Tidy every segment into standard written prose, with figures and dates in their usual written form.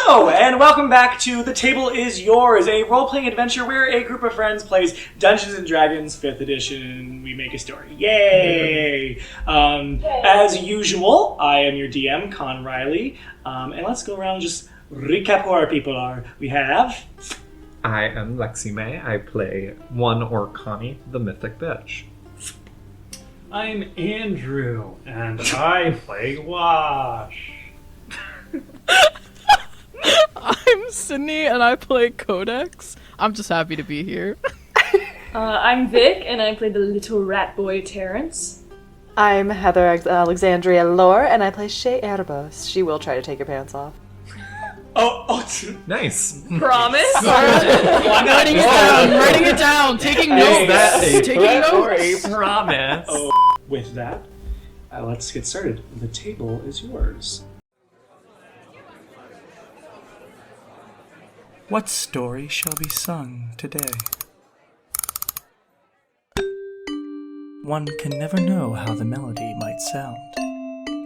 Hello, and welcome back to The Table Is Yours, a role-playing adventure where a group of friends plays Dungeons & Dragons 5th edition. We make a story. Yay! As usual, I am your DM, Con Riley, and let's go around and just recap who our people are. We have... I am Lexi May. I play one or Connie, the mythic bitch. I'm Andrew, and I play Wash. I'm Sydney, and I play Codex. I'm just happy to be here. I'm Vic, and I play the little rat boy Terrance. I'm Heather Alexandria Lore, and I play Shay Erebos. She will try to take her pants off. Nice. Promise? I'm writing it down, taking notes. Taking notes. Promise? With that, let's get started. The table is yours. What story shall be sung today? One can never know how the melody might sound.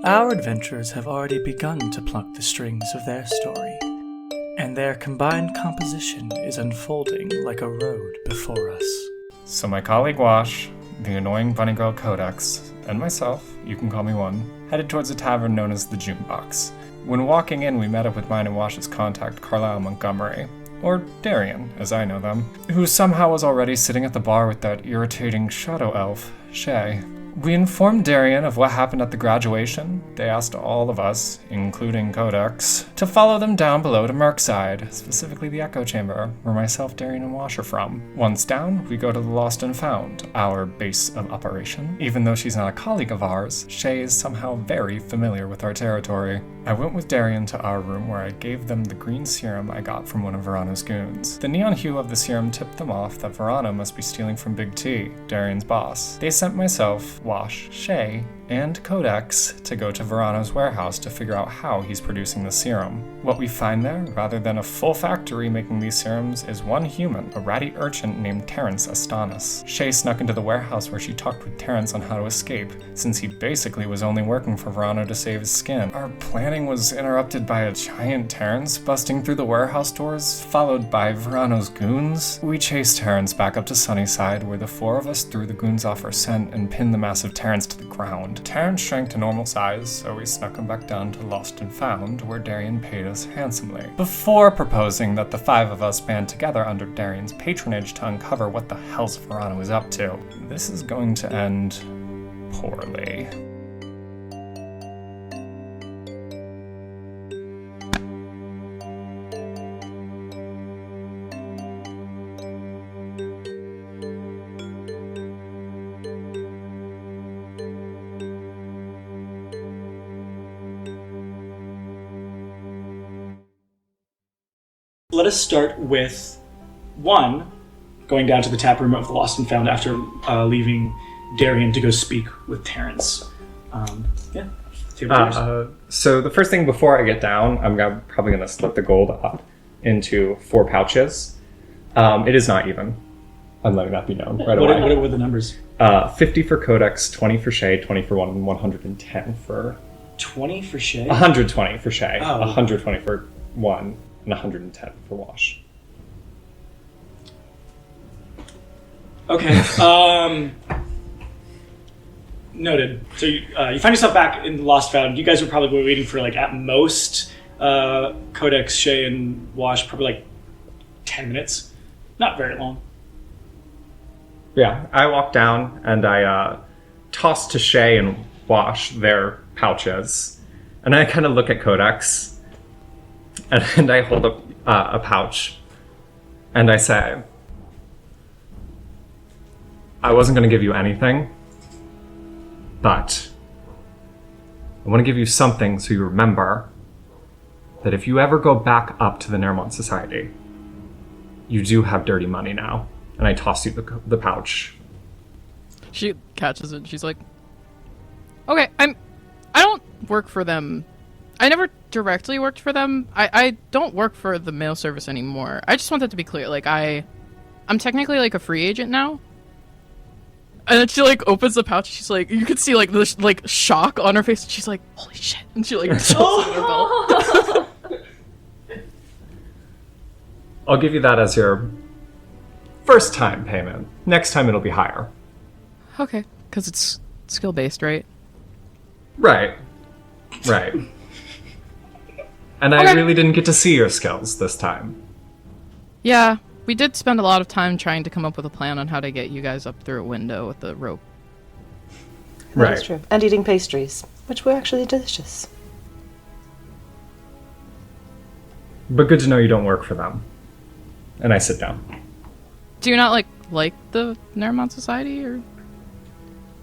Our adventurers have already begun to pluck the strings of their story, and their combined composition is unfolding like a road before us. So my colleague Wash, the annoying bunny girl Codex, and myself, you can call me one, headed towards a tavern known as the June Box. When walking in, we met up with mine and Wash's contact, Carlisle Montgomery, or Darian, as I know them, who somehow was already sitting at the bar with that irritating shadow elf, Shay. We informed Darian of what happened at the graduation. They asked all of us, including Codex, to follow them down below to Merkside, specifically the Echochamber, where myself, Darian, and Wash are from. Once down, we go to the Lost and Found, our base of operation. Even though she's not a colleague of ours, Shay is somehow very familiar with our territory. I went with Darian to our room where I gave them the green serum I got from one of Vorano's goons. The neon hue of the serum tipped them off that Vorano must be stealing from Big T, Darian's boss. They sent myself, Wash, Shay, and Codex to go to Vorano's warehouse to figure out how he's producing the serum. What we find there, rather than a full factory making these serums, is one human, a ratty urchin named Terrance Astanis. Shay snuck into the warehouse where she talked with Terrance on how to escape, since he basically was only working for Vorano to save his skin. Our planning was interrupted by a giant Terrance busting through the warehouse doors, followed by Vorano's goons. We chased Terrance back up to Sunnyside, where the four of us threw the goons off our scent and pinned the massive Terrance to the ground. Terrance shrank to normal size, so we snuck him back down to Lost and Found, where Darian paid us handsomely, before proposing that the five of us band together under Darian's patronage to uncover what the hell's Vorano is up to. This is going to end poorly. Let us start with one going down to the tap room of the Lost and Found after leaving Darian to go speak with Terrance. So the first thing before I get down, I'm probably going to split the gold up into 4 pouches. It is not even. I'm letting that be known right away. What were the numbers? 50 for Codex, 20 for Shay, 20 for one, and 110 for... 20 for Shay? 120 for Shay, Oh. 120 for one, and 110 for Wash. Okay. Noted. So you find yourself back in Lost Found. You guys were probably waiting for, like, at most, Codex, Shay, and Wash, probably like 10 minutes. Not very long. Yeah, I walk down and I toss to Shay and Wash their pouches, and I kind of look at Codex, and I hold up a pouch, and I say, I wasn't going to give you anything, but I want to give you something so you remember that if you ever go back up to the Nermont Society, you do have dirty money now. And I toss you the pouch. She catches it and she's like, okay, I don't work for them. I never directly worked for them. I don't work for the mail service anymore. I just want that to be clear. Like, I'm technically like a free agent now. And then she like opens the pouch. She's like, you could see like the like shock on her face. And she's like, holy shit! And she like shoves it in her belt. I'll give you that as your first time payment. Next time it'll be higher. Okay, because it's skill based, right? Right. Right. And I Okay. really didn't get to see your skills this time. Yeah, we did spend a lot of time trying to come up with a plan on how to get you guys up through a window with the rope. That's Right. true. And eating pastries, which were actually delicious. But good to know you don't work for them. And I sit down. Do you not like the Naramont Society or?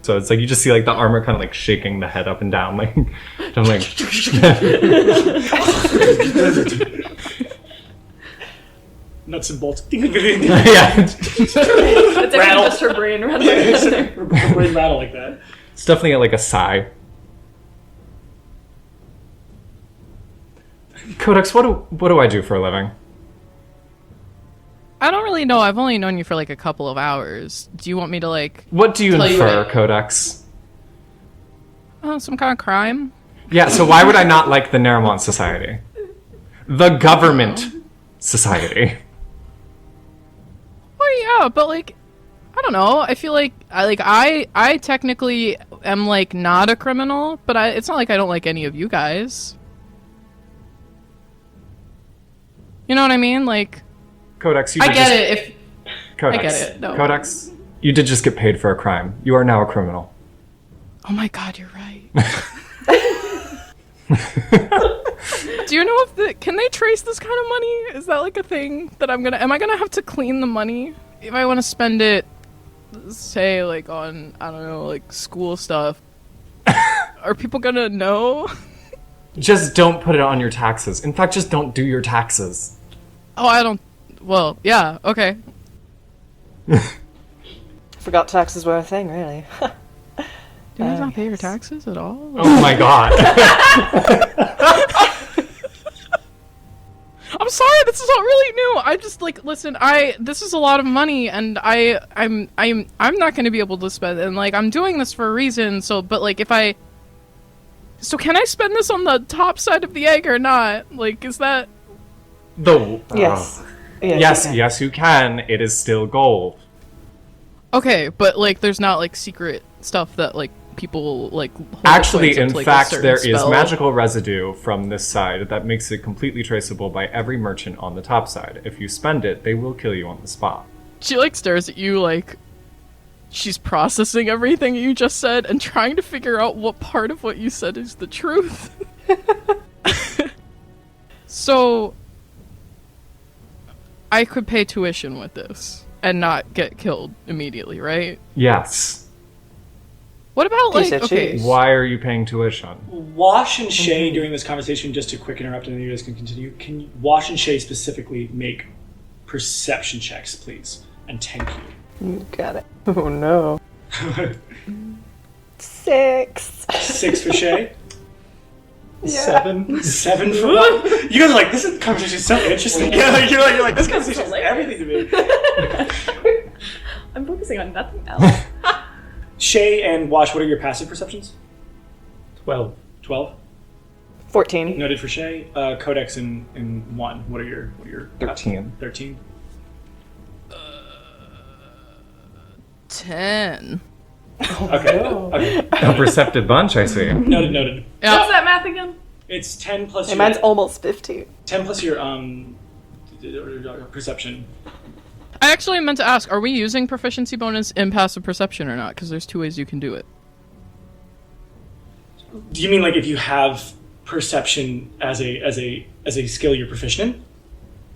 So it's like you just see like the armor kind of like shaking the head up and down, like I'm like Nuts and bolts. yeah. It's actually Rattle. just her brain rattling. Her brain rattle like that. It's definitely like a sigh. Codex, what do I do for a living? I don't really know. I've only known you for like a couple of hours. Do you want me to What do you Tell you infer, what Codex? some kind of crime? Yeah, so why would I not like the Naramont Society? The government society. Well, yeah, but I don't know. I feel like I technically am not a criminal, but it's not like I don't like any of you guys. You know what I mean? Codex, you I did get just- it. If Codex, I get it, no. Codex, you did just get paid for a crime. You are now a criminal. oh my god, you're right. Do you know if can they trace this kind of money? Is that a thing that am I gonna have to clean the money if I want to spend it, say on, I don't know, school stuff? Are people gonna know? Just don't put it on your taxes. In fact, just don't do your taxes. Oh, I don't. Well, yeah, okay. Forgot taxes were a thing, really. Do you guys not pay your taxes at all? Oh my god. I'm sorry, this is not really new. I just listen. This is a lot of money, and I'm not going to be able to spend. And I'm doing this for a reason. So, but so can I spend this on the top side of the egg or not? Is that? Yes. Yes, you can. It is still gold. Okay, but there's not secret stuff that people hold Actually, it to, in a fact, certain there is spell. magical residue from this side that makes it completely traceable by every merchant on the top side. If you spend it, they will kill you on the spot. She stares at you she's processing everything you just said and trying to figure out what part of what you said is the truth. So I could pay tuition with this and not get killed immediately, right? Yes. What about Piece of okay, cheese. Why are you paying tuition? Wash and Shay during this conversation, just to quick interrupt and then you guys can continue. Can Wash and Shay specifically make perception checks, please? And thank you. Got it. Oh no. 6. 6 for Shay. Yeah. 7. 7 for what? You guys are this conversation is so interesting. Yeah, you're like this conversation is everything to me. I'm focusing on nothing else. Shay and Wash, what are your passive perceptions? 12. 12. 14. Noted for Shay. Codex and 1. What are your 13. 13. 10. Okay. Okay. A perceptive bunch, I see. Noted. Yeah. What's that math again? It's 10 plus Hey, your mine's almost 15. 10 plus your perception. I actually meant to ask, are we using proficiency bonus in passive perception or not? Because there's 2 ways you can do it. Do you mean if you have perception as a skill you're proficient in?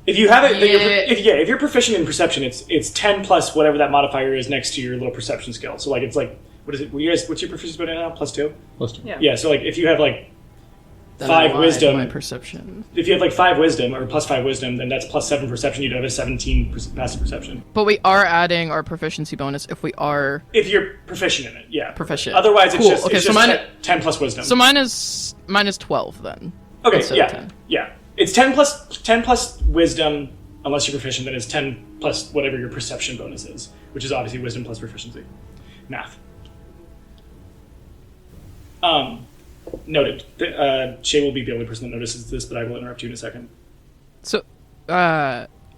If you have it, if you're proficient in perception, it's 10 plus whatever that modifier is next to your little perception skill. So it's what is it? What's your proficiency bonus now? Plus 2. Yeah. Yeah. So if you have Then 5 I lied, wisdom, My perception. if you have 5 wisdom or plus 5 wisdom, then that's plus 7 perception. You'd have a 17 passive perception. But we are adding our proficiency bonus if we are If you're proficient in it, yeah. proficient. Otherwise, it's Cool. just, Okay, it's so just mine- 10 plus wisdom. So mine is 12 then. Okay, instead yeah, of 10. yeah. It's 10 plus wisdom, unless you're proficient. Then it's 10 plus whatever your perception bonus is, which is obviously wisdom plus proficiency, math. Noted. Shay will be the only person that notices this, but I will interrupt you in a second. So,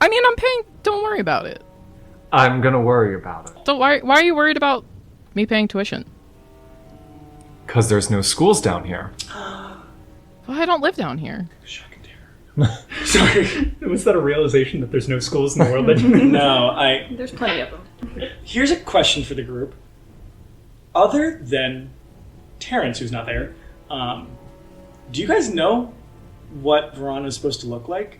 I mean, I'm paying. Don't worry about it. I'm gonna worry about it. So why are you worried about me paying tuition? Because there's no schools down here. Well, I don't live down here. Sorry. Was that a realization that there's no schools in the world that No, There's plenty of them. Here's a question for the group. Other than Terrance, who's not there, do you guys know what Vorano is supposed to look like?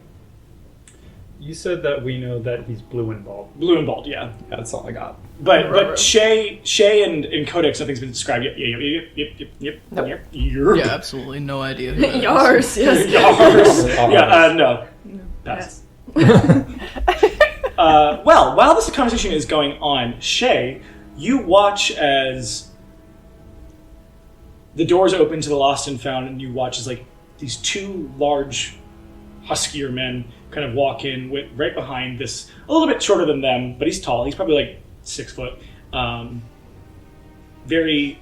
You said that we know that he's blue and bald. Blue and bald, yeah. Yeah, that's all I got. But Shay and Codex, nothing's been described yet. Yep. Yeah, absolutely no idea. Who that is. Yours, yes. Yeah, no. Pass. Well, while this conversation is going on, Shay, you watch as the doors open to the lost and found, and you watch as like these two large, huskier men kind of walk in with right behind this, a little bit shorter than them, but he's tall. He's probably like 6 foot. Very,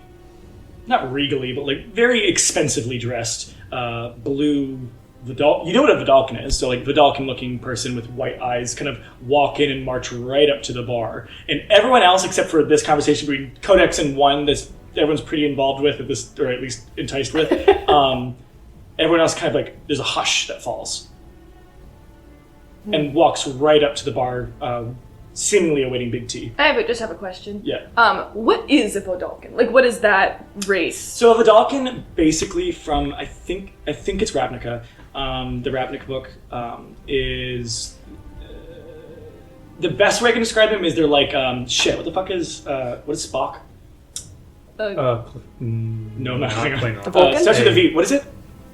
not regally, but like very expensively dressed. Blue Vidal. You know what a Vidalcan is? So like Vidalcan-looking person with white eyes kind of walk in and march right up to the bar. And everyone else, except for this conversation between Codex and one that everyone's pretty involved with, at this, or at least enticed with, everyone else kind of like, there's a hush that falls. And walks right up to the bar, seemingly awaiting Big T. I just have a question. Yeah. What is a Vodalkin? Like, what is that race? So a Vidalcan, basically from I think it's Ravnica. The Ravnica book is the best way I can describe them is they're like shit. What the fuck is what is Spock? No, not The Vulcan? starts with a V. What is it?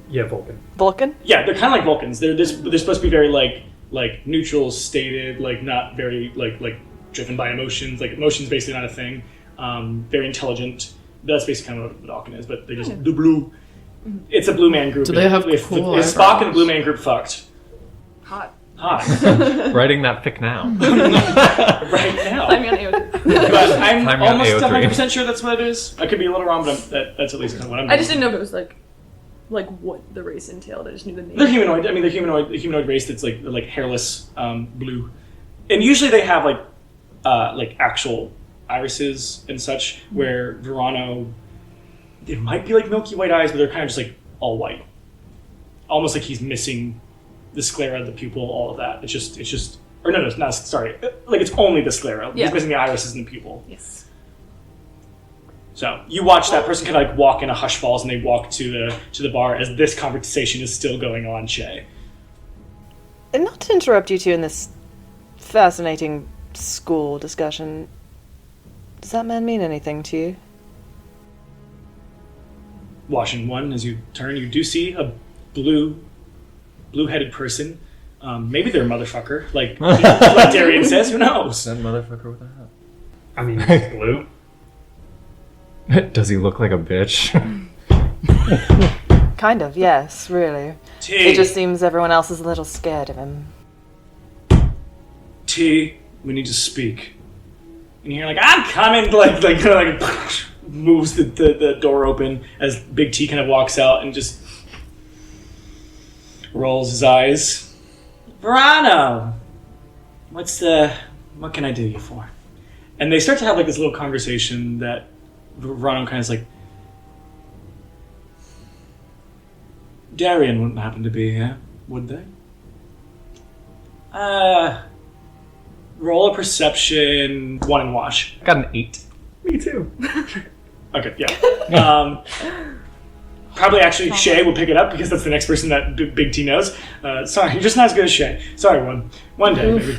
Yeah, Vulcan. Vulcan? Yeah, they're kind of like Vulcans. They're supposed to be very like neutral, stated, like not very like driven by emotions. Like emotions basically not a thing. Very intelligent. That's basically kind of what Vidalcan is. But they're just the blue. It's a blue man group. Do they have if cool Spock eyebrows? and the blue man group fucked? Hot. Hot. Writing that fic now. Right now. I'm on AOT. But I'm Time on almost AO3. 100% sure that's what it is. I could be a little wrong, but that's at least kind of what I'm doing. I just didn't know if it was like what the race entailed. I just knew the name. They're humanoid. I mean, they're humanoid race that's like hairless, blue, and usually they have like actual irises and such. Where Vorano, it might be like milky white eyes, but they're kind of just like all white, almost like he's missing the sclera, the pupil, all of that. It's just, or no, not sorry, like it's only the sclera. Yeah. He's missing the irises and the pupil. Yes. So you watch that person kind of like walk in, a hush falls, and they walk to the bar as this conversation is still going on. Shay. And not to interrupt you two in this fascinating school discussion, does that man mean anything to you? Watching one as you turn, you do see a blue-headed person. Maybe they're a motherfucker, like Darian says. Who knows? That motherfucker with a hat. I mean, he's blue. Does he look like a bitch? Kind of, yes, really. T. It just seems everyone else is a little scared of him. T. We need to speak. And you're like, I'm coming. Like kind of like moves the door open as Big T kind of walks out and just rolls his eyes. Vorano, what can I do you for? And they start to have like this little conversation that Vorano kind of is like, Darian wouldn't happen to be here, would they? Roll a perception, 1 and wash. I got an 8. Me too. Okay, yeah. Probably actually Shay will pick it up because that's the next person that Big T knows. Sorry, you're just not as good as Shay. Sorry, one day maybe.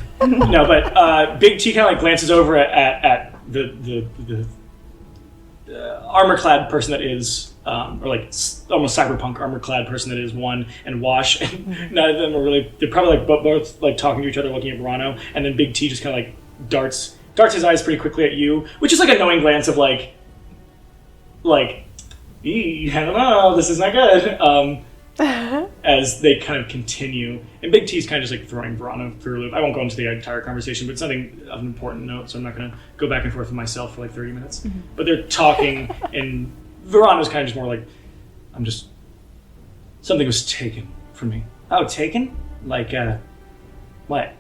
No, but Big T kind of like glances over at the armor-clad person that is, or like almost cyberpunk armor-clad person that is one, and Wash. And none of them are really. They're probably like both like talking to each other, looking at Vorano, and then Big T just kind of like darts his eyes pretty quickly at you, which is like a knowing glance of like. I don't know, this is not good. As they kind of continue. And Big T's kind of just like throwing Vorano through a loop. I won't go into the entire conversation, but it's something of an important note, so I'm not going to go back and forth with myself for like 30 minutes. Mm-hmm. But they're talking, and Vorano's kind of just more like, something was taken from me. Oh, taken? Like, what?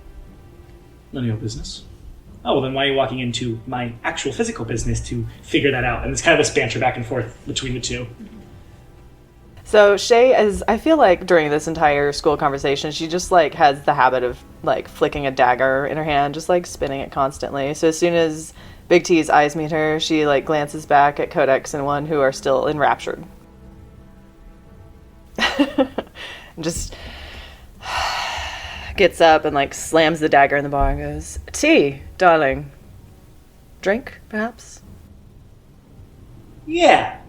None of your business. Oh, well then why are you walking into my actual physical business to figure that out? And it's kind of this banter back and forth between the two. So Shay, I feel like during this entire school conversation, she just like has the habit of like flicking a dagger in her hand, just like spinning it constantly. So as soon as Big T's eyes meet her, she like glances back at Codex and One, who are still enraptured. Just gets up and like slams the dagger in the bar and goes, "Tea, darling. Drink, perhaps?" Yeah.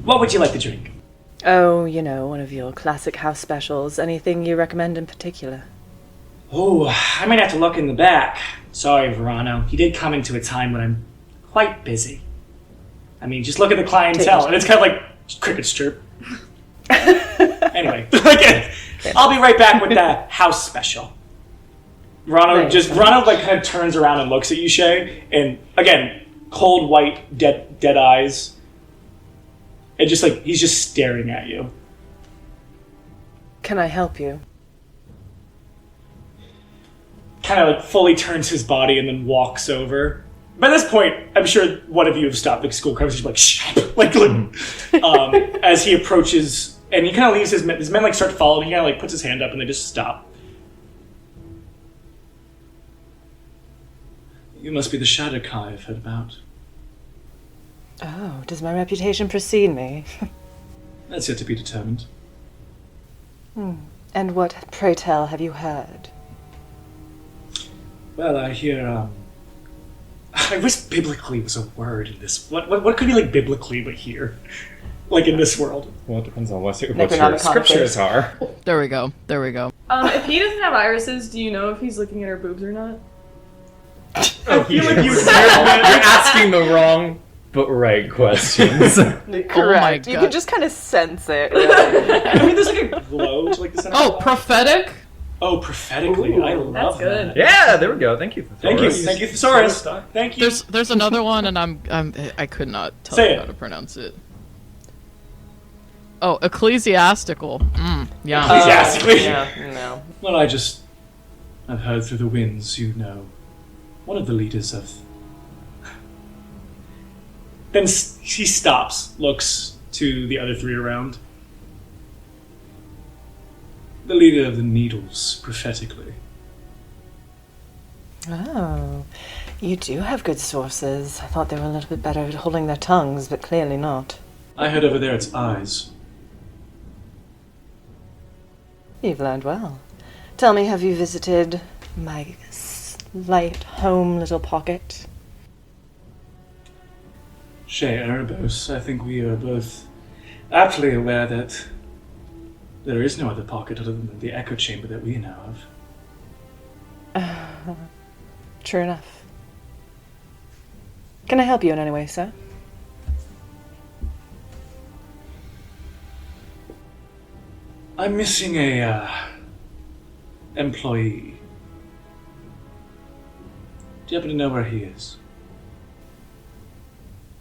What would you like to drink? Oh, you know, one of your classic house specials. Anything you recommend in particular? Oh, I might have to look in the back. Sorry, Vorano. He did come into a time when I'm quite busy. I mean, just look at the clientele, and it's kind of like crickets chirp. Anyway, I'll be right back with the house special. Vorano like kind of turns around and looks at you, Shay, and again, cold white, dead eyes. And just like, he's just staring at you. Can I help you? Kind of like fully turns his body and then walks over. By this point, I'm sure one of you have stopped the school conversation, like, shut up. Like, as he approaches, and he kind of leaves his men like start following, he kind of like puts his hand up and they just stop. You must be the Shadow Kai I've heard about. Oh, does my reputation precede me? That's yet to be determined. And what, pray tell, have you heard? Well, I hear, I wish biblically was a word in this. What could be like biblically but here? Like in this world? Well, it depends on what your Necronomicon scriptures are. There we go. If he doesn't have irises, do you know if he's looking at her boobs or not? I feel like you're asking the wrong but right questions. Correct. Oh my You God. can just kind of sense it. I mean, there's like a glow to like the center. Oh, prophetic? Oh, prophetically. I love That's good. that. Yeah, there we go. Thank you. Thank you, Thesaurus. Thank you. There's another one, and I could not tell Say you it. how to pronounce it. Oh, ecclesiastical. Yeah. Ecclesiastically. Yeah, no. Well, I've heard through the winds, you know, one of the leaders of... Then he stops, looks to the other three around. The leader of the Needles, prophetically. Oh, you do have good sources. I thought they were a little bit better at holding their tongues, but clearly not. I heard over there it's eyes. You've learned well. Tell me, have you visited my slight home little pocket? Shay Erebos, I think we are both aptly aware that there is no other pocket other than the Echochamber that we know of. True enough. Can I help you in any way, sir? I'm missing a employee. Do you happen to know where he is?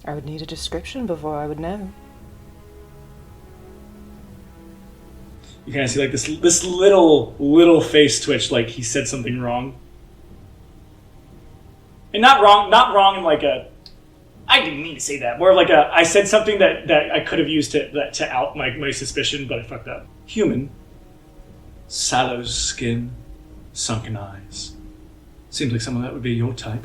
I would need a description before I would know. You kind of see like this little face twitch, like he said something wrong, and not wrong in like a I didn't mean to say that. More of like I said something that I could have used to out my suspicion, but I fucked up. Human, sallow skin, sunken eyes. Seems like someone that would be your type.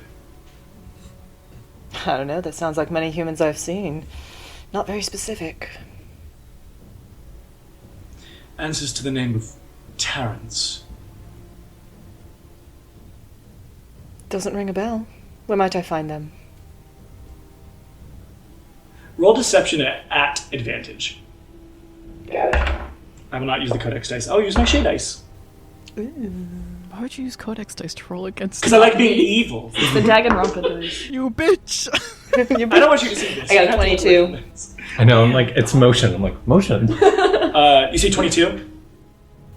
I don't know, that sounds like many humans I've seen. Not very specific. Answers to the name of Terrance. Doesn't ring a bell. Where might I find them? Roll deception at advantage. I will not use the Codex dice. I'll use my Shade dice. Why would you use Codex dice to roll against Because I like being evil. It's the Danganronpa dice. you, bitch? I don't want you to see this. I got a You have to 22. look at this. I know, I'm like, it's motion. I'm like, motion. You see 22?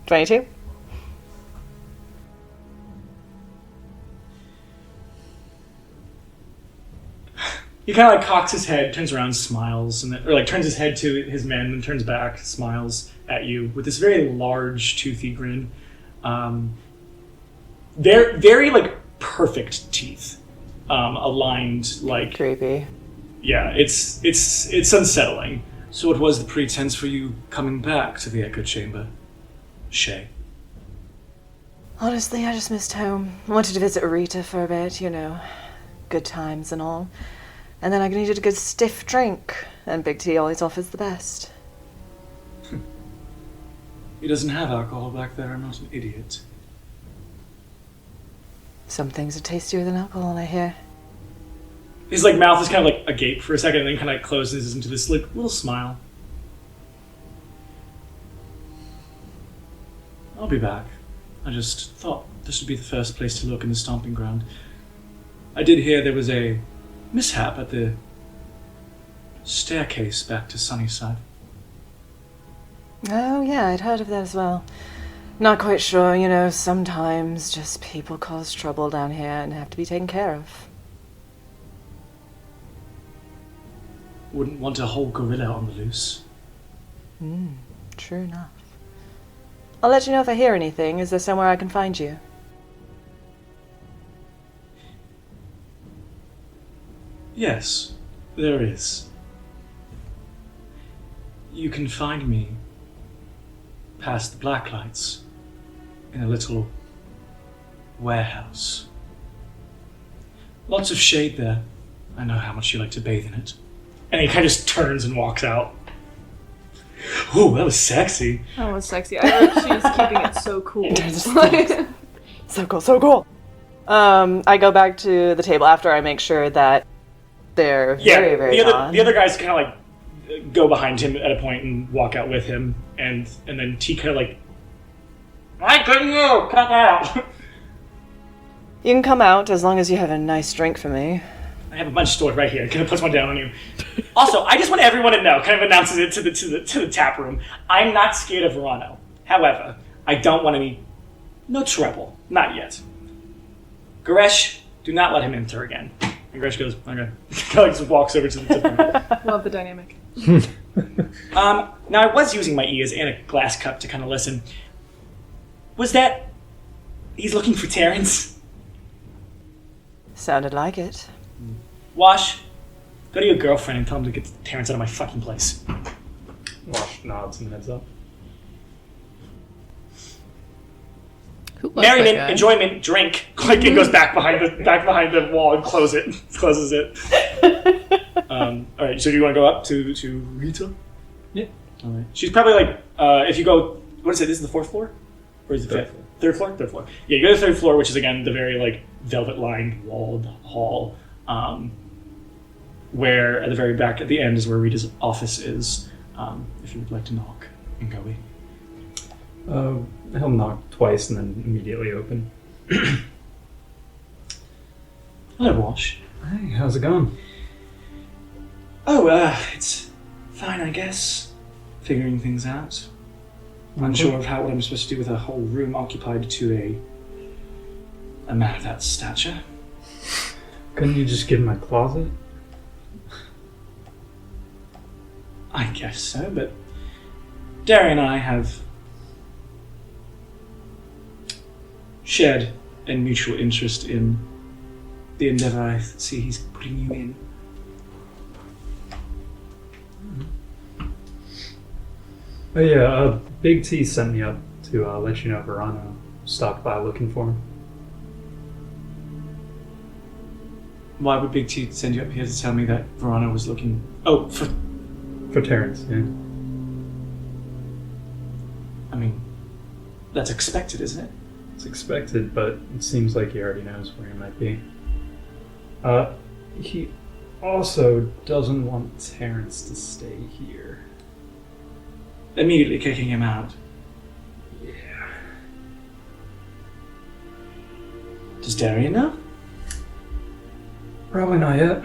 22? He kind of like cocks his head, turns around, smiles, and then, or like turns his head to his men, and turns back, smiles at you with this very large, toothy grin. They're very like perfect teeth, aligned like. Creepy. Yeah, it's unsettling. So what was the pretense for you coming back to the Echochamber, Shay? Honestly, I just missed home. I wanted to visit Rita for a bit, you know, good times and all. And then I needed a good stiff drink, and Big T always offers the best. He doesn't have alcohol back there. I'm not an idiot. Some things are tastier than alcohol, I hear. His like mouth is kind of like agape for a second, and then kind of closes into this like little smile. I'll be back. I just thought this would be the first place to look in the stomping ground. I did hear there was a mishap at the staircase back to Sunnyside. Oh, yeah, I'd heard of that as well. Not quite sure, you know, sometimes just people cause trouble down here and have to be taken care of. Wouldn't want a whole gorilla on the loose. True enough. I'll let you know if I hear anything. Is there somewhere I can find you? Yes, there is. You can find me past the black lights in a little warehouse. Lots of shade there. I know how much you like to bathe in it. And he kind of just turns and walks out. Ooh, that was sexy. That was sexy. I heard she's keeping it so cool. So cool, so cool. I go back to the table after I make sure that they're very, very the other guys kind of like go behind him at a point and walk out with him, and then T kind of like, why couldn't you come out? You can come out as long as you have a nice drink for me. I have a bunch stored right here. Kind of puts one down on you. Also, I just want everyone to know. Kind of announces it to the tap room. I'm not scared of Vorano. However, I don't want no trouble. Not yet. Goresh, do not let him enter again. And Goresh goes, okay. Kind of just walks over to the tip room. Love the dynamic. Now I was using my ears and a glass cup to kind of listen. Was that he's looking for Terrance? Sounded like it. Wash, go to your girlfriend and tell him to get Terrance out of my fucking place. Wash nods and heads up. Who was that Merriment, guy? enjoyment, drink. Like it goes back behind the wall and closes it. All right. So do you want to go up to Rita? Yeah. All right. She's probably like if you go. What is it? This is the fourth floor, or is it Third fifth? Third floor. Third floor. Yeah, you go to the third floor, which is again the very like velvet-lined walled hall, where at the very back at the end is where Rita's office is. If you would like to knock and go in. He'll knock twice and then immediately open. Hello, Wash. Hey, how's it going? Oh, it's fine, I guess. Figuring things out. Unsure of what I'm supposed to do with a whole room occupied to a man of that stature. Couldn't you just give him my closet? I guess so, but Derry and I have shared a mutual interest in the endeavor I see he's putting you in. Oh yeah, Big T sent me up to let you know Vorano stopped by looking for him. Why would Big T send you up here to tell me that Vorano was looking... Oh, For Terrance, yeah. I mean, that's expected, isn't it? It's expected, but it seems like he already knows where he might be. He also doesn't want Terrance to stay here. Immediately kicking him out. Yeah. Does Darian know? Probably not yet.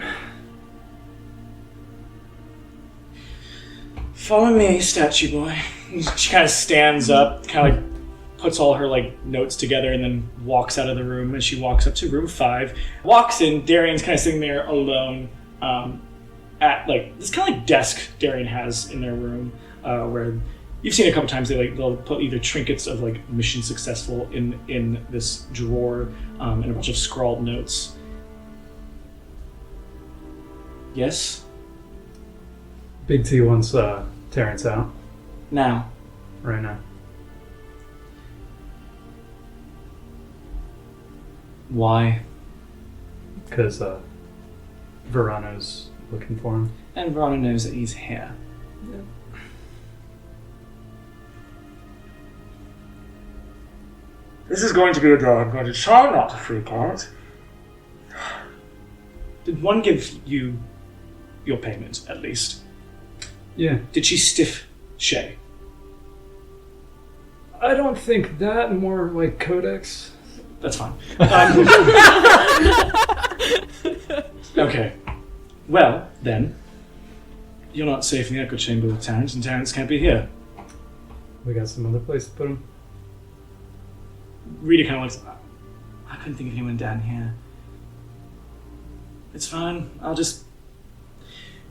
Follow me, statue boy. She kind of stands up, kind of like puts all her like notes together, and then walks out of the room. And she walks up to room 5. Walks in. Darian's kind of sitting there alone at like this kind of like desk Darian has in their room, where You've seen it a couple times. They'll put either trinkets of like mission successful in this drawer and a bunch of scrawled notes. Yes. Big T wants Terrance out Now. right now. Why? Because Vorano's looking for him. And Vorano knows that he's here. This is going to be a day I'm going to try not to freak out. Did one give you your payment, at least? Yeah. Did she stiff Shay? I don't think that, more like Codex. That's fine. Okay. Well, then, you're not safe in the Echochamber with Terrance, and Terrance can't be here. We got some other place to put him. Rita kind of looks, I couldn't think of anyone down here. It's fine. I'll just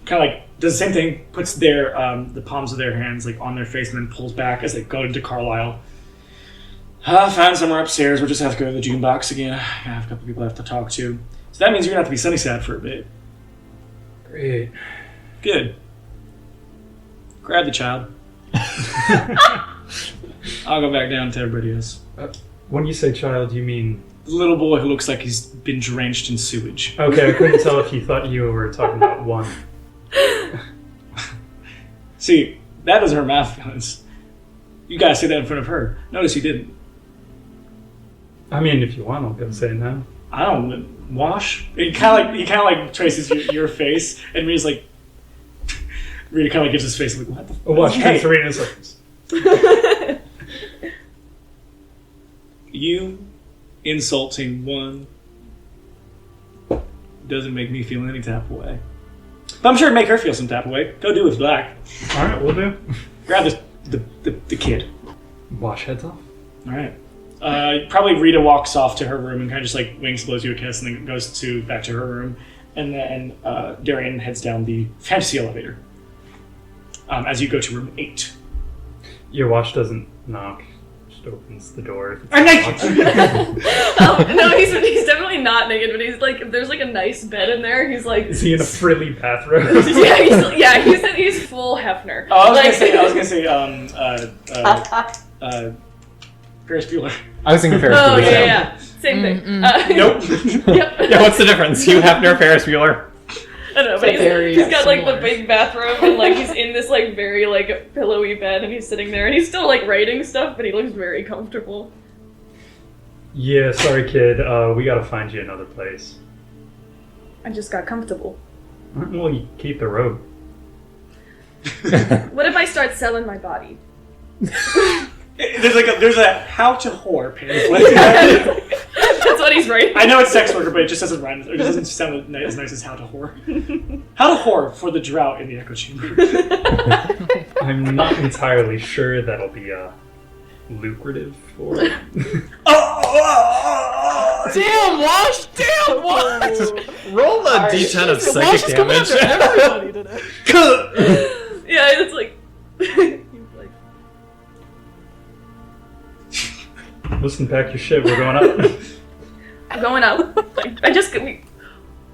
kind of like does the same thing, puts their the palms of their hands like on their face, and then pulls back as they go into Carlisle. I'll find somewhere upstairs. We'll just have to go to the June box again. I have a couple people I have to talk to. So that means you're gonna have to be Sunnyside for a bit. Great. Good. Grab the child. I'll go back down to everybody else. When you say child, you mean... The little boy who looks like he's been drenched in sewage. Okay, I couldn't tell if you thought you were talking about one. See, that doesn't hurt my feelings. You gotta say that in front of her. Notice you didn't. I mean, if you want, I'll go say it now. I don't wash. He kind of like traces your face, and Rita's like, Rita kind of gives his face like, what the? Oh, watch, Hey, transfer Rita's like... you insulting one doesn't make me feel any type of way. But I'm sure it'd make her feel some type of way. Go do what's black. Alright, we'll do. Grab the kid. Wash heads off. All right. Probably Rita walks off to her room and kind of just like winks, blows you a kiss, and then goes back to her room. And then Darian heads down the fantasy elevator as you go to room 8. Your watch doesn't knock. Just opens the door. I'm naked! No, he's definitely not naked, but he's like, if there's like a nice bed in there, he's like... Is he in a frilly bathrobe? he's full Hefner. Oh, I was gonna say, Ferris Bueller. I was thinking Ferris Oh, Bueller. yeah. Same thing. Nope. Yep. Yeah, what's the difference? Hugh Hefner, Ferris Bueller. I don't know, but Very he's got like the similar. big bathrobe, and like he's in this like very like pillowy bed, and he's sitting there, and he's still like writing stuff, but he looks very comfortable. Yeah, sorry kid, we gotta find you another place. I just got comfortable. Well, you keep the robe. What if I start selling my body? There's a how to whore pamphlet. That's what he's writing. I know it's sex worker, but it just doesn't rhyme. It just doesn't sound as nice as how to whore. How to whore for the drought in the Echochamber. I'm not entirely sure that'll be lucrative for... Damn, Wash! Damn, Wash! Roll a d10 of Wash psychic is coming damage. after everybody today. Yeah, it's like. He's like, Listen, pack your shit, we're going up. I'm going up. Like,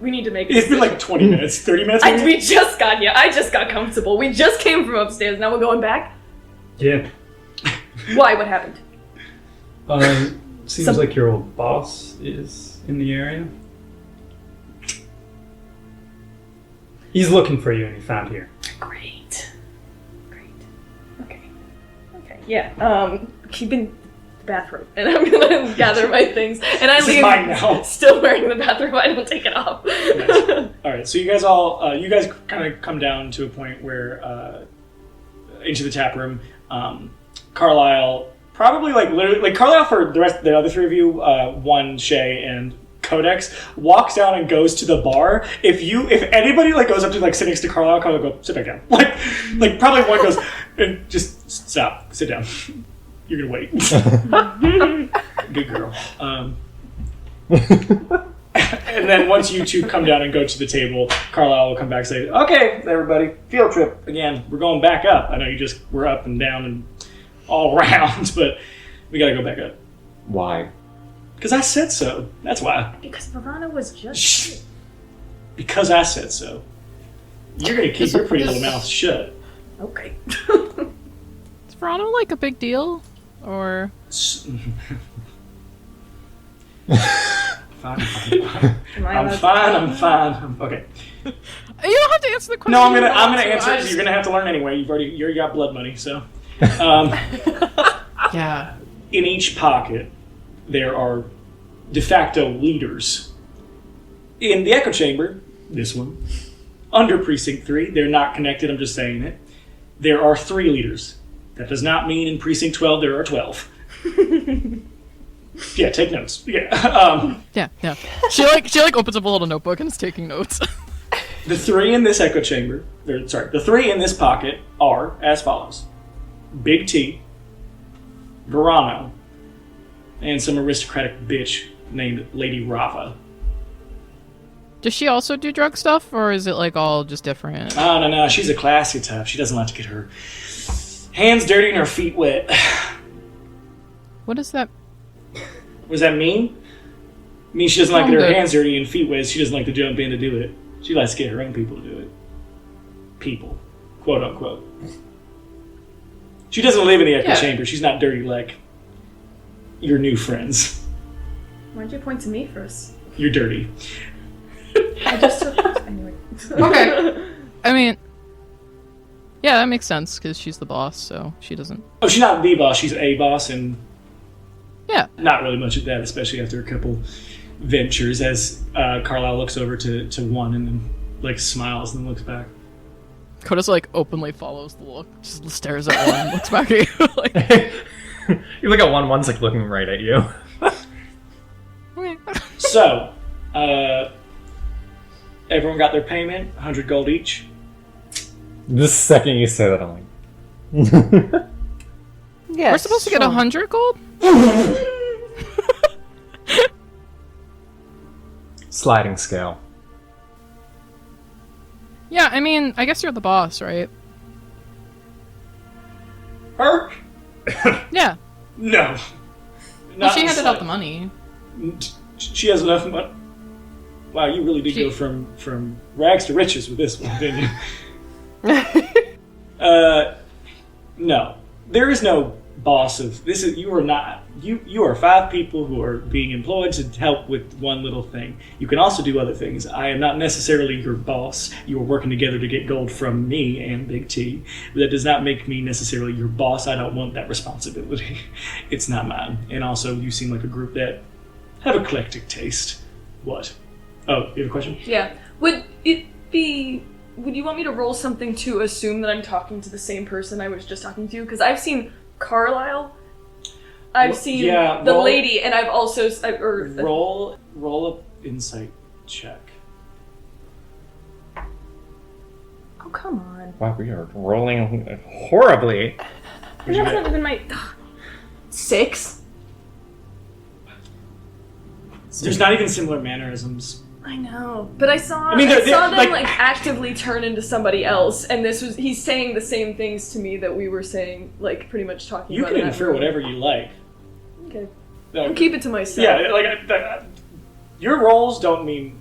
we need to make it. It's been like 20 minutes, 30 minutes. maybe? We just got here. I just got comfortable. We just came from upstairs. Now we're going back. Yeah. Why? What happened? Seems like your old boss is in the area. He's looking for you and he found here. Great. Okay. Yeah. Keep in the bathroom, and I'm gonna gather my things, and I This is leave. mine now. Still wearing the bathrobe. I don't take it off. Nice. All right, so you guys kind of come down to a point where into the tap room. Carlisle probably literally Carlisle for the other three of you, one Shay and Codex walks down and goes to the bar. If anybody goes up to sit next to Carlisle go sit back down. Like probably one goes and just stop, sit down. You're gonna wait. Good girl. And then once you two come down and go to the table, Carlisle will come back and say, okay, everybody, field trip again. We're going back up. I know you just were up and down and all around, but we got to go back up. Why? Because I said so. That's why. Because Vorano was just... Shh. Because I said so. You're going to keep your pretty little mouth shut. Okay. Is Vorano like a big deal? Or Fine. Am I I'm allowed fine. to- I'm fine. Okay. you don't have to answer the question. No, I'm you gonna want to. answer I it because just- you're gonna have to learn anyway. You already got blood money, so. Yeah. In each pocket, there are de facto leaders. In the Echochamber, this one, under Precinct 3, they're not connected. I'm just saying it. There are 3 leaders. That does not mean in Precinct 12 there are 12. Yeah, take notes. Yeah. Yeah. She like opens up a little notebook and is taking notes. The 3 in this Echochamber, the 3 in this pocket are as follows: Big T, Vorano, and some aristocratic bitch named Lady Rava. Does she also do drug stuff, or is it like all just different? Oh, no, she's a classy type. She doesn't like to get her hands dirty and her feet wet. What does that? What does that mean? It means she doesn't like to I'm get her good. hands dirty and feet wet. She doesn't like to jump in to do it. She likes to get her own people to do it. People. Quote unquote. She doesn't live in the echo chamber. She's not dirty like your new friends. Why'd you point to me first? You're dirty. I just took... Anyway. Okay. I mean, yeah, that makes sense because she's the boss, so she doesn't. Oh, she's not the boss. She's a boss, and Yeah. not really much of that, especially after a couple ventures. As Carlisle looks over to one and then like smiles and then looks back. Coda's like openly follows the look, just stares at one, and looks back at you. Like, You look at one's like looking right at you. okay. So, everyone got their payment, 100 gold each. The second you say that, I'm like, Yes, We're supposed to get sure. 100 gold? Sliding scale. Yeah, I mean, I guess you're the boss, right? Her? Yeah. No. Well, Not she in handed out the sight. money. She has enough money. Wow, you really did She- go from rags to riches with this one, didn't you? No. There is no boss of this. You are not. You are 5 people who are being employed to help with one little thing. You can also do other things. I am not necessarily your boss. You are working together to get gold from me and Big T. But that does not make me necessarily your boss. I don't want that responsibility. It's not mine. And also, you seem like a group that have eclectic taste. What? Oh, you have a question? Yeah. Would it be... Would you want me to roll something to assume that I'm talking to the same person I was just talking to? Because I've seen Carlisle, I've seen yeah, the roll- lady, and I've also... Roll a insight check. Oh, come on. wow, we are rolling horribly. What'd you That's get? not even my... 6? There's not even similar mannerisms. I know, but I saw I mean, they're- saw they're, them like- actively turn into somebody else, and he's saying the same things to me that we were saying, like pretty much talking You about. can in that infer room. whatever you like. Okay, No, I'll keep it to myself. yeah, like your roles doesn't mean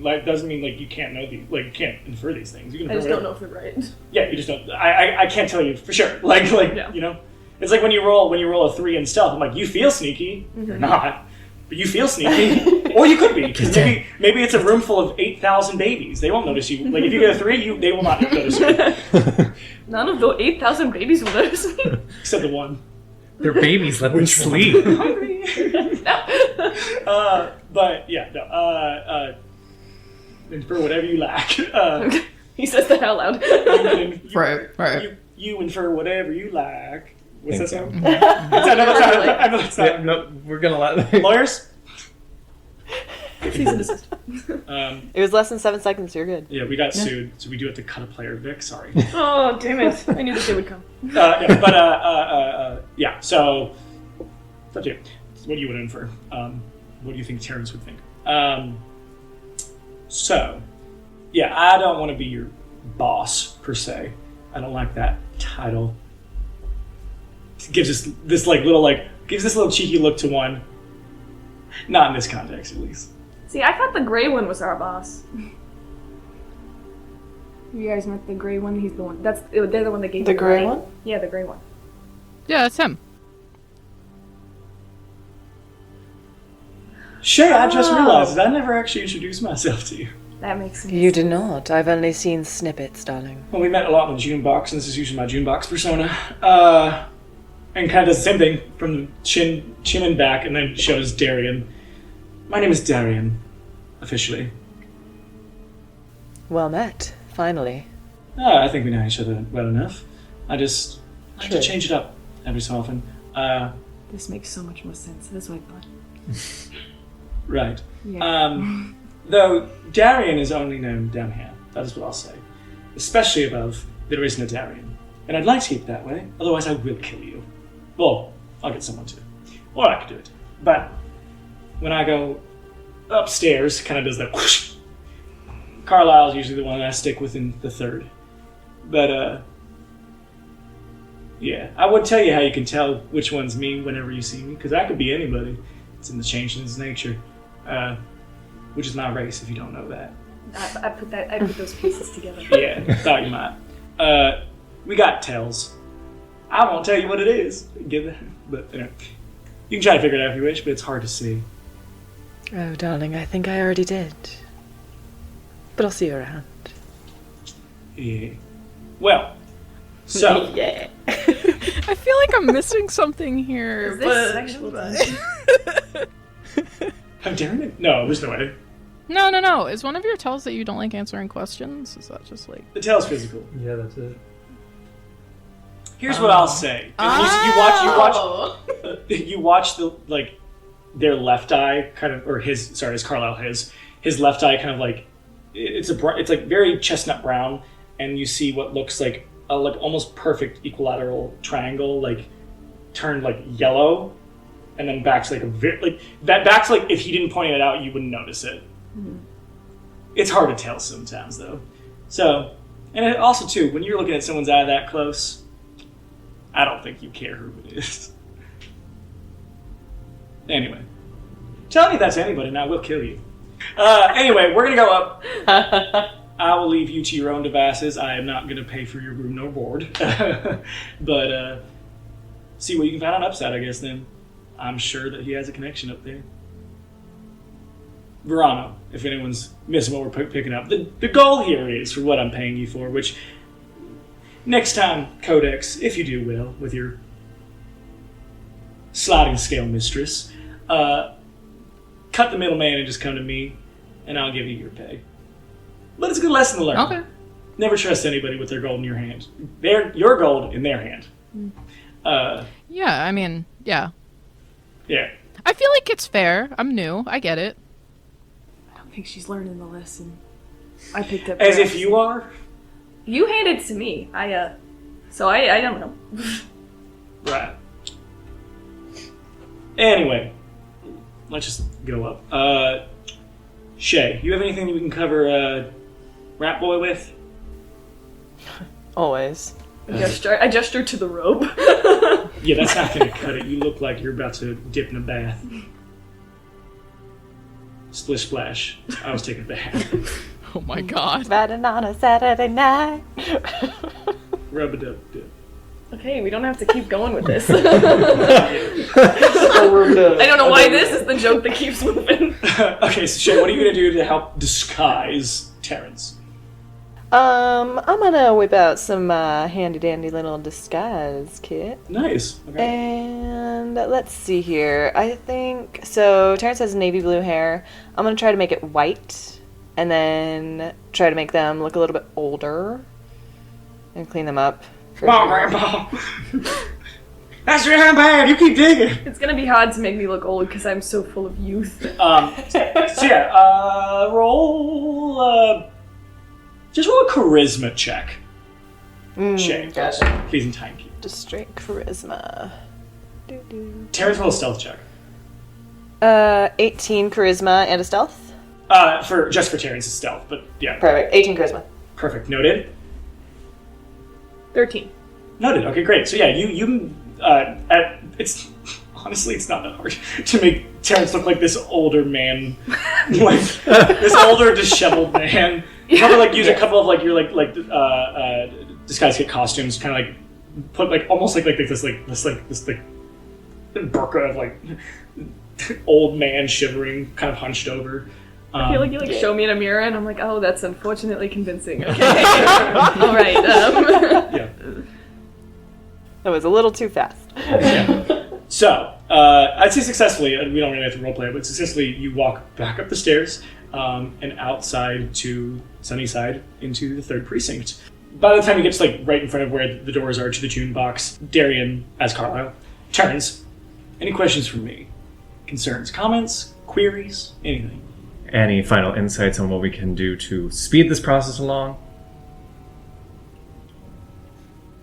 like you can't know these, like you can't infer these things. You can I infer just don't whatever. know if they're right. Yeah, you just don't. I can't tell you for sure. Like Yeah. you know, it's like when you roll a 3 in stealth. I'm like, you feel sneaky. You're not. But you feel sneaky, or you could be, because maybe it's a room full of 8,000 babies. They won't notice you. Like if you get a 3, they will not notice you, None of the 8,000 babies will notice me. except the one. They're babies, let them sleep. Hungry. But yeah, no. Infer whatever you lack. He says that out loud. Right. You infer whatever you lack. What's that Thank sound? That's another sound. Yeah, no, we're gonna let. Lawyers. Cease and desist. It was less than 7 seconds. You're good. Yeah, we got sued, so we do have to cut a player, Vic. Sorry. Oh, damn it. I knew this day would come. Yeah, but yeah. So, it's up to you. What do you want to infer? What do you think Terrance would think? So, yeah, I don't want to be your boss, per se. I don't like that title. It gives us this little cheeky look to one. Not in this context, at least. See, I thought the gray one was our boss. You guys met the gray one? He's the one. They're the one that gave The you gray money. one? Yeah, the gray one. Yeah, that's him. Shay, I just realized I never actually introduced myself to you. That makes sense. You did not. I've only seen snippets, darling. Well, we met a lot in the June box, and this is usually my June box persona. And kind of does the same thing from the chin and back, and then shows Darian. My name is Darian, officially. Well met. Finally. I think we know each other well enough. I just like to True. change it up every so often. This makes so much more sense. That's what I thought. Right. Yeah. Though Darian is only known down here. That is what I'll say. Especially above, there is no Darian. And I'd like to keep it that way, otherwise I will kill you. Well, I'll get someone to. Or I could do it. But when I go upstairs, kind of does that whoosh. Carlisle's usually the one that I stick with in the third. But, yeah. I would tell you how you can tell which one's me whenever you see me, because I could be anybody. It's in the change in his nature. Which is my race, if you don't know that. I put those pieces together. Yeah, thought you might. We got tells. I won't tell you what it is. Get that? But, you can try to figure it out if you wish, but it's hard to see. Oh, darling, I think I already did. But I'll see you around. Yeah. Well, so... Yeah. I feel like I'm missing something here. Is this sexual tension? How dare it? No, there's no way. No. Is one of your tells that you don't like answering questions? Is that just like... The tell's physical. Yeah, that's it. Here's what I'll say. You watch the, like, their left eye kind of, or his, sorry, it's Carlisle, his left eye kind of like, it's like very chestnut brown, and you see what looks like a like almost perfect equilateral triangle, like turned like yellow, and then back's like back's like if he didn't point it out, you wouldn't notice it. Mm-hmm. It's hard to tell sometimes though. So, and it also too, when you're looking at someone's eye that close, I don't think you care who it is. Anyway, tell me that's anybody, and I will kill you. Anyway, we're gonna go up. I will leave you to your own devices. I am not gonna pay for your room nor board, but see what you can find on Upside, I guess. Then I'm sure that he has a connection up there. Vorano, if anyone's missing what we're picking up, the goal here is for what I'm paying you for, which next time, Codex, if you do well with your sliding scale mistress, cut the middleman and just come to me, and I'll give you your pay. But it's a good lesson to learn. Okay. Never trust anybody with their gold in your hand. Your gold in their hand. Yeah, I mean, yeah. Yeah. I feel like it's fair. I'm new. I get it. I don't think she's learning the lesson. I picked up. As if you are? You handed it to me. So I don't know. Right. Anyway, let's just go up. Shay, you have anything that we can cover Rat Boy with? Always. I gestured to the robe. Yeah, that's not going to cut it. You look like you're about to dip in a bath. Splish splash. I was taking a bath. Oh my god. Riding on a Saturday night. Rub a dub dub. Okay, we don't have to keep going with this. I don't know why this is the joke that keeps moving. Okay, so Shay, what are you going to do to help disguise Terrance? I'm gonna whip out some handy dandy little disguise kit. Nice. Okay. And let's see here. I think so. Terrance has navy blue hair. I'm gonna try to make it white, and then try to make them look a little bit older, and clean them up. Mom, Grandpa. That's really bad. You keep digging. It's gonna be hard to make me look old because I'm so full of youth. So yeah, roll. Just roll a charisma check. Shay, Gotcha. please and time keep. Just straight charisma. Terrance, roll a stealth check. 18 charisma and a stealth. For Terrance's stealth, but yeah. Perfect. 18 charisma. Perfect. Noted. 13. Noted. Okay, great. So yeah, it's honestly it's not that hard to make Terrance look like this older man, like this older disheveled man. You probably like use a couple of like your disguise kit costumes, kind of like put like almost like this burqa of like old man shivering, kind of hunched over. I feel like you show me in a mirror and I'm like, oh, that's unfortunately convincing. Okay. All right. Yeah. That was a little too fast. Yeah. So, I'd say successfully, we don't really have to roleplay it, but successfully you walk back up the stairs and outside to Sunnyside into the 3rd precinct. By the time you get to like right in front of where the doors are to the June box, Darian, as Carlisle, turns. Any questions from me? Concerns, comments, queries, anything? Any final insights on what we can do to speed this process along?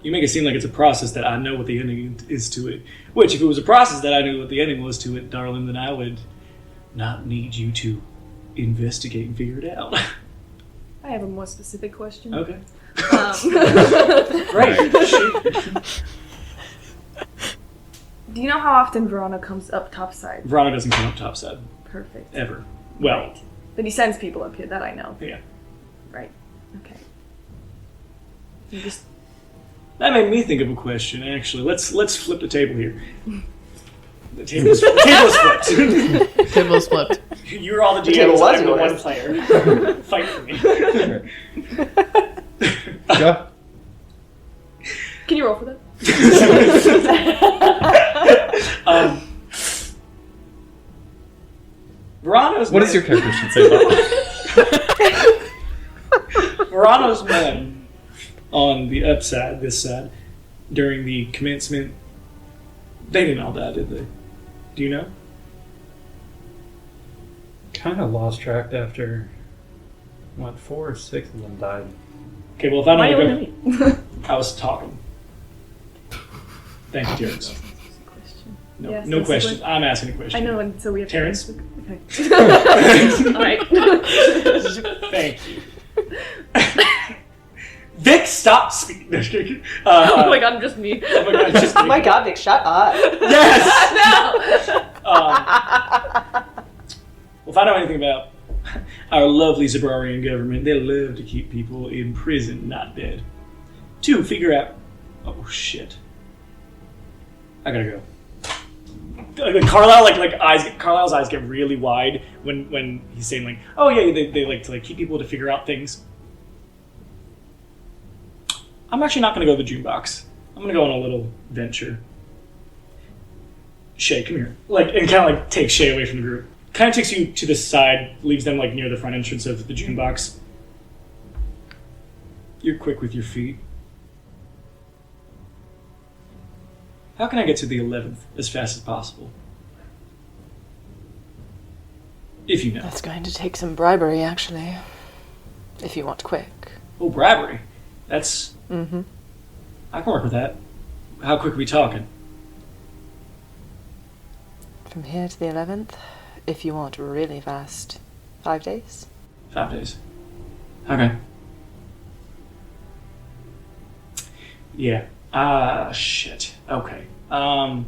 You make it seem like it's a process that I know what the ending is to it. Which, if it was a process that I knew what the ending was to it, darling, then I would not need you to investigate and figure it out. I have a more specific question. Okay. Right. Do you know how often Vorano comes up topside? Vorano doesn't come up topside. Perfect. Ever. Well, Right. But he sends people up here, that I know. yeah. Right. Okay. You just... That made me think of a question, actually. Let's flip the table here. The table is flipped. Table's flipped. You're all the table DMs, was I'm the yours. one player. Fight for me. Yeah. Can you roll for that? Verano's What does your character should say about that? Verano's men on the upside, this side, during the commencement, they didn't all die, did they? Do you know? Kind of lost track after, 4 or 6 of them died. Okay, well, if I Why don't you go, looking at me? I was talking. Thank you, Terrance. No, Yes, no that's questions. what- I'm asking a question. I know, and so we have Terrance? to... Okay. Alright. Thank you. Vic, stop speaking. Oh my god, just me. Oh my god, just Oh my god, Vic, shut up. Yes! No! Well, if I know anything about our lovely Zabrarian government, they love to keep people in prison, not dead. 2, figure out... Oh, shit. I gotta go. Carlisle's eyes get really wide when he's saying like, oh yeah, they like to like keep people to figure out things. I'm actually not gonna go to the June box. I'm gonna go on a little venture. Shay, come here. Like, and kind of like takes Shay away from the group. Kind of takes you to the side, leaves them like near the front entrance of the June box. You're quick with your feet. How can I get to the 11th as fast as possible? If you know. That's going to take some bribery, actually. If you want quick. Oh, bribery. That's... Mm-hmm. I can work with that. How quick are we talking? From here to the 11th, if you want really fast, 5 days. 5 days. Okay. Yeah. Shit. Okay. Yeah,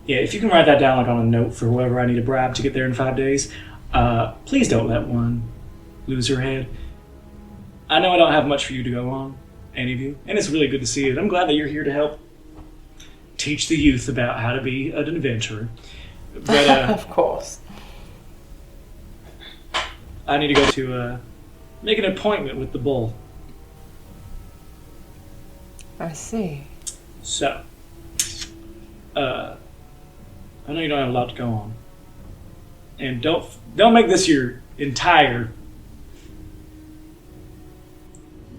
if you can write that down like on a note for whoever I need to bribe to get there in 5 days, please don't let one lose her head. I know I don't have much for you to go on, any of you, and it's really good to see it. I'm glad that you're here to help teach the youth about how to be an adventurer. But Of course. I need to go to make an appointment with the bull. I see. So, I know you don't have a lot to go on, and don't make this your entire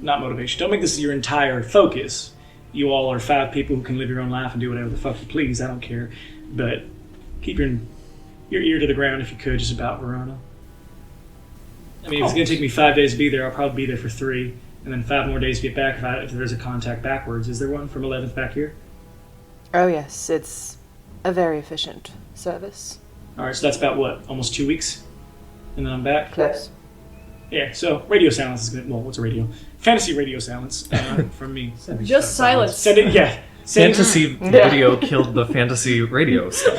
not motivation. Don't make this your entire focus. You all are 5 people who can live your own life and do whatever the fuck you please. I don't care, but keep your ear to the ground if you could, just about Vorano. I mean, if it's gonna take me 5 days to be there, I'll probably be there for 3. And then 5 more days to get back if there's a contact backwards. Is there one from 11th back here? Oh yes, it's a very efficient service. All right, so that's about what, almost 2 weeks, and then I'm back. Close. Yeah. So radio silence is good. Well, what's a radio? Fantasy radio silence from me. Just silence. Send it. Yeah. Send Fantasy Yeah. video killed the fantasy radio star.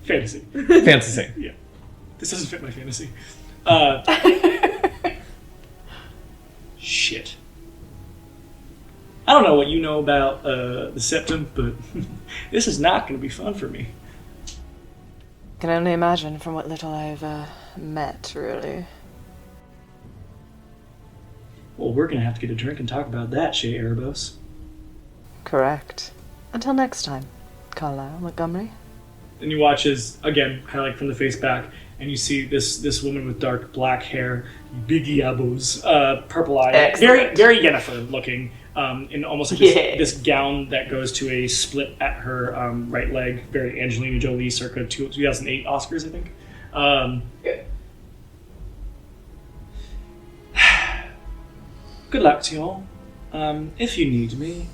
fantasy. Fantasy. Yeah. This doesn't fit my fantasy. Shit. I don't know what you know about the septum, but this is not going to be fun for me. Can only imagine from what little I've met, really. Well, we're going to have to get a drink and talk about that, Shay Erebos. Correct. Until next time, Carlisle Montgomery. And you watch as, again, kind of like from the face back, and you see this woman with dark black hair, big yabos, purple eyes, Excellent. very Yennefer looking, in almost like this, Yeah. this gown that goes to a split at her right leg, very Angelina Jolie, circa 2008 Oscars, I think. Good luck to you all. If you need me,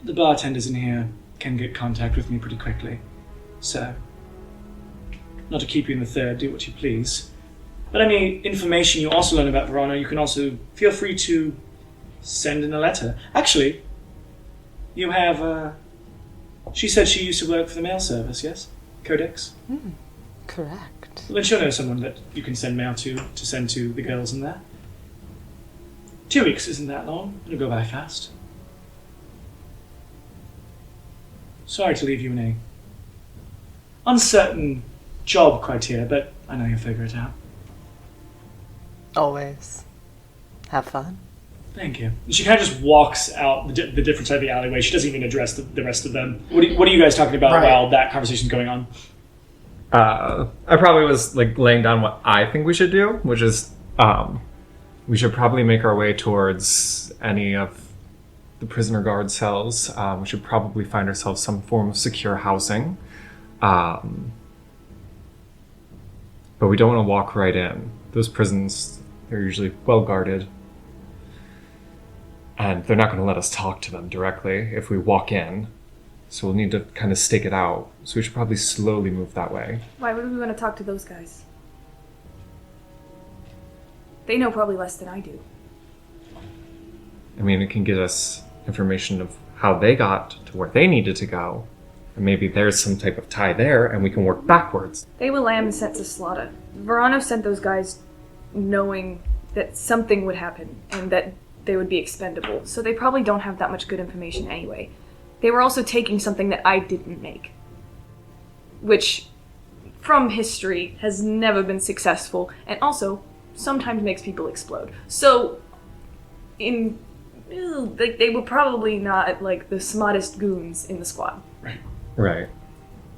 the bartenders in here can get contact with me pretty quickly. So, not to keep you in the third, do what you please. But any information you also learn about Vorano, you can also feel free to send in a letter. Actually, you have, she said she used to work for the mail service, yes? Codex? Correct. Well, then she'll know someone that you can send mail to send to the girls in there. 2 weeks isn't that long. It'll go by fast. Sorry to leave you in a uncertain job criteria, but I know you'll figure it out. Always. Have fun. Thank you. And she kind of just walks out the different side of the alleyway. She doesn't even address the rest of them. What are you guys talking about Right. while that conversation's going on? I probably was like laying down what I think we should do, which is we should probably make our way towards any of the prisoner guard cells. We should probably find ourselves some form of secure housing. But we don't want to walk right in. Those prisons, they're usually well guarded. And they're not going to let us talk to them directly if we walk in. So we'll need to kind of stake it out. So we should probably slowly move that way. Why would we want to talk to those guys? They know probably less than I do. I mean, it can get us information of how they got to where they needed to go. And maybe there's some type of tie there, and we can work backwards. They were lambs sent to slaughter. Vorano sent those guys knowing that something would happen and that they would be expendable. So they probably don't have that much good information anyway. They were also taking something that I didn't make, which, from history, has never been successful, and also sometimes makes people explode. So, they were probably not like the smartest goons in the squad. Right.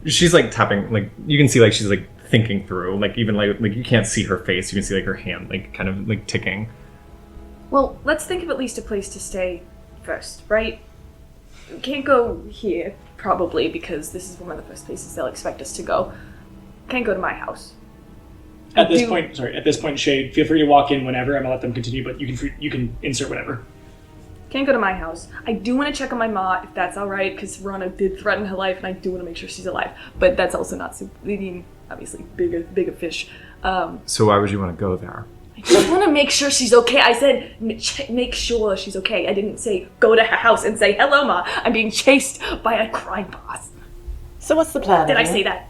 She's like tapping, like you can see like she's like thinking through, like even like you can't see her face, you can see like her hand like kind of like ticking. Well, let's think of at least a place to stay first, right? We can't go here, probably, because this is one of the first places they'll expect us to go. Can't go to my house. At this point, Shade, feel free to walk in whenever. I'm gonna let them continue, but you can insert whatever. Can't go to my house. I do want to check on my ma, if that's alright, because Vorano did threaten her life, and I do want to make sure she's alive. But that's also not super, obviously, bigger fish. So why would you want to go there? I just want to make sure she's okay. I said make sure she's okay. I didn't say go to her house and say, hello, ma, I'm being chased by a crime boss. So what's the plan? Did I here? say that?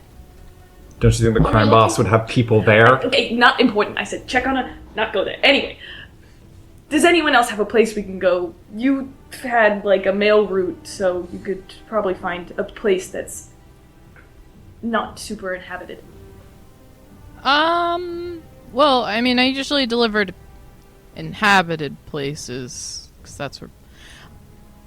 Don't you think the crime boss would have people there? Okay, not important. I said check on her, not go there. Anyway, does anyone else have a place we can go? You had like a mail route, so you could probably find a place that's not super inhabited. Well, I mean, I usually delivered inhabited places, because that's where...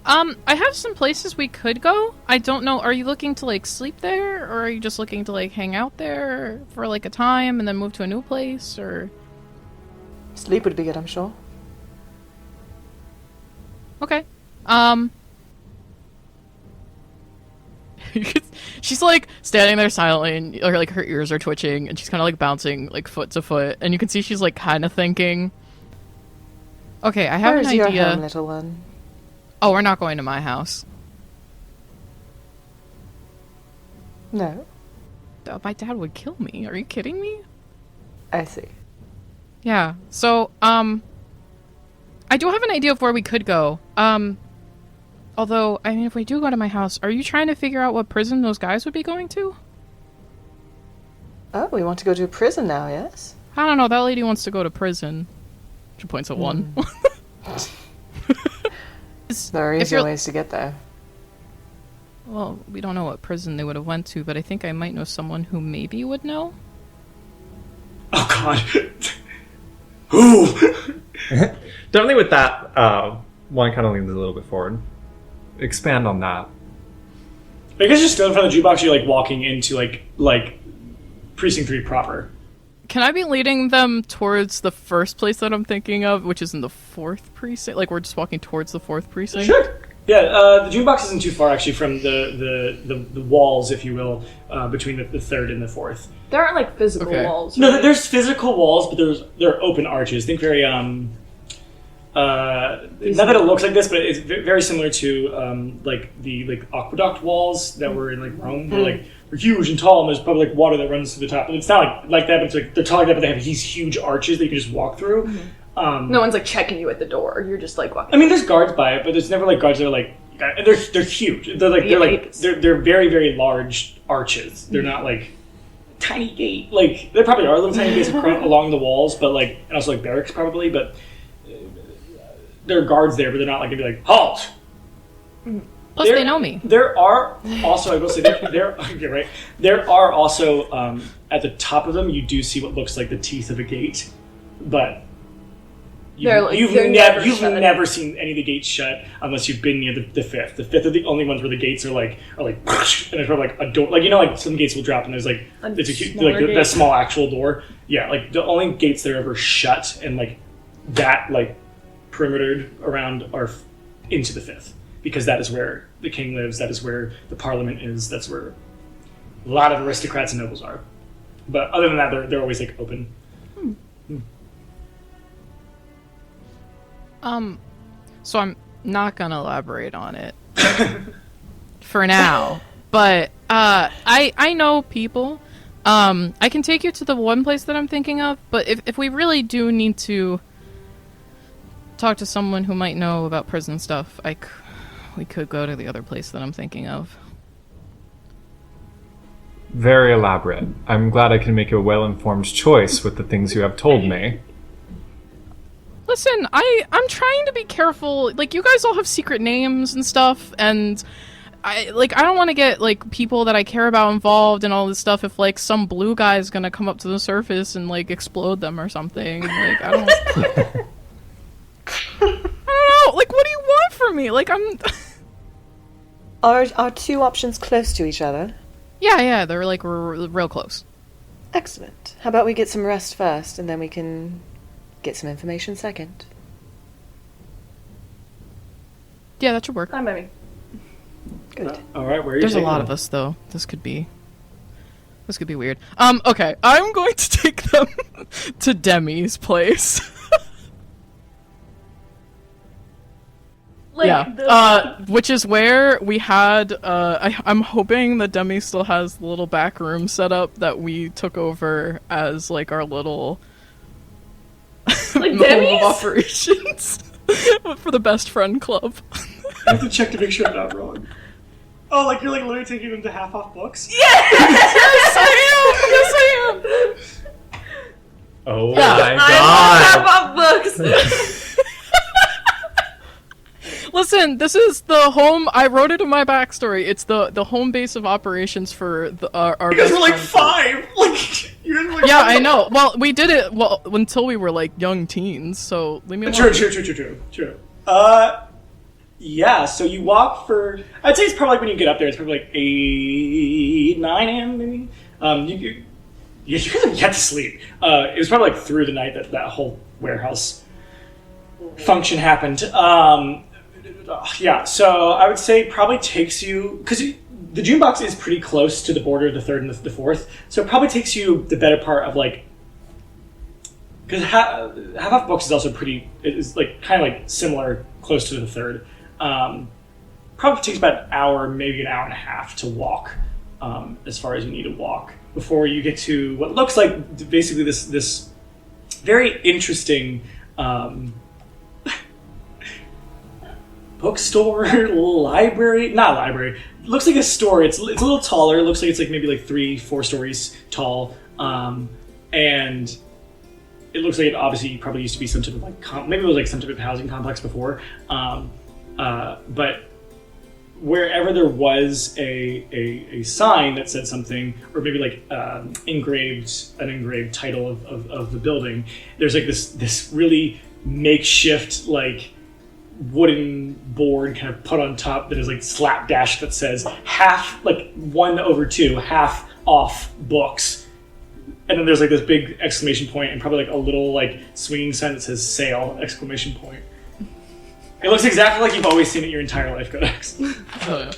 I have some places we could go. I don't know, are you looking to, like, sleep there? Or are you just looking to, like, hang out there for, like, a time and then move to a new place, or... Sleep would be good, I'm sure. Okay. She's like standing there silently, and or like her ears are twitching, and she's kind of like bouncing like foot to foot, and you can see she's like kind of thinking. Okay, I have Where's an your idea. home, little one? Oh, we're not going to my house. No. my dad would kill me. Are you kidding me? I see. Yeah. So, I do have an idea of where we could go. Although, I mean, if we do go to my house, are you trying to figure out what prison those guys would be going to? Oh, we want to go to a prison now, yes? I don't know. That lady wants to go to prison. She points at one. There are easier ways to get there. Well, we don't know what prison they would have went to, but I think I might know someone who maybe would know. Oh God. Who? Definitely with that, one kind of leans a little bit forward. Expand on that. I guess just still in front of the jukebox, you're like walking into like precinct 3 proper. Can I be leading them towards the first place that I'm thinking of, which is in the 4th precinct? Like, we're just walking towards the 4th precinct? Sure. Yeah, the jukebox isn't too far actually from the walls, if you will, between the 3rd and the 4th. There aren't like physical walls. No, there's physical walls, but there are open arches. Think very not that it looks like this, but it's very similar to like the aqueduct walls that were in like Rome. They're huge and tall, and there's probably like water that runs to the top. And it's not like that, but it's like they're tall like that, but they have these huge arches that you can just walk through. No one's like checking you at the door. You're just like walking. I mean, there's guards by it, but there's never like guards that are like they're huge. They're very very large arches. They're not like tiny gate. Like there probably are little tiny gates along the walls, but like and also like barracks probably, but. There are guards there, but they're not like gonna be like halt. Plus, they know me. There are also, I will say, there right. There are also at the top of them, you do see what looks like the teeth of a gate, but you've never seen any of the gates shut unless you've been near the 5th. The 5th are the only ones where the gates are like and there's probably like a door, like like some gates will drop and there's like it's a huge, like that small actual door. Yeah, like the only gates that are ever shut and like that like. Perimetered around are into the 5th because that is where the king lives, that is where the parliament is, that's where a lot of aristocrats and nobles are. But other than that, they're always like open. So I'm not gonna elaborate on it for now, but I know people. I can take you to the one place that I'm thinking of, but if we really do need to talk to someone who might know about prison stuff, we could go to the other place that I'm thinking of. Very elaborate. I'm glad I can make a well-informed choice with the things you have told me. Listen, I'm trying to be careful. Like, you guys all have secret names and stuff, and I don't want to get like people that I care about involved and all this stuff if like some blue guy is gonna come up to the surface and like explode them or something. Like, I don't know. Like, what do you want from me? Like, I'm. Are two options close to each other? Yeah, they're like real close. Excellent. How about we get some rest first, and then we can get some information second. Yeah, that should work. Fine by me. Good. All right, where are you? There's a lot of us, though. This could be weird. Okay, I'm going to take them to Demi's place. Which is where we had, I'm hoping that Demi still has the little back room set up that we took over as, like, our little like home Demi's? of operations for the best friend club. I have to check to make sure I'm not wrong. Oh, like you're like literally taking them to half-off books? Yes, I am! Oh Yeah. my I god! love books. Listen, this is the home. I wrote it in my backstory. It's the home base of operations for our. You guys best were like friend club. 5! Like, you guys were like Yeah, 5. I know. Well, we did it until we were like young teens. So leave me alone. True. Yeah. So you walk for. I'd say it's probably like when you get up there. It's probably like 8, 9 a.m. maybe. You guys have yet to sleep. It was probably like through the night that whole warehouse function happened. Yeah. So I would say probably takes you because the jukebox is pretty close to the border of the 3rd and the 4th. So it probably takes you the better part of like. Because half-off books is also pretty. It's like kind of like similar, close to the 3rd. Probably takes about an hour, maybe an hour and a half to walk, as far as you need to walk. before you get to what looks like basically this very interesting bookstore, library, not library. Looks like a store. It's a little taller. It looks like it's like maybe like 3-4 stories tall, and it looks like it obviously probably used to be some type of like maybe it was like some type of housing complex before, but wherever there was a sign that said something, or maybe like an engraved title of the building, there's like this really makeshift like wooden board kind of put on top that is like slapdash that says half, like 1/2, half off books. And then there's like this big exclamation point and probably like a little like swinging sign that says sale, exclamation point. It looks exactly like you've always seen it your entire life, Codex. Oh, yeah.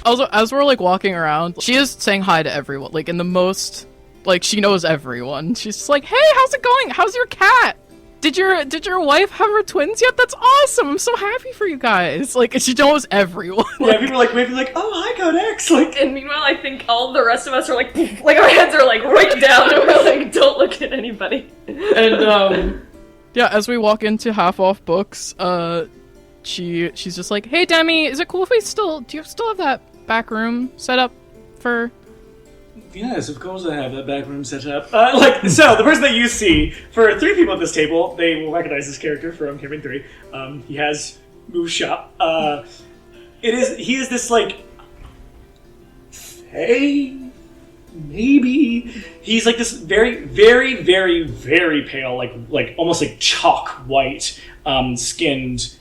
Also, as we're like walking around, she is saying hi to everyone, like in the most, like she knows everyone. She's just like, "Hey, how's it going? How's your cat? Did your wife have her twins yet? That's awesome! I'm so happy for you guys." Like she knows everyone. Yeah, people are like maybe like, "Oh, hi, Codex." Like, And meanwhile, I think all the rest of us are like our heads are like right down, and we're like, don't look at anybody. And yeah, as we walk into half off books, she's just like, "Hey, Demi, is it cool if do you still have that back room set up for?" yes, of course I have that back room set up. So the person that you see, for 3 people at this table, they will recognize this character from Campaign 3. He has Move Shop. He is this like Fae, maybe. He's like this very, very, very, very pale, like almost like chalk white skinned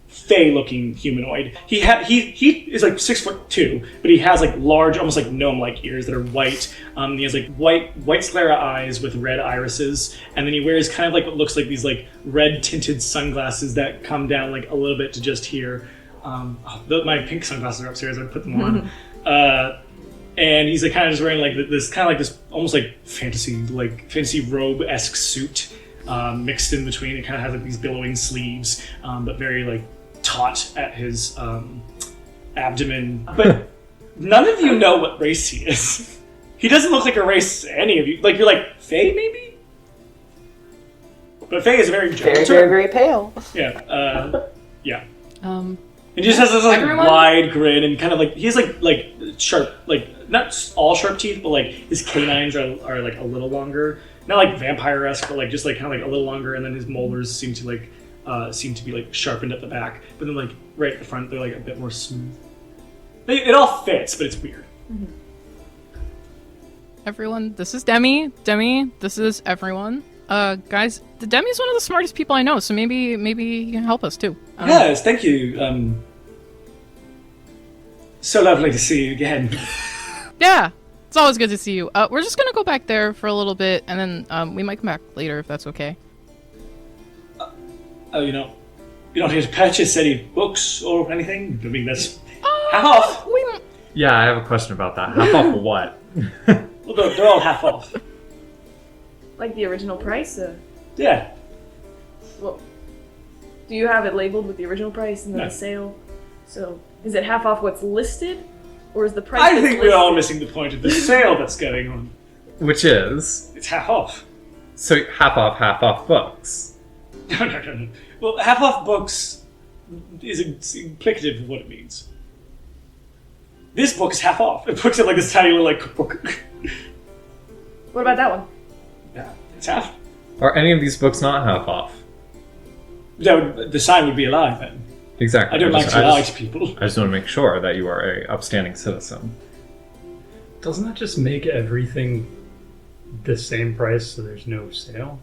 Fae-looking humanoid. He is like 6'2", but he has like large, almost like gnome-like ears that are white. He has like white sclera eyes with red irises, and then he wears kind of like what looks like these like red tinted sunglasses that come down like a little bit to just here. My pink sunglasses are upstairs. I put them on. And he's like kind of just wearing like this almost like fantasy robe-esque suit mixed in between. It kind of has like these billowing sleeves, but very like taut at his abdomen. But none of you know what race he is. He doesn't look like a race to any of you. Like you're like Fae maybe, but Fae is a very Very, very, very pale. Yeah. Yeah. Um, And he just has this like Everyone? wide grin and kind of like he has like sharp, like not all sharp teeth, but like his canines are like a little longer, not like vampire-esque, but like just like kind of like a little longer, and then his molars seem to be like sharpened at the back, but then like right at the front they're like a bit more smooth. It all fits, but it's weird. everyone, this is Demi. Demi, this is everyone. Guys, the Demi's one of the smartest people I know, so maybe you can help us too. Yes, thank you. So lovely to see you again. Yeah, it's always good to see you. We're just gonna go back there for a little bit, and then we might come back later if that's okay. Oh, you're not here to purchase any books or anything? I mean, that's half off. Yeah, I have a question about that. Half off of what? Well, they're all half off. Like the original price? Yeah. Well, do you have it labeled with the original price and then No. the sale? So, is it half off what's listed? Or is the price I that's think we're all listed- missing the point of the sale that's going on. Which is, It's half off. so half off books. No. Well, half off books is implicative of what it means. This book is half off. It looks at like this tiny little like cookbook. What about that one? Yeah, it's half. Are any of these books not half off? The sign would be a lie then. Exactly. I don't like to lie to people. I just want to make sure that you are a upstanding citizen. Doesn't that just make everything the same price so there's no sale?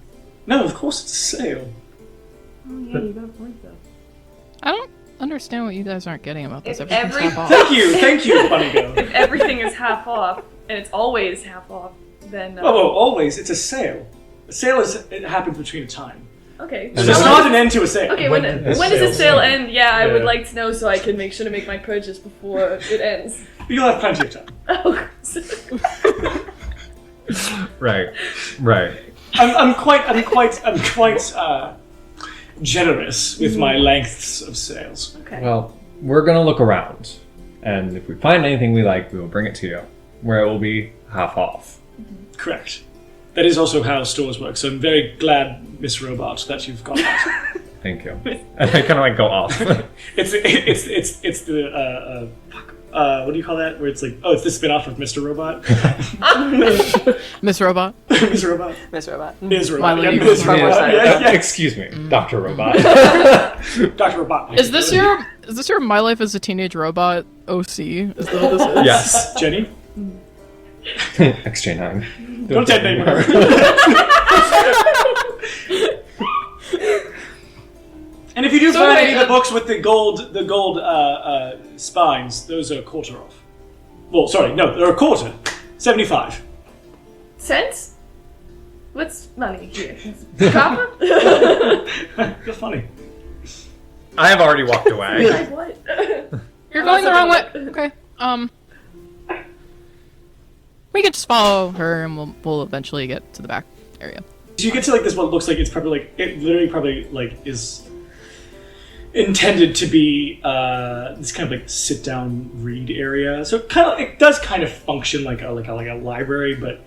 No, of course it's a sale. Oh yeah, you got a point though. I don't understand what you guys aren't getting about this. If Everything's every- half off. Thank you, Bunny Go. If everything is half off, and it's always half off, then... Whoa, always, it's a sale. A sale it happens between a time. Okay. So there's not an end to a sale. Okay, When when did the does the sale sale start? end? Yeah, I would Yeah. like to know so I can make sure to make my purchase before it ends. You'll have plenty of time. Oh, Right. I'm quite generous with my lengths of sales. okay. Well, we're gonna look around, and if we find anything we like, we will bring it to you, where it will be half off. Correct. That is also how stores work. So I'm very glad, Miss Robot, that you've got that. Thank you. And I kind of like go off. It's the what do you call that? Where it's like, oh, it's the spin-off of Mr. Robot. Miss Robot. Miss Robot. Miss Robot. Ms. Robot. Miley Yeah, Ms. Robot. Robot. Yeah. Excuse me, Dr. Robot. Dr. Robot. Is this your My Life as a Teenage Robot OC? Is that what this is? Yes. Jenny? XJ9. Don't dead name her. And if you do find any of the books with the gold spines, those are a quarter off. Well, sorry, no, they're a quarter. 75. Cents? What's money here? Copper? You're funny. I have already walked away. Like what? You're going the wrong way. Okay. We can just follow her, and we'll eventually get to the back area. So you get to like this what looks like it's probably like it literally probably like is intended to be this kind of like sit down read area. So it does kind of function like a library, but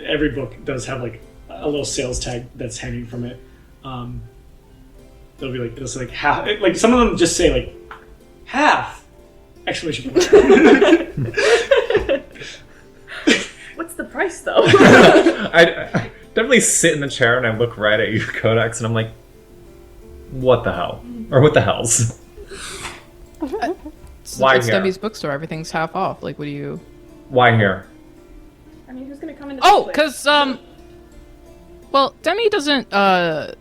every book does have like a little sales tag that's hanging from it. They'll be like it's like half. Like some of them just say like half! Exclamation point. What's the price though? I definitely sit in the chair and I look right at your codex and I'm like, what the hell? Or what the hells? Why it's here? Debbie's bookstore. Everything's half off. Like, what do you? Why here? I mean, who's gonna come into Oh, this place? because well, Demi doesn't.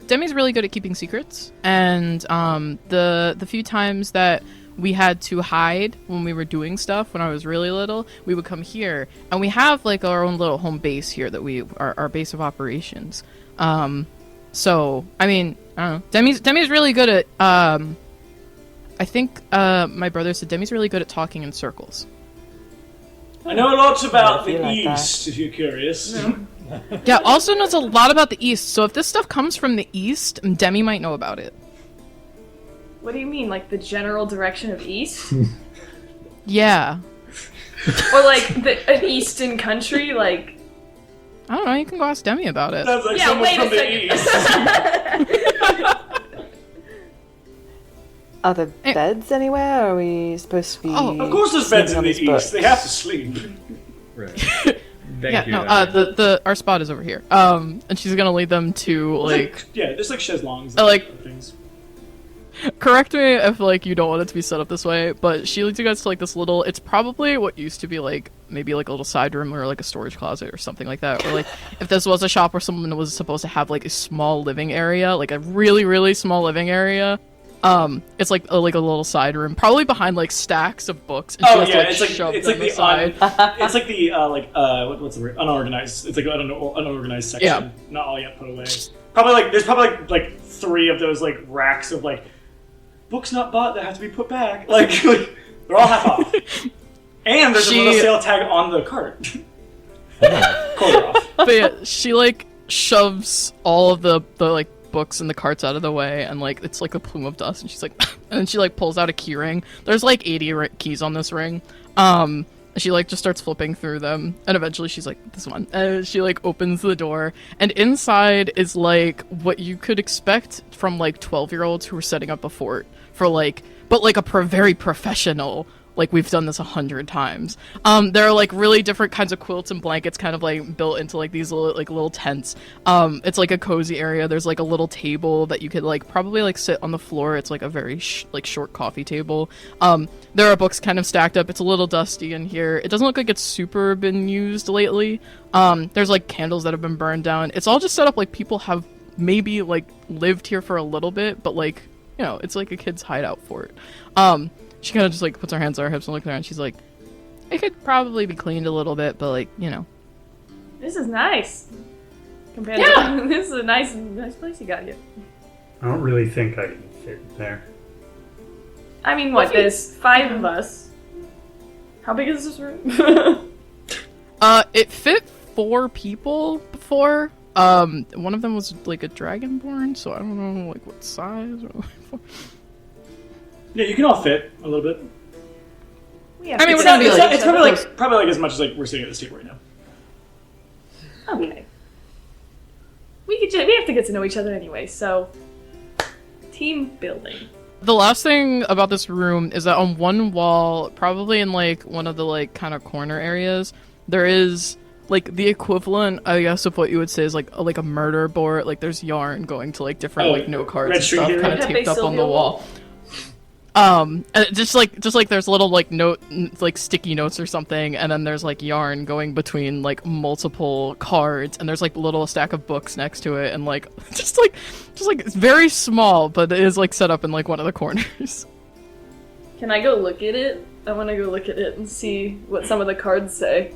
Demi's really good at keeping secrets, and the few times that we had to hide when we were doing stuff when I was really little, we would come here, and we have like our own little home base here that we our base of operations. So I mean, I don't know. Demi's really good at. I think my brother said Demi's really good at talking in circles. I know a lot about I feel the like that. East, if you're curious. Yeah, also knows a lot about the East. So if this stuff comes from the East, Demi might know about it. What do you mean, like the general direction of east? Yeah. Or like an eastern country, like... I don't know, you can go ask Demi about it. Sounds like Yeah, someone wait from a the second. East. Are there beds anywhere? Or are we supposed to be? Oh, Of course there's beds in the sleeping on these East. They have to sleep. Right. Yeah, Thank you. no, our spot is over here. And she's gonna lead them to like Yeah, there's like chaiselongs and like- other things. correct me if like you don't want it to be set up this way, but she leads you guys to like this little it's probably what used to be like maybe like a little side room or like a storage closet or something like that. Or like if this was a shop where someone was supposed to have like a small living area, like a really, really small living area. It's like a little side room, probably behind like stacks of books. And Oh she yeah, has to, shove it's like them the aside. it's like the what's the word? Unorganized. It's like an unorganized section. Yeah. Not all yet put away. Probably like there's probably like 3 of those like racks of like books not bought that have to be put back. Like they're all half off. And there's a little sale tag on the cart. Quarter off. But yeah, she like shoves all of the like books and the carts out of the way, and like it's like a plume of dust, and she's like and then she like pulls out a key ring. There's like 80 keys on this ring. And she like just starts flipping through them, and eventually she's like, this one, and she like opens the door, and inside is like what you could expect from like 12-year-olds who are setting up a fort for like, but like very professional. Like, we've done this 100 times. There are, like, really different kinds of quilts and blankets kind of, like, built into, like, these little tents. It's, like, a cozy area. There's, like, a little table that you could, like, probably, like, sit on the floor. It's, like, a very, short coffee table. There are books kind of stacked up. It's a little dusty in here. It doesn't look like it's super been used lately. There's, like, candles that have been burned down. It's all just set up like people have maybe, like, lived here for a little bit, but, like, you know, it's, like, a kid's hideout fort. She kind of just, like, puts her hands on her hips and looks around, and she's like, it could probably be cleaned a little bit, but, like, you know. This is nice. Compared to this is a nice place you got here. I don't really think I can fit there. I mean, what? There's 5 of us. How big is this room? It fit 4 people before. One of them was, like, a dragonborn, so I don't know, like, what size or like, Yeah, you can all fit a little bit. Yeah, I mean, It's, we're gonna be like it's probably like as much as like we're sitting at this table right now. Okay. We have to get to know each other anyway, so team building. The last thing about this room is that on one wall, probably in like one of the like kind of corner areas, there is like the equivalent, I guess, of what you would say is like a murder board. Like there's yarn going to like different like note cards and stuff kind of taped up on the wall. And just like there's little like sticky notes or something, and then there's like yarn going between like multiple cards, and there's like a little stack of books next to it, and like just like it's very small, but it is like set up in like one of the corners. Can I go look at it? I want to go look at it and see what some of the cards say.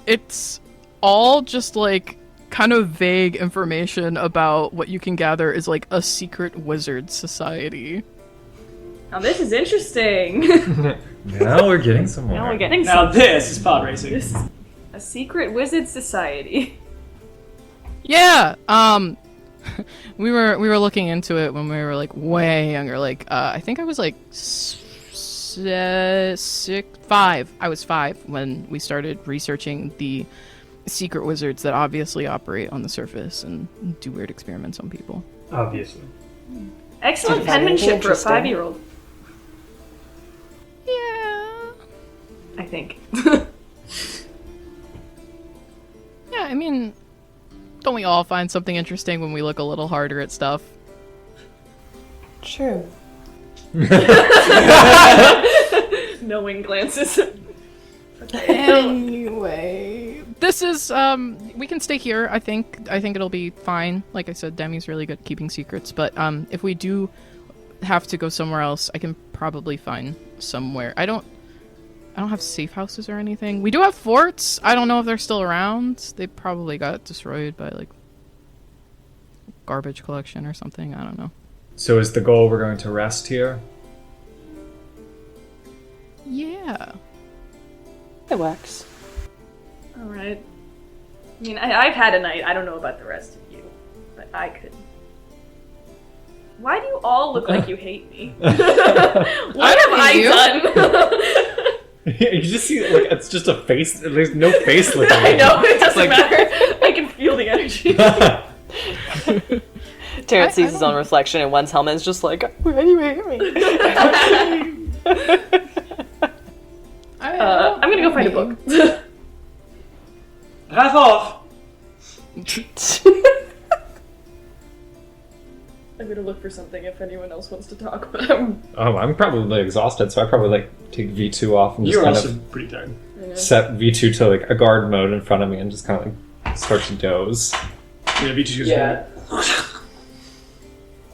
It's all just like kind of vague information about what you can gather is like a secret wizard society. Now this is interesting. Now we're getting somewhere. Now we're getting Now this is pod racing. This is a secret wizard society. Yeah, we were looking into it when we were like way younger. Like I think I was like 5. I was 5 when we started researching the secret wizards that obviously operate on the surface and do weird experiments on people. Obviously. Excellent penmanship for a 5-year-old. Yeah. I think. Yeah, I mean, don't we all find something interesting when we look a little harder at stuff? True. Knowing glances. Anyway, this is we can stay here. I think it'll be fine. Like I said, Demi's really good at keeping secrets, but if we do have to go somewhere else, I can probably find somewhere. I don't have safe houses or anything. We do have forts. I don't know if they're still around. They probably got destroyed by like garbage collection or something. I don't know. So is the goal we're going to rest here? Yeah. It works. Alright. I mean, I've had a night. I don't know about the rest of you, but I could. Why do you all look like you hate me? What have I done? You just see, like, it's just a face. There's no face looking at I know, it doesn't like... matter. I can feel the energy. Terrance sees his own reflection in one's helmet and is just like, why do you hate me? I'm gonna go find a book. Half off. I'm gonna look for something if anyone else wants to talk, but I'm... I'm probably exhausted, so I probably like take V2 off and just You're kind also of pretty tired. set V2 to like a guard mode in front of me and just kind of like start to doze. Yeah, V2 just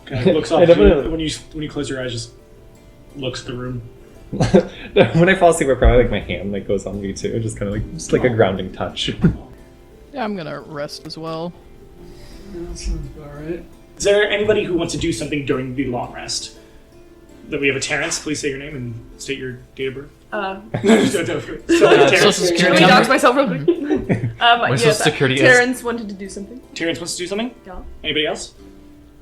kind of looks I off definitely- when you close your eyes, just looks at the room. When I fall asleep, I probably like my hand like goes on V2, just kind of like a grounding touch. Yeah, I'm gonna rest as well. That sounds about right. Is there anybody who wants to do something during the long rest? That we have a Terrance. Please say your name and state your date of birth. Social Terrance. security Let me number. dox myself real quick. Social security is- Terrance wanted to do something. Terrance wants to do something? Yeah. Anybody else?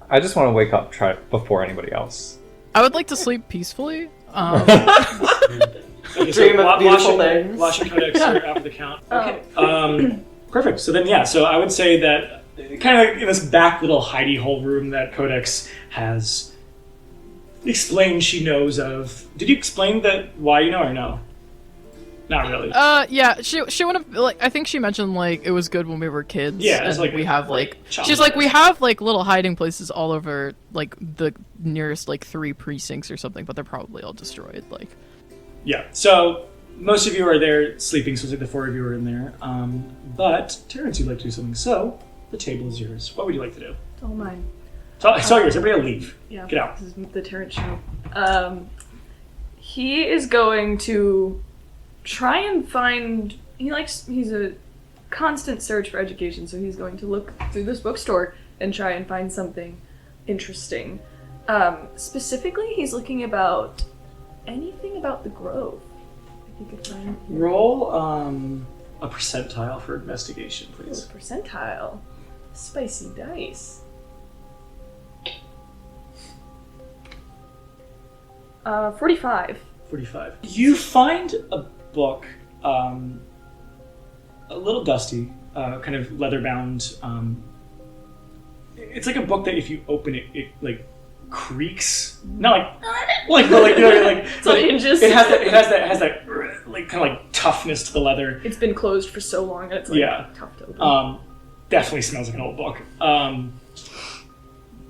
I just want to wake up before anybody else. I would like to sleep peacefully. Okay, Dream of beautiful things. Washing codex are after the count. Okay. Perfect. So then, yeah. So I would say that kind of in this back little hidey hole room that Codex has explained she knows of. Did you explain that why you know or no? Not really. Yeah, she would have, like, I think she mentioned, like, it was good when we were kids. Yeah, it's and like we have, like, child she's like, we labor. have, like, little hiding places all over, like, the nearest, like, 3 precincts or something, but they're probably all destroyed, like. Yeah. So most of you are there sleeping, so it's like the 4 of you are in there. But Terrance, you'd like to do something. So the table is yours. What would you like to do? It's all mine. It's all yours. Everybody leave. Yeah. Get out. This is the Terrance show. He is going to try and find... He's a constant search for education, so he's going to look through this bookstore and try and find something interesting. Specifically, he's looking about anything about the Grove. If he could find... Roll a percentile for investigation, please. Oh, percentile. Spicy dice. 45. 45. You find a book, a little dusty, kind of leather-bound. It's like a book that if you open it, it like creaks. Not like It's on hinges. It has that like kind of like toughness to the leather. It's been closed for so long that it's like tough to open. Definitely smells like an old book.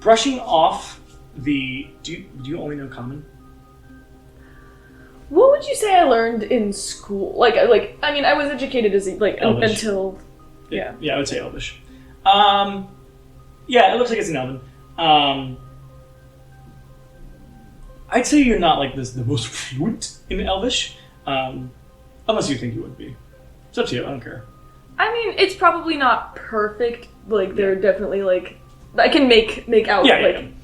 Brushing off the. Do you only know common? What would you say I learned in school? I mean, I was educated as Elvish. until Yeah, I would say Elvish. Yeah, it looks like it's an Elven. I'd say you're not like the most fluent in Elvish, unless you think you would be. It's up to you. I don't care. I mean, it's probably not perfect. Like, they're definitely like I can make out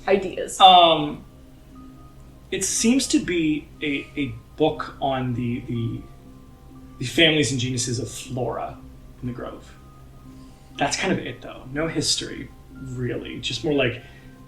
ideas. It seems to be a book on the families and genuses of flora in the Grove. That's kind of it, though. No history, really. Just more like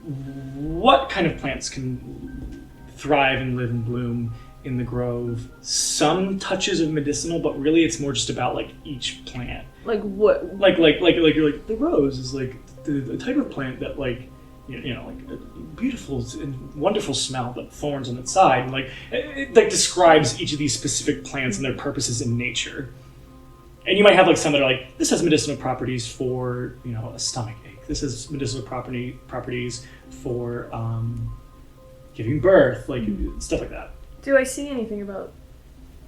what kind of plants can thrive and live and bloom in the Grove. Some touches of medicinal, but really it's more just about like each plant. Like what? Like you're like the rose is like the type of plant that like like a beautiful and wonderful smell, but thorns on its side. And like it like describes each of these specific plants and their purposes in nature. And you might have like some that are like, this has medicinal properties for a stomach ache. This has medicinal properties for giving birth, like stuff like that. Do I see anything about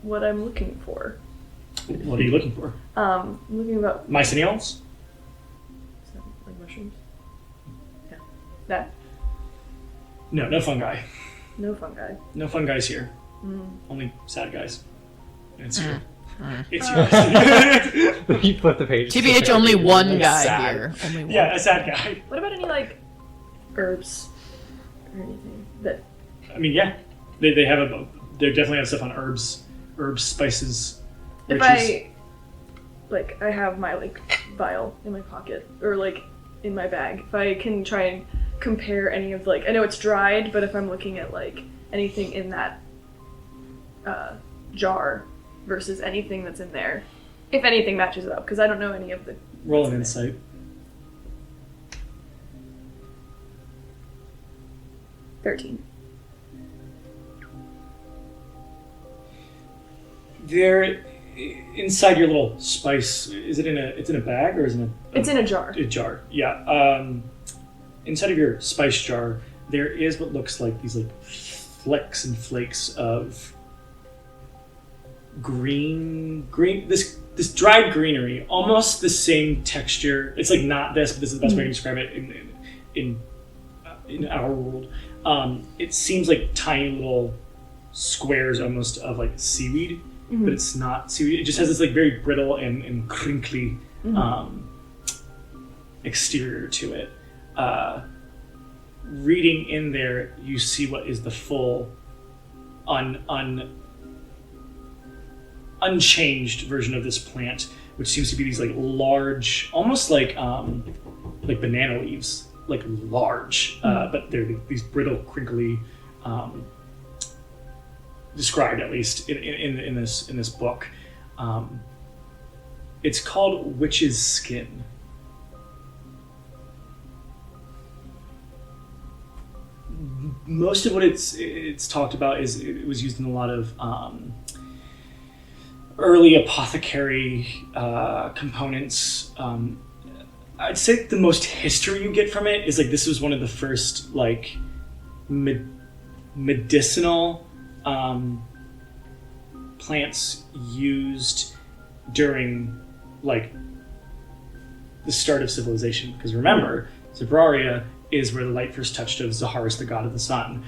what I'm looking for? What are you looking for? I'm looking about Mycelials? like mushrooms. Yeah, that. No fungi. No fungi. No fungi's here. Only sad guys. And it's here. It's yours. You flip the page. TBH, only one guy sad. here. Only one. Yeah, a sad guy. What about any like herbs or anything that? I mean, yeah, they have they definitely have stuff on herbs, spices. If riches. I have my vial in my pocket or in my bag. If I can try and compare any of I know it's dried, but if I'm looking at anything in that jar versus anything that's in there, if anything matches up, because I don't know any of the. Roll an insight. $13. There, inside your little spice, is it it's in a bag or is it It's in a jar. A jar, yeah. Inside of your spice jar, there is what looks like these flecks and flakes of green. This dried greenery, almost the same texture. It's not this, but this is the best way to describe it in our world. It seems like tiny little squares almost of seaweed. But it's not seaweed. It just has this very brittle and crinkly exterior to it. Reading in there, you see what is the full, unchanged version of this plant, which seems to be these large, almost like banana leaves, large, but they're these brittle, crinkly. Described at least in this book. It's called Witch's Skin. Most of what it's talked about is it was used in a lot of early apothecary components. I'd say the most history you get from it is this was one of the first medicinal plants used during the start of civilization, because remember, Zabraria is where the light first touched of Zaharis, the god of the sun.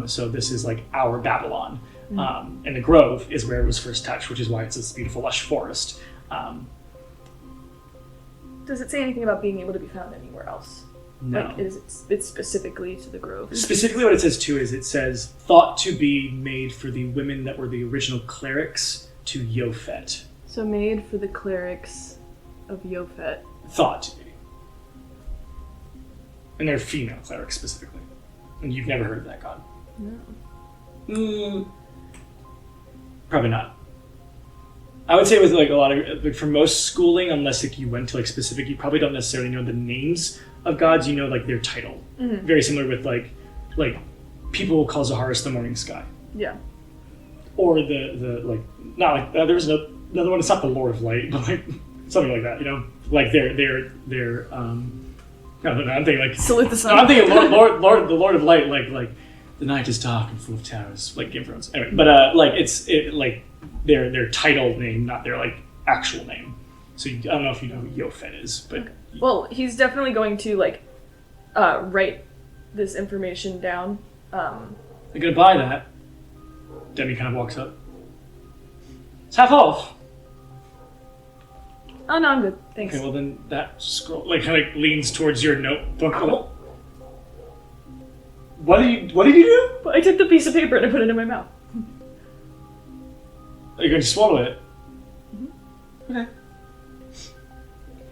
So this is our Babylon. And the Grove is where it was first touched, which is why it's this beautiful lush forest. Does it say anything about being able to be found anywhere else? No. It's specifically to the Grove. Specifically what it says too is it says thought to be made for the women that were the original clerics to Yofet. So made for the clerics of Yofet. Thought to be. And they're female clerics specifically. And you've never heard of that god? No. Probably not. I would say with like a lot of like for most schooling, unless like you went to like specific, you probably don't necessarily know the names of gods. You know like their title. Very similar with like people will call Zaharis the morning sky, Yeah. or the like not like there's another one. It's not the Lord of Light, but like something like that. You know, like they're no, I'm thinking like Salute the sun. No, I'm thinking Lord, the Lord of Light, like the night is dark and full of terrors, like Game of Thrones. Anyway, but like it's like their title name, not their like actual name. So I don't know if you know who Yofet is, but Well, he's definitely going to like write this information down. I'm gonna buy that. Demi kind of walks up. It's half off. Oh no, I'm good. Thanks. Okay, well then that scroll like kind of leans towards your notebook. What did you do? I took the piece of paper and I put it in my mouth. Are you going to swallow it? Okay.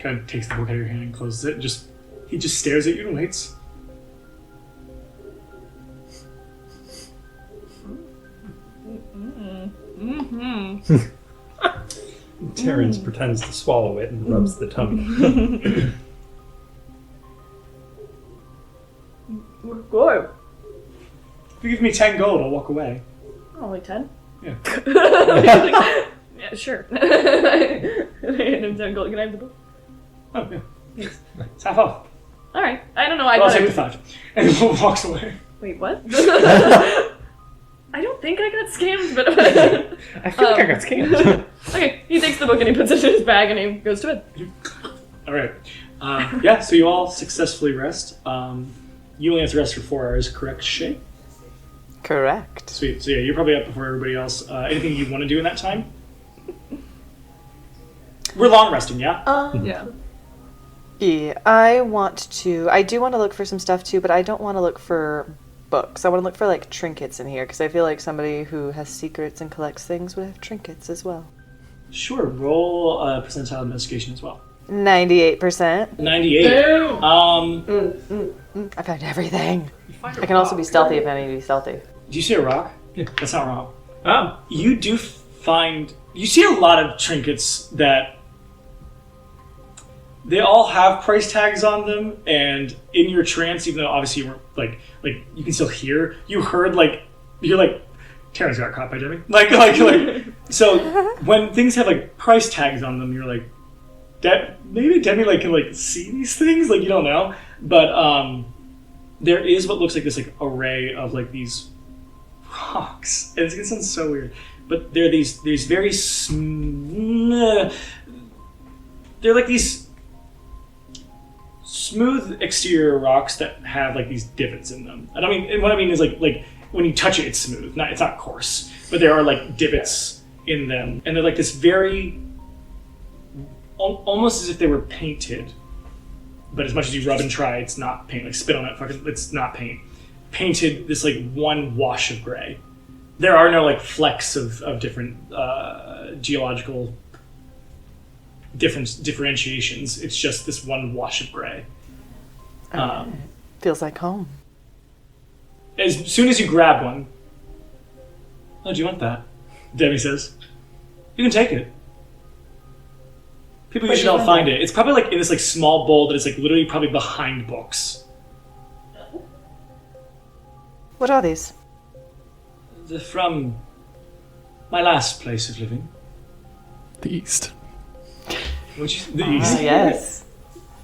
Kind of takes the book out of your hand and closes it. He just stares at you and waits. Terrance pretends to swallow it and rubs the tummy. Good. If you give me 10 gold, I'll walk away. Only 10? Yeah. Yeah, sure. I hand him 10 gold. Can I have the book? Oh, yeah. It's half off. Alright. I don't know. I Well, I'll thought take it the was... 5. And he walks away. Wait, what? I don't think I got scammed, but... I feel like I got scammed. Okay, he takes the book and he puts it in his bag and he goes to bed. Alright. Yeah, so you all successfully rest. You only have to rest for 4 hours, correct, Shay? Correct. Sweet. So yeah, you're probably up before everybody else. Anything you want to do in that time? We're long resting, yeah? Yeah. Yeah, I do want to look for some stuff too, but I don't want to look for books. I want to look for like trinkets in here, because I feel like somebody who has secrets and collects things would have trinkets as well. Sure, roll a percentile investigation as well. 98%. 98. I found everything. I can also be stealthy if I need to be stealthy. Do you see a rock? Yeah. That's not wrong. Oh. You do find... You see a lot of trinkets that... They all have price tags on them, and in your trance, even though obviously you weren't, like you can still hear, you heard, you're like, Terrance got caught by Demi. Like, so when things have, like, price tags on them, you're like, maybe Demi, like, can, like, see these things? Like, you don't know. But, there is what looks like this, like, array of, like, these rocks. And it's gonna sound so weird. But they're these very they're like these smooth exterior rocks that have like these divots in them. And what I mean is like when you touch it, it's smooth. It's not coarse, but there are like divots in them, and they're like this very almost as if they were painted. But as much as you rub and try, it's not paint. Like spit on it, it's not paint. Painted this like one wash of gray. There are no like flecks of different geological differentiations. It's just this one wash of gray. Feels like home. As soon as you grab one, oh, do you want that? Debbie says, you can take it. People usually don't find it. It's probably like in this like small bowl that is like literally probably behind books. What are these? They're from my last place of living. The East. The East. Yes.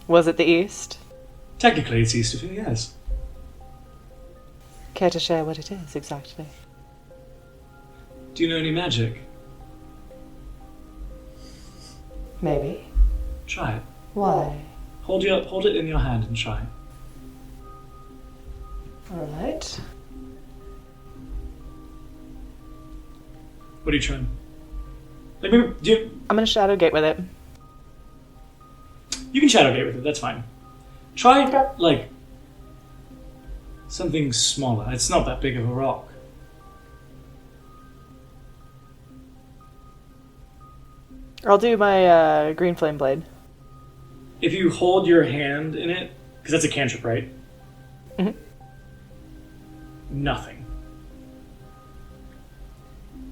Was it the East? Technically, it's east of here, yes. Care to share what it is exactly? Do you know any magic? Maybe. Try it. Why? Hold it in your hand and try. All right. What are you trying? Like, maybe, I'm gonna Shadowgate with it. you can Shadowgate with it, that's fine. Try, like, something smaller. It's not that big of a rock. I'll do my green flame blade. If you hold your hand in it, because that's a cantrip, right? Mm-hmm. Nothing.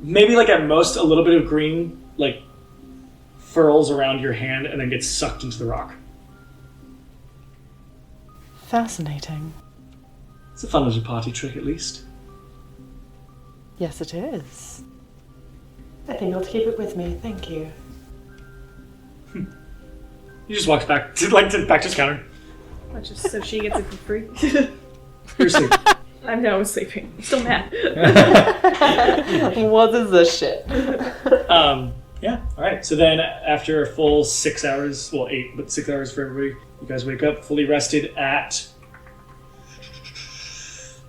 Maybe, like, at most, a little bit of green, like, furls around your hand and then gets sucked into the rock. Fascinating. It's a fun little party trick, at least. Yes, it is. I think I'll keep it with me. Thank you. He just walks back to back to his counter. Just so she gets it for free. You're asleep. I know I was sleeping. I'm still mad. What is this shit? Yeah. All right. So then, after a full 6 hours, well, 8, but 6 hours for everybody, you guys wake up fully rested at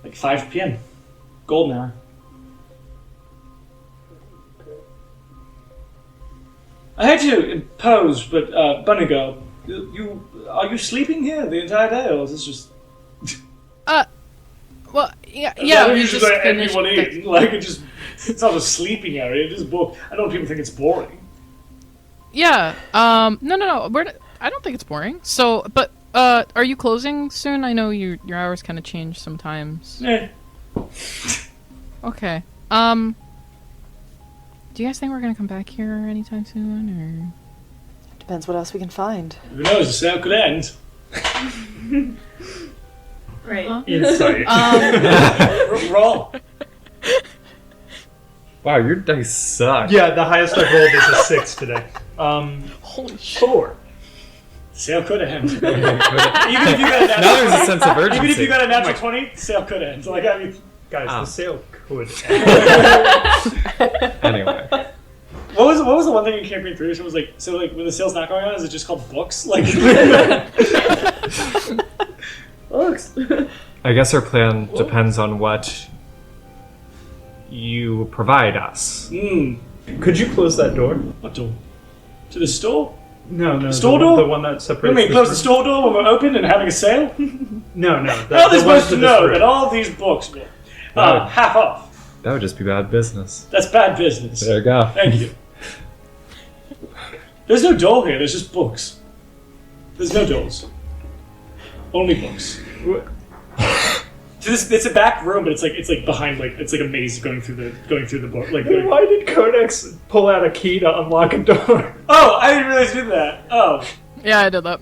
like 5 p.m. Golden hour. I hate to impose, but Bunny-Girl, are you sleeping here the entire day, or is this just? Well, yeah, We we just just let finished. everyone eat. Like it's not a sleeping area. It is book. I know people think it's boring. Yeah. No. I don't think it's boring. So, but are you closing soon? I know your hours kind of change sometimes. Eh. Okay. Do you guys think we're gonna come back here anytime soon, Depends what else we can find. Who knows? The sale could end. Right. Insight. Roll. Wow, your dice suck. Yeah, the highest I've rolled is a 6 today. Holy shit! 4. Sale could end. Even if you got a natural Now there's a sense of urgency. Even if you got a natural 20, sale could end. Like I mean, Guys, Ah. the sale could. Anyway. what was the one thing in Campaign 3? It was like when the sale's not going on, is it just called books? Like Books. I guess our plan depends on what you provide us. Could you close that door? What door? To the store? No. Store the door? The one that You separates. mean close the room. store door when we're open and having a sale? No. How are they supposed to know that all these books are half off? That would just be bad business. That's bad business. There you go. Thank you. There's no door here. There's just books. There's no doors. Only books. So it's a back room, but it's like behind it's like a maze going through the book. Then why did Codex pull out a key to unlock a door? Oh, I didn't realize you did that. Oh, Yeah, I did that.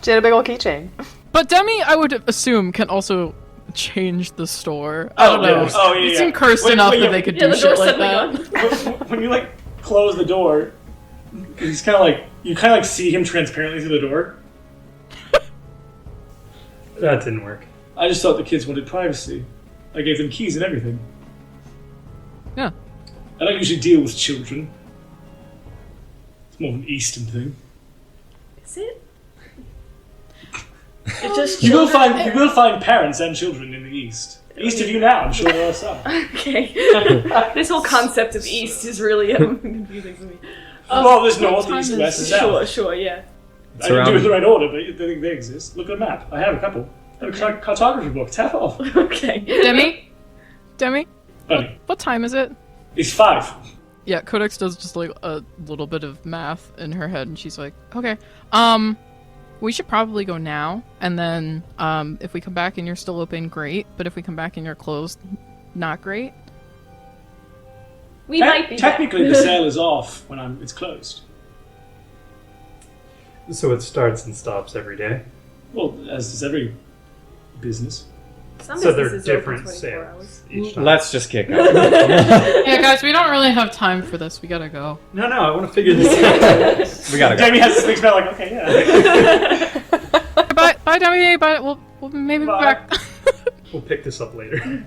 She had a big old keychain. But Demi, I would assume, can also change the store. I don't know. yeah. Oh, yeah, They yeah. seem cursed Wait, enough wait, that yeah. they could Yeah, do the door's shit like suddenly that. when you close the door, he's kind of see him transparently through the door. That didn't work. I just thought the kids wanted privacy. I gave them keys and everything. Yeah. I don't usually deal with children. It's more of an Eastern thing. Is it? It's just You will children. find parents and children in the East. East of you now, I'm sure there are some. Okay. This whole concept of East is really confusing for me. Well, there's what North, time East, is West, and it? South. Sure, yeah. I didn't do it in around- the right order, but I think they exist. Look at a map. I have a couple. I have a cartography book. Tap off. Okay. Demi, Buddy, what time is it? it's 5. Yeah, Codex does just like a little bit of math in her head, and she's like, okay, we should probably go now, and then if we come back and you're still open, great. But if we come back and you're closed, not great. We might be Technically, back. the sale is off when it's closed. So it starts and stops every day. Well, as does every business. Some So they're businesses open different 24 sales hours. each time. Let's just get going. Yeah, guys, we don't really have time for this. We gotta go. No, I want to figure this out. We gotta go. Jamie has this big smile like, okay, yeah. Bye, Demi. Bye. We'll maybe be Bye. back. We'll pick this up later.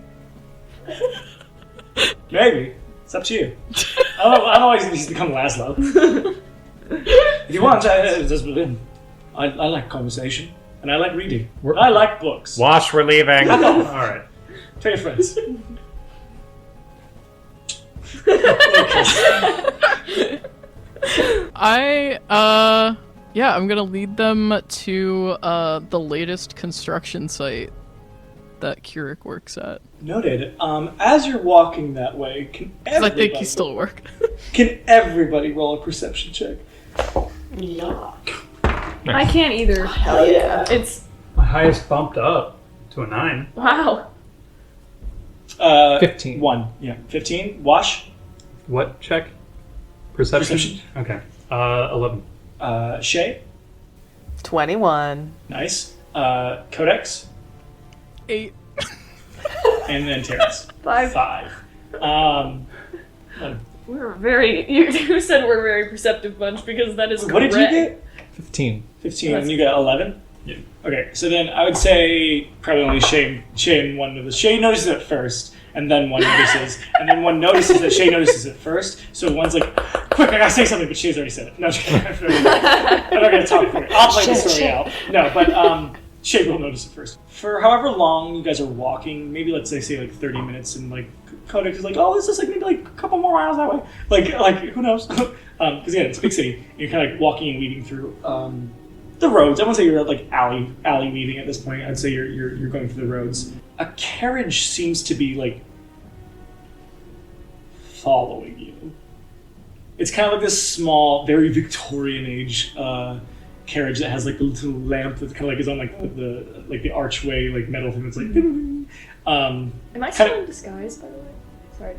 Maybe. It's up to you. I don't know why he's become Laszlo. If you want, I like conversation. And I like reading. I like books. Wash, we're leaving. All Alright. Tell your friends. I'm gonna lead them to the latest construction site that Keurig works at. Noted. As you're walking that way, 'Cause I think he's still at work. Can everybody roll a perception check? I can't either. Hell yeah. It's My highest bumped up to a 9. wow. 15. 1. Yeah. 15. Wash. What check? Perception? Okay. 11. Shay, 21. nice. Codex, 8. and then Terrance. 5. We're very. You said we're a very perceptive bunch because that is What did you correct. get? 15. 15, and you got 11? Yeah. Okay, so then I would say probably only Shay and one notices. Shay notices it first, and then one notices, and then one notices that Shay notices it first. So one's like, quick, I gotta say something, but Shay's already said it. No, I'm not gonna talk for it. I'll play the story out. No, but Shay will notice it first. For however long you guys are walking, maybe let's say like 30 minutes, and like Kodak is like, oh, this is like maybe like a couple more miles that way. Like who knows? Because yeah, it's a big city. You're kind of like walking and weaving through the roads. I won't say you're like alley weaving at this point. I'd say you're going through the roads. A carriage seems to be like following you. It's kind of like this small, very Victorian age carriage that has like the little lamp that kind of like is on like the archway like metal thing that's like. Am I still in disguise, by the way? Sorry,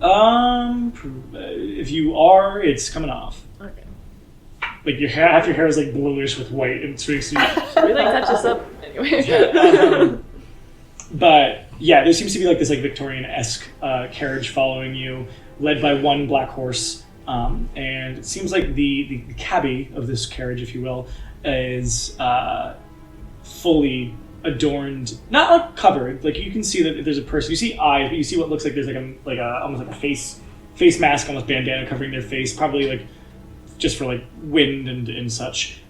Tara. If you are, it's coming off. Okay. Like half your hair is like bluish with white, and it's really sweet. We like touch us up anyway. But yeah, there seems to be like this like Victorian-esque carriage following you, led by one black horse, and it seems like the cabbie of this carriage, if you will, is fully adorned, not like covered. Like you can see that there's a person. You see eyes, but you see what looks like there's like a almost like a face mask, almost bandana covering their face, probably like just for like wind and such.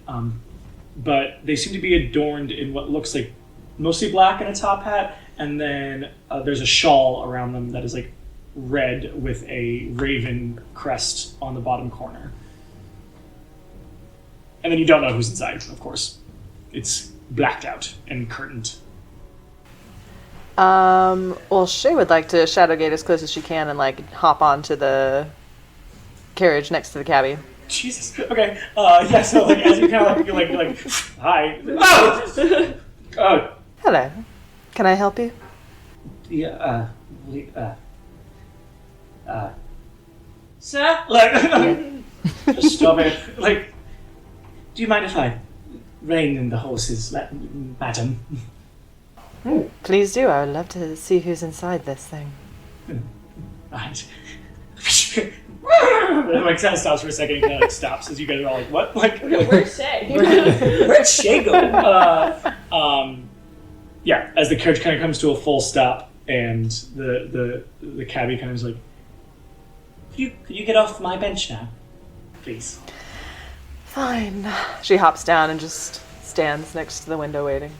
But they seem to be adorned in what looks like mostly black and a top hat, and then there's a shawl around them that is like red with a raven crest on the bottom corner. And then you don't know who's inside, of course. It's blacked out and curtained. Well, Shay would like to Shadowgate as close as she can and like hop onto the carriage next to the cabbie. Jesus. Okay. Yeah. So like as you kind of like you're like hi. Oh. Hello. Can I help you? Yeah. Sir. Like. Just stop it. Like. Do you mind if I rein in the horses, madam? Please do. I would love to see who's inside this thing. Right. It like kind of stops for a second and kind of like stops as you guys are all like, what? Like, Where's Shay? where'd Shay go? Yeah, as the carriage kind of comes to a full stop and the cabbie kind of is like, could you get off my bench now, please? Fine. She hops down and just stands next to the window waiting.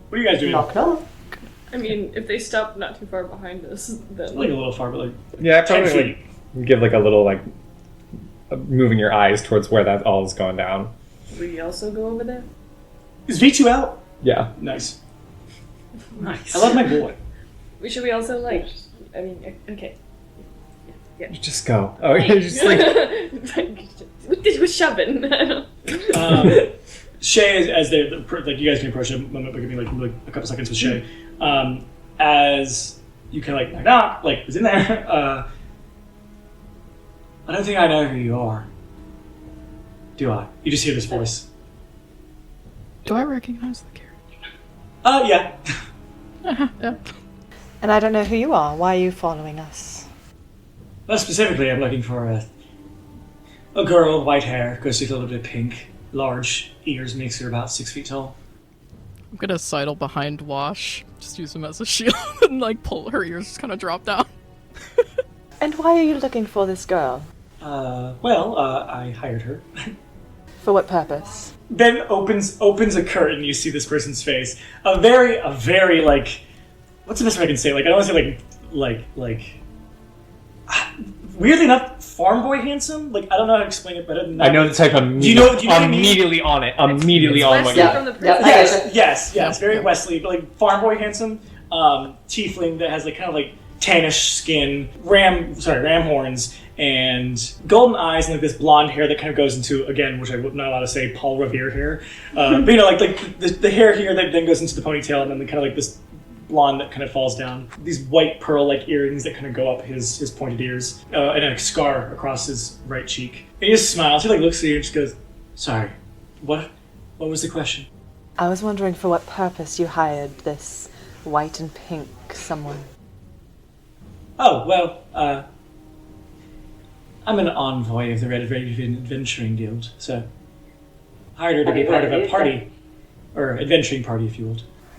What are you guys doing? Knock knock. I mean, if they stop not too far behind us, then Like a little far, but like Yeah, I 10 probably feet. like give like a little like moving your eyes towards where that all is going down. we also go over there. Is V2 out? Yeah. Nice. Nice. I love my boy. Should we also like? I mean, okay. You just go. Oh, you're just like We're shoving. Shay, as they like, you guys can approach him. Give me like a couple seconds with Shay. As you kind of like knock, like who's in there? I don't think I know who you are. Do I? You just hear this voice. Do I recognize the carriage? Yeah. Yeah. And I don't know who you are. Why are you following us? Well, specifically, I'm looking for a girl with white hair, goes through a little bit pink, large ears, makes her about 6 feet tall. I'm gonna sidle behind Wash, just use him as a shield, and like pull her ears, just kind of drop down. And why are you looking for this girl? I hired her. For what purpose? Then opens a curtain. You see this person's face. A very like, what's the best way I can say? Like I don't want to say like. Weirdly enough, farm boy handsome. Like I don't know how to explain it better than that. I know the type of Do you know what I mean? immediately on it. Immediately on my Wesley god. from the prison. Yes. Very Wesley, but like farm boy handsome. Tiefling that has like kind of like tannish skin, ram horns, and golden eyes, and like this blonde hair that kind of goes into, again, which I'm not allowed to say, Paul Revere hair. But you know, like the hair here that then goes into the ponytail, and then kind of like this blonde that kind of falls down. These white pearl-like earrings that kind of go up his pointed ears, and a scar across his right cheek. And he just smiles. He looks at you and just goes, "Sorry, what was the question?" I was wondering for what purpose you hired this white and pink someone. Oh, well, I'm an envoy of the Red Raven Adventuring Guild, so hired her to be part of a party, or adventuring party, if you will.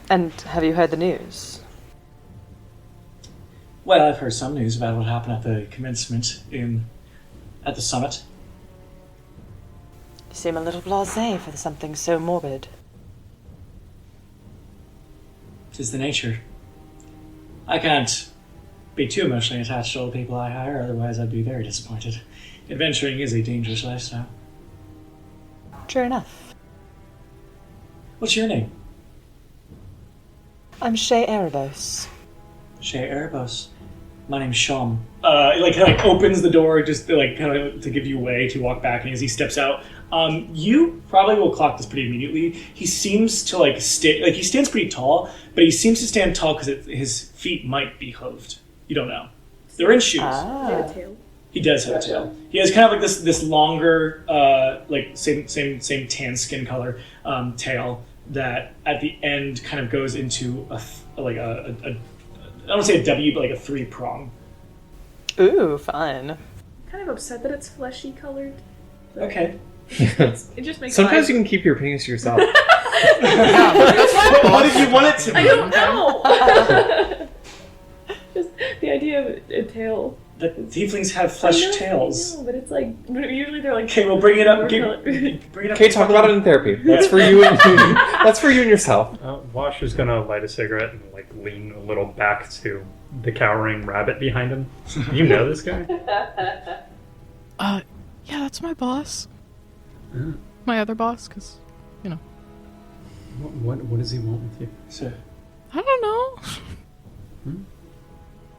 And have you heard the news? Well, I've heard some news about what happened at the commencement at the summit. You seem a little blasé for something so morbid. 'Tis the nature. I can't be too emotionally attached to all the people I hire, otherwise I'd be very disappointed. Adventuring is a dangerous lifestyle. True enough. What's your name? I'm Shay Erebos. Shay Erebos. My name's Sham. Kind of opens the door just to give you way to walk back, and as he steps out, you probably will clock this pretty immediately. He seems to he stands pretty tall, but he seems to stand tall because his feet might be hooved. You don't know. They're in shoes. He does have a tail. He has kind of like this longer, same tan skin color tail that at the end kind of goes into a I don't want to say a W, but like a 3-prong. Ooh, fun. I'm kind of upset that it's fleshy colored. Okay. It just makes Sometimes you can keep your penis to yourself. What if you want it to be? I don't know. Just the idea of a tail. The tieflings have flesh tails. I know, but it's like usually they're like. Okay, well, bring it up. Bring it up. Okay, talk about it in therapy. That's for you. That's for you and yourself. Wash is gonna light a cigarette and lean a little back to the cowering rabbit behind him. You know this guy? Yeah, that's my boss. My other boss, because, you know. What does he want with you? So, I don't know.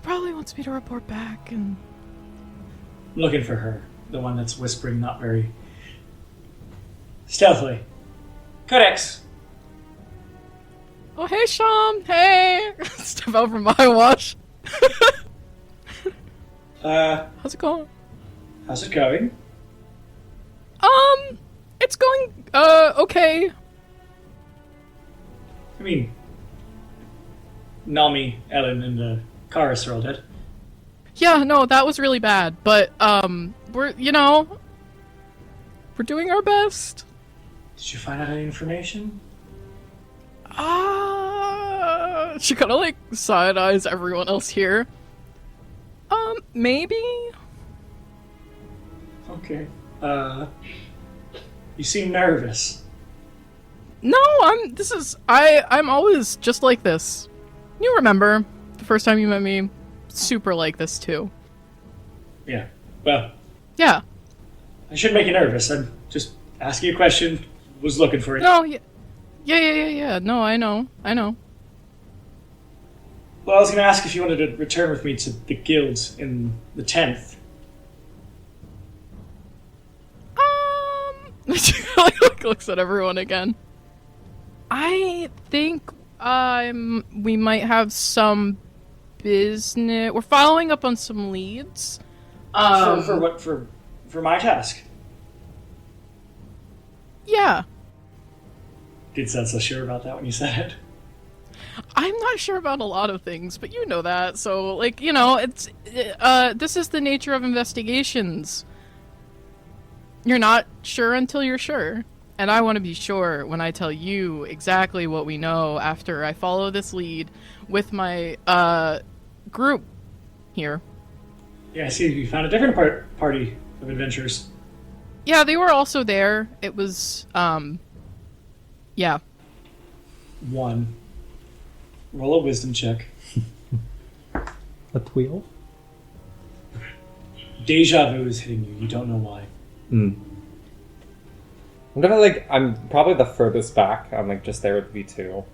Probably wants me to report back and... I'm looking for her. The one that's whispering not very stealthily. Codex! Oh, hey, Sham! Hey! Step out from behind Wash. How's it going? How's it going? It's going, okay. I mean, Nami, Ellen, and the Karis are all dead. Yeah, no, that was really bad, but, we're doing our best. Did you find out any information? She kind of, side-eyes everyone else here. Maybe? Okay. You seem nervous. No, I'm always just like this. You remember the first time you met me? Super like this, too. Yeah. Well, Yeah. I shouldn't make you nervous. I'm just asking a question. Was looking for it. No, yeah. No, I know. Well, I was going to ask if you wanted to return with me to the guilds in the 10th. She looks at everyone again. I think we might have some business. We're following up on some leads. For what? For my task? Yeah. Did sound so sure about that when you said it. I'm not sure about a lot of things, but you know that. So, it's this is the nature of investigations. You're not sure until you're sure. And I want to be sure when I tell you exactly what we know after I follow this lead with my group here. Yeah, I see you found a different party of adventurers. Yeah, they were also there. It was, yeah. 1. Roll a wisdom check. A tweel? Deja vu is hitting you. You don't know why. I'm probably the furthest back. I'm just there with V2.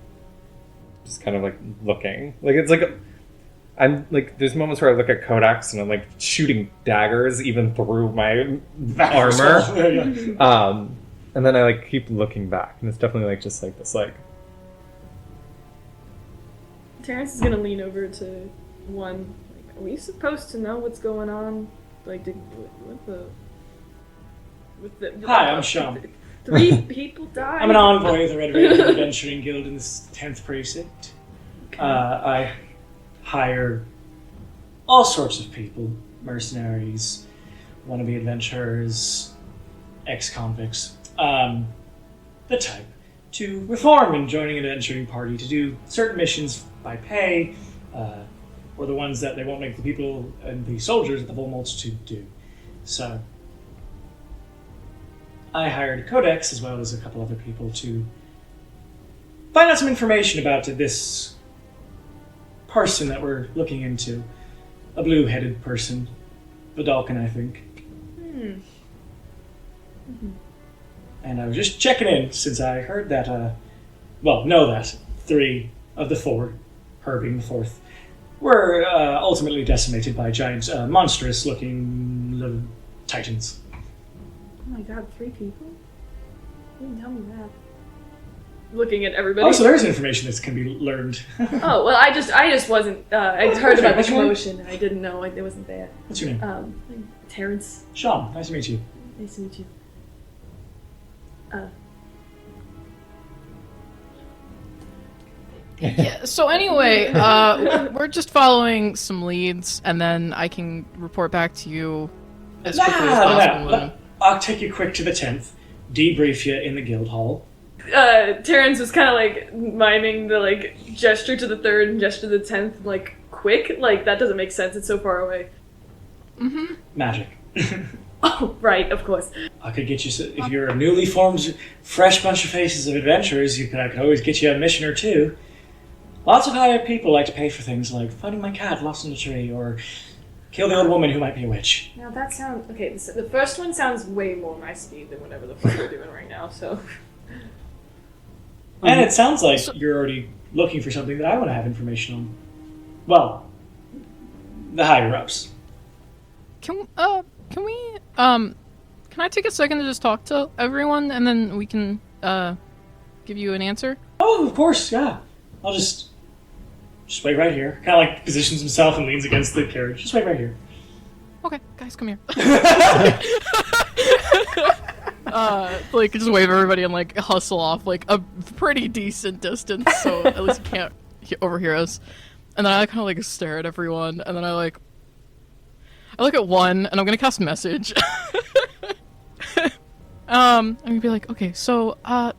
Just kind of looking. There's moments where I look at Codex and I'm shooting daggers even through my armor. And then I keep looking back, and it's definitely this Terrance is gonna lean over to one. Like, are we supposed to know what's going on? Like, with the Hi, I'm Sean. 3 people died. I'm an envoy of the Red Raven Adventuring Guild in this 10th precinct. I hire all sorts of people, mercenaries, wannabe adventurers, ex-convicts, the type, to reform in joining an adventuring party, to do certain missions by pay, or the ones that they won't make the people and the soldiers at the Vol Multitude do. So, I hired Codex as well as a couple other people to find out some information about this person that we're looking into. A blue-headed person. Vidalcan, I think. And I was just checking in since I heard that, know that 3 of the 4, her being the 4th, were ultimately decimated by giant, monstrous-looking titans. Oh my god, 3 people? You didn't tell me that. Looking at everybody. Oh, so there's information that can be learned. Oh, well, I just wasn't, I heard about the commotion and I didn't know it wasn't there. What's your name? Terrance. Sean, nice to meet you. Nice to meet you. Yeah, so anyway, we're just following some leads, and then I can report back to you as quickly as possible. I'll take you quick to the 10th, debrief you in the guild hall. Terrance was kind of like miming the like gesture to the 3rd and gesture to the 10th, like quick. Like that doesn't make sense. It's so far away. Magic. Oh, right, of course. I could get you, if you're a newly formed, fresh bunch of faces of adventurers, I could always get you a mission or 2. Lots of hired people like to pay for things like finding my cat lost in a tree, or kill the old woman who might be a witch. Now that sounds okay. The first one sounds way more my speed than whatever the fuck we're doing right now. So. And it sounds like you're already looking for something that I want to have information on. Well, the higher ups. Can I take a second to just talk to everyone, and then we can give you an answer? Oh, of course, yeah. I'll just wait right here. Kind of like positions himself and leans against the carriage. Just wait right here. Okay, guys, come here. Like, just wave everybody and, like, hustle off, like, a pretty decent distance, so at least you can't overhear us. And then I kind of, like, stare at everyone, and then I look at one, and I'm gonna cast message. I'm gonna be like, okay, so,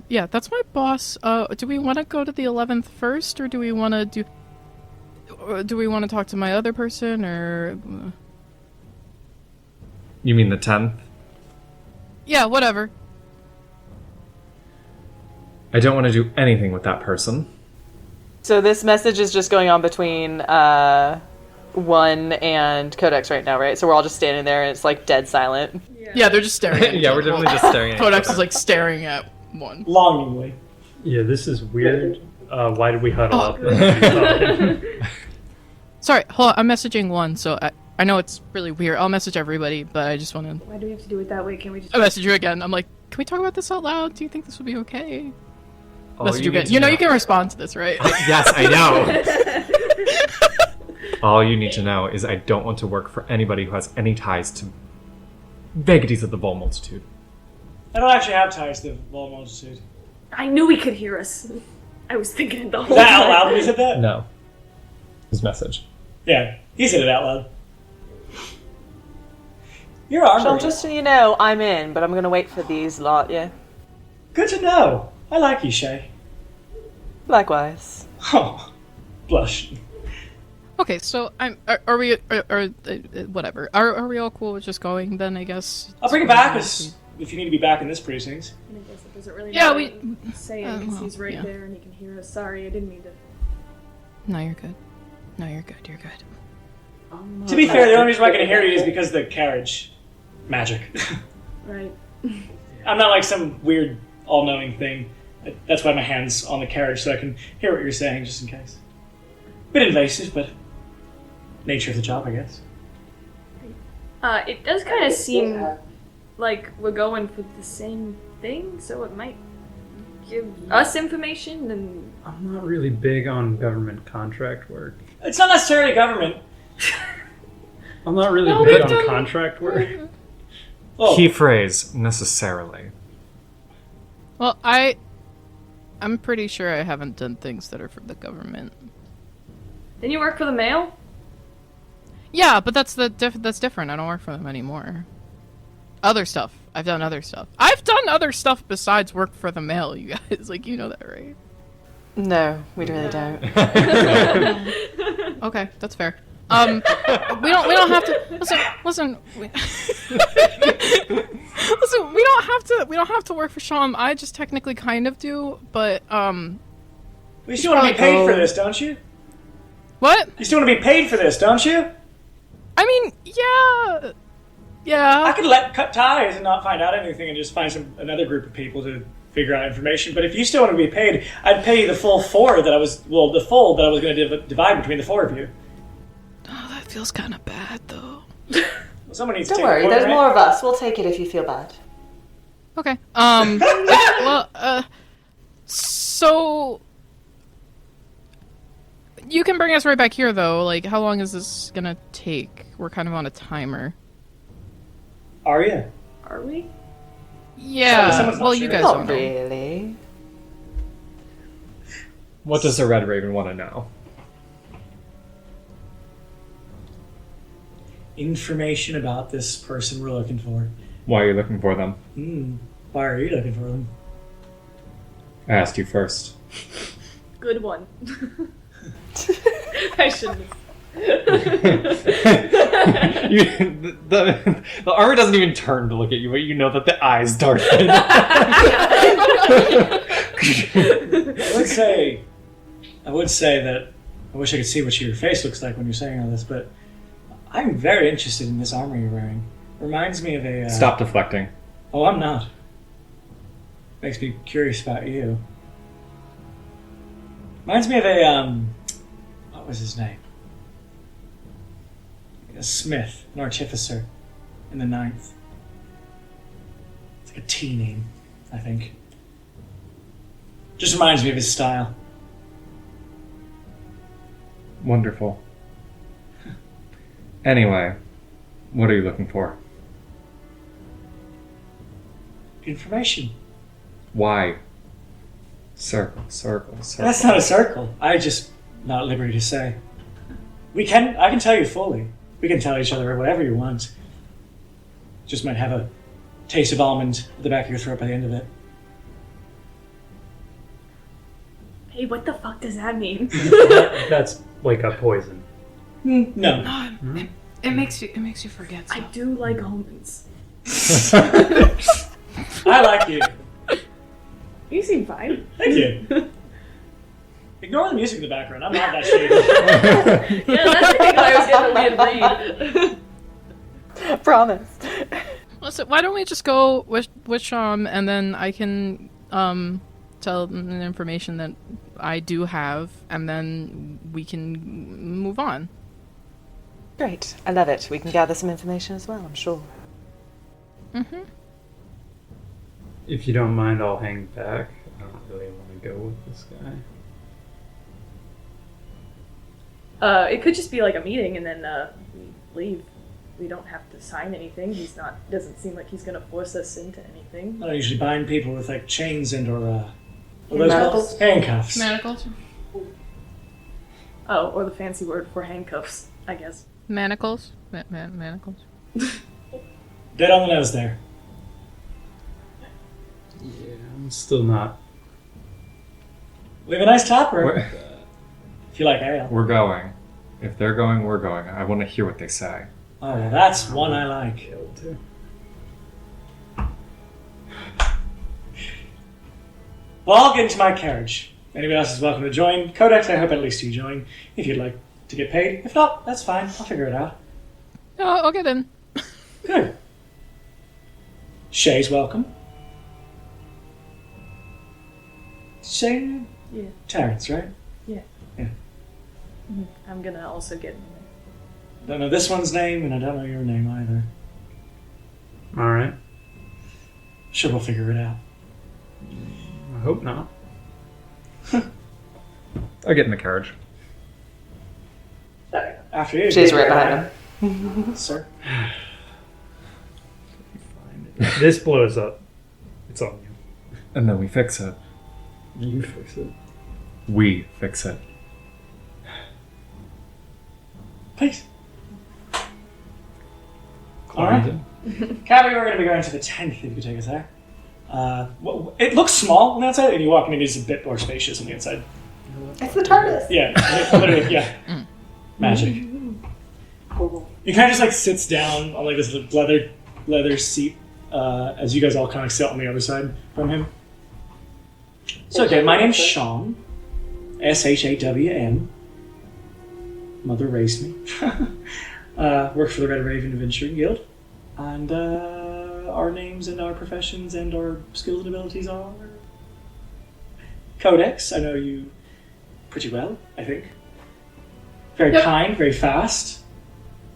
yeah, that's my boss. Do we want to go to the 11th first, or do we want to talk to my other person, or... You mean the 10th? Yeah, whatever. I don't want to do anything with that person. So this message is just going on between one and Codex right now, right? So we're all just standing there and it's like dead silent. Yeah, they're just staring at Yeah, we're definitely just staring at Codex is like staring at one. Longingly. Yeah, this is weird. Why did we huddle up? Sorry, hold on, I'm messaging one, so I know it's really weird. I'll message everybody, but I just want to... Why do we have to do it that way? Can we just... I message you again. I'm like, can we talk about this out loud? Do you think this would be okay? All Message you need again. to You know you can respond to this, right? Yes, I know. All you need to know is I don't want to work for anybody who has any ties to vagaries of the Vol Multitude. I don't actually have ties to the Vol Multitude. I knew he could hear us. I was thinking it the whole Is that out time. loud when he said that? No. His message. Yeah, he said it out loud. You're armored. So just so you know, I'm in, but I'm gonna wait for these lot, yeah. Good to know. I like you, Shay. Likewise. Oh, blush. Okay, so are we whatever. Are we all cool with just going then, I guess? I'll bring it back if you need to be back in this precinct. And I guess it doesn't really Yeah, matter what he's saying because well, he's right yeah. there and he can hear us. Sorry, I didn't mean to. No, you're good. No, you're good. You're good. To be fair, the only reason why I can hear you is because of the carriage magic. Right. I'm not like some weird all-knowing thing. That's why my hand's on the carriage, so I can hear what you're saying, just in case. Bit invasive, but nature of the job, I guess. It does kind of seem like we're going for the same thing, so it might give us information, and I'm not really big on government contract work. It's not necessarily government. I'm not really No, big we've on done- contract work. Oh, Key phrase, necessarily. Well, I'm pretty sure I haven't done things that are for the government. then you work for the mail. Yeah, but that's different. I don't work for them anymore. Other stuff. I've done other stuff. I've done other stuff besides work for the mail, you guys. Like, you know that, right? No, we really don't. Okay, that's fair. We don't have to listen. Listen, we don't have to work for Sham. I just technically kind of do, but you still want to be paid for this, don't you? what? You still want to be paid for this, don't you? I mean, yeah. I could cut ties and not find out anything and just find another group of people to figure out information. But if you still want to be paid, I'd pay you the full four that I was going to divide between the four of you. Oh, that feels kind of bad, though. Well, someone needs Don't to take worry, the there's point, more right? of us. We'll take it if you feel bad. Okay. So you can bring us right back here, though. Like, how long is this gonna take? We're kind of on a timer. Are you? Are we? Yeah. someone's not Well, you sure. guys Not don't know. really. What does the Red Raven want to know? Information about this person we're looking for. Why are you looking for them? Why are you looking for them? I asked you first. Good one. I shouldn't. The armor doesn't even turn to look at you, but you know that the eyes darted. I would say that I wish I could see what your face looks like when you're saying all this, but I'm very interested in this armor you're wearing. Reminds me of a... Stop deflecting. Oh, I'm not. Makes me curious about you. Reminds me of a, what was his name? A smith, an artificer in the 9th. It's like a T name, I think. Just reminds me of his style. Wonderful. Anyway, what are you looking for? Information. Why? Circle, circle, circle. That's not a circle. I just not at liberty to say. I can tell you fully. We can tell each other whatever you want. Just might have a taste of almond at the back of your throat by the end of it. Hey, what the fuck does that mean? That's like a poison. No. It makes you forget. I do like almonds. I like you. You seem fine. Thank you. Ignore the music in the background. I'm not that shady. Yeah, that's the thing I was getting a weird read. Promise. Listen, why don't we just go with Sham, and then I can tell them the information that I do have, and then we can move on. Great. I love it. We can gather some information as well, I'm sure. Mm-hmm. If you don't mind, I'll hang back. I don't really want to go with this guy. It could just be like a meeting and then we leave. We don't have to sign anything. Doesn't seem like he's gonna force us into anything. I don't usually bind people with like chains and or what are those Manacles? called? Handcuffs. Manacles. Oh, or the fancy word for handcuffs, I guess. Manacles. Manacles. Dead on the nose there. Yeah, I'm still not. We have a nice top room. We're, If you like ale. we're going. If they're going, we're going. I want to hear what they say. Oh, well, that's one I like. Killed too. Well, I'll get into my carriage. Anybody else is welcome to join. Codex, I hope at least you join. If you'd like to get paid. If not, that's fine. I'll figure it out. Oh, okay then. Good. Shay's welcome. Shay? Yeah. Terrance, right? I'm gonna also get in Don't know this one's name, and I don't know your name either. All right. Sure, we'll figure it out. I hope not. I get in the carriage. After you. She's right behind him. Sir. If this blows up, it's on you. And then we fix it. You fix it. We fix it. Please. Alright. Cabby, we're going to be going to the 10th if you could take us there. It looks small on the outside, and you walk in, maybe it's a bit more spacious on the inside. It's the TARDIS. Yeah, literally, yeah. Magic. He kind of just like sits down on like this leather seat as you guys all kind of sit on the other side from him. So again, my name's Sean. S-H-A-W-N. Mother raised me. Work for the Red Raven Adventuring Guild. And our names and our professions and our skills and abilities are... Codex, I know you pretty well, I think. Very kind, very fast.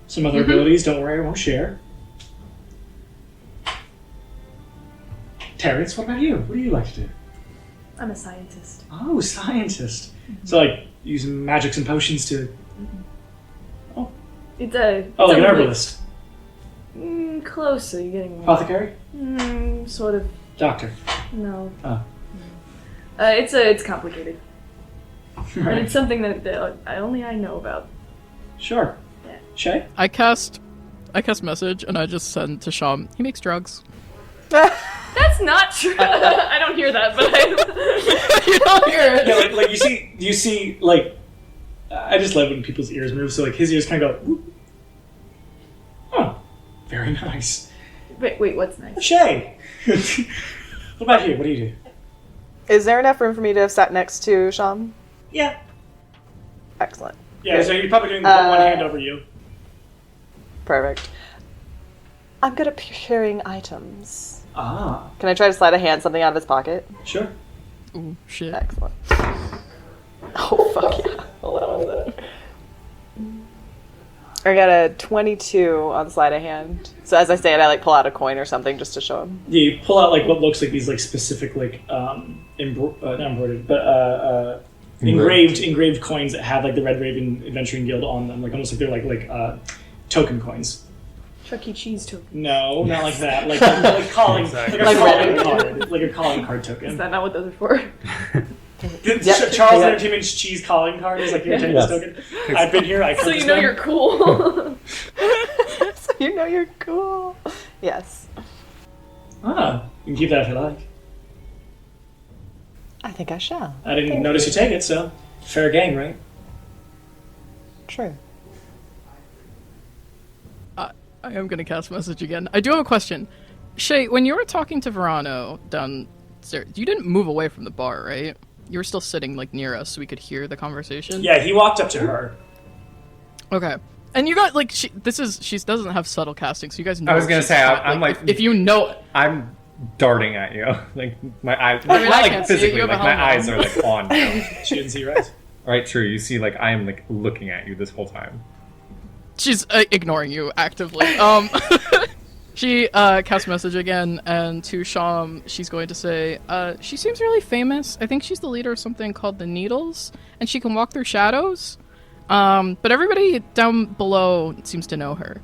Some other abilities, don't worry, I won't share. Terrance, what about you? What do you like to do? I'm a scientist. Oh, scientist. So like, using magics and potions to... It's a... Oh, like an it's a herbalist. Close, so you're getting... Apothecary? Sort of. Doctor. No. Oh. It's complicated. And Right. it's something that only I know about. Sure. Yeah. Shay? I cast message and I just send to Sham. He makes drugs. That's not true. I don't hear that, but You don't hear it. Yeah, like you see, like, I just love when people's ears move, so like his ears kind of go, whoop. Oh, very nice. wait, what's nice? Shay! What about you? What do you do? Is there enough room for me to have sat next to Sham? Yeah. Excellent. Yeah, so you're probably doing one hand over you. Perfect. I'm good at procuring items. Ah, Can I try to slide a hand something out of his pocket? sure. Ooh, shit. Excellent. Oh, fuck yeah. Hold on one second. I got a 22 on the sleight of hand. So as I say it, I like pull out a coin or something just to show him. Yeah, you pull out like what looks like these like specific like not embroidered, but engraved coins that have like the Red Raven Adventuring Guild on them, like almost like they're like token coins. Chuck E. Cheese token. No, not like that. Like calling, Exactly. like a calling card, like a calling card Is token. that not what those are for? Yep. Charles Yeah. Entertainment's cheese calling card is like your attendance token. I've been here. I So you know you're cool. So you know you're cool. Yes. Ah, you can keep that if you like. I think I shall. I didn't notice you take it, so fair game, right? True. I am gonna cast message again. I do have a question. Shay, when you were talking to Vorano downstairs, you didn't move away from the bar, right? You were still sitting like near us so we could hear the conversation? Yeah, he walked up to her. Okay. And you got like she doesn't have subtle casting, so you guys know. I was gonna she's say, hot. I'm like- if you know I'm darting at you. Like, my eyes, I mean, not I like can't see it. physically, You have a like my helmet eyes on. are like on you. She didn't see your eyes. Alright, true. You see, like, I am like looking at you this whole time. she's ignoring you actively. She casts message again, and to Sham, she's going to say, she seems really famous. I think she's the leader of something called the Needles, and she can walk through shadows. But everybody down below seems to know her.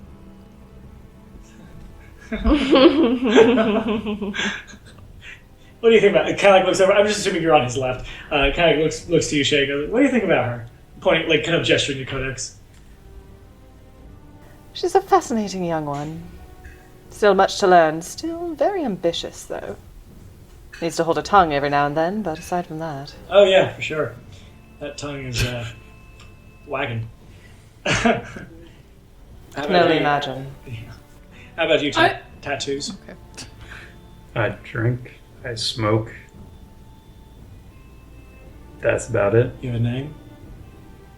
What do you think about it? Kind of like looks over. I'm just assuming you're on his left. Kind of looks to you, Shay. Goes, what do you think about her? Pointing, like, kind of gesturing to Codex. She's a fascinating young one. Still much to learn. Still very ambitious, though. Needs to hold a tongue every now and then, but aside from that... Oh yeah, for sure. That tongue is wagging. How can about only you? imagine. How about you? Tattoos. Okay. I drink. I smoke. That's about it. You have a name?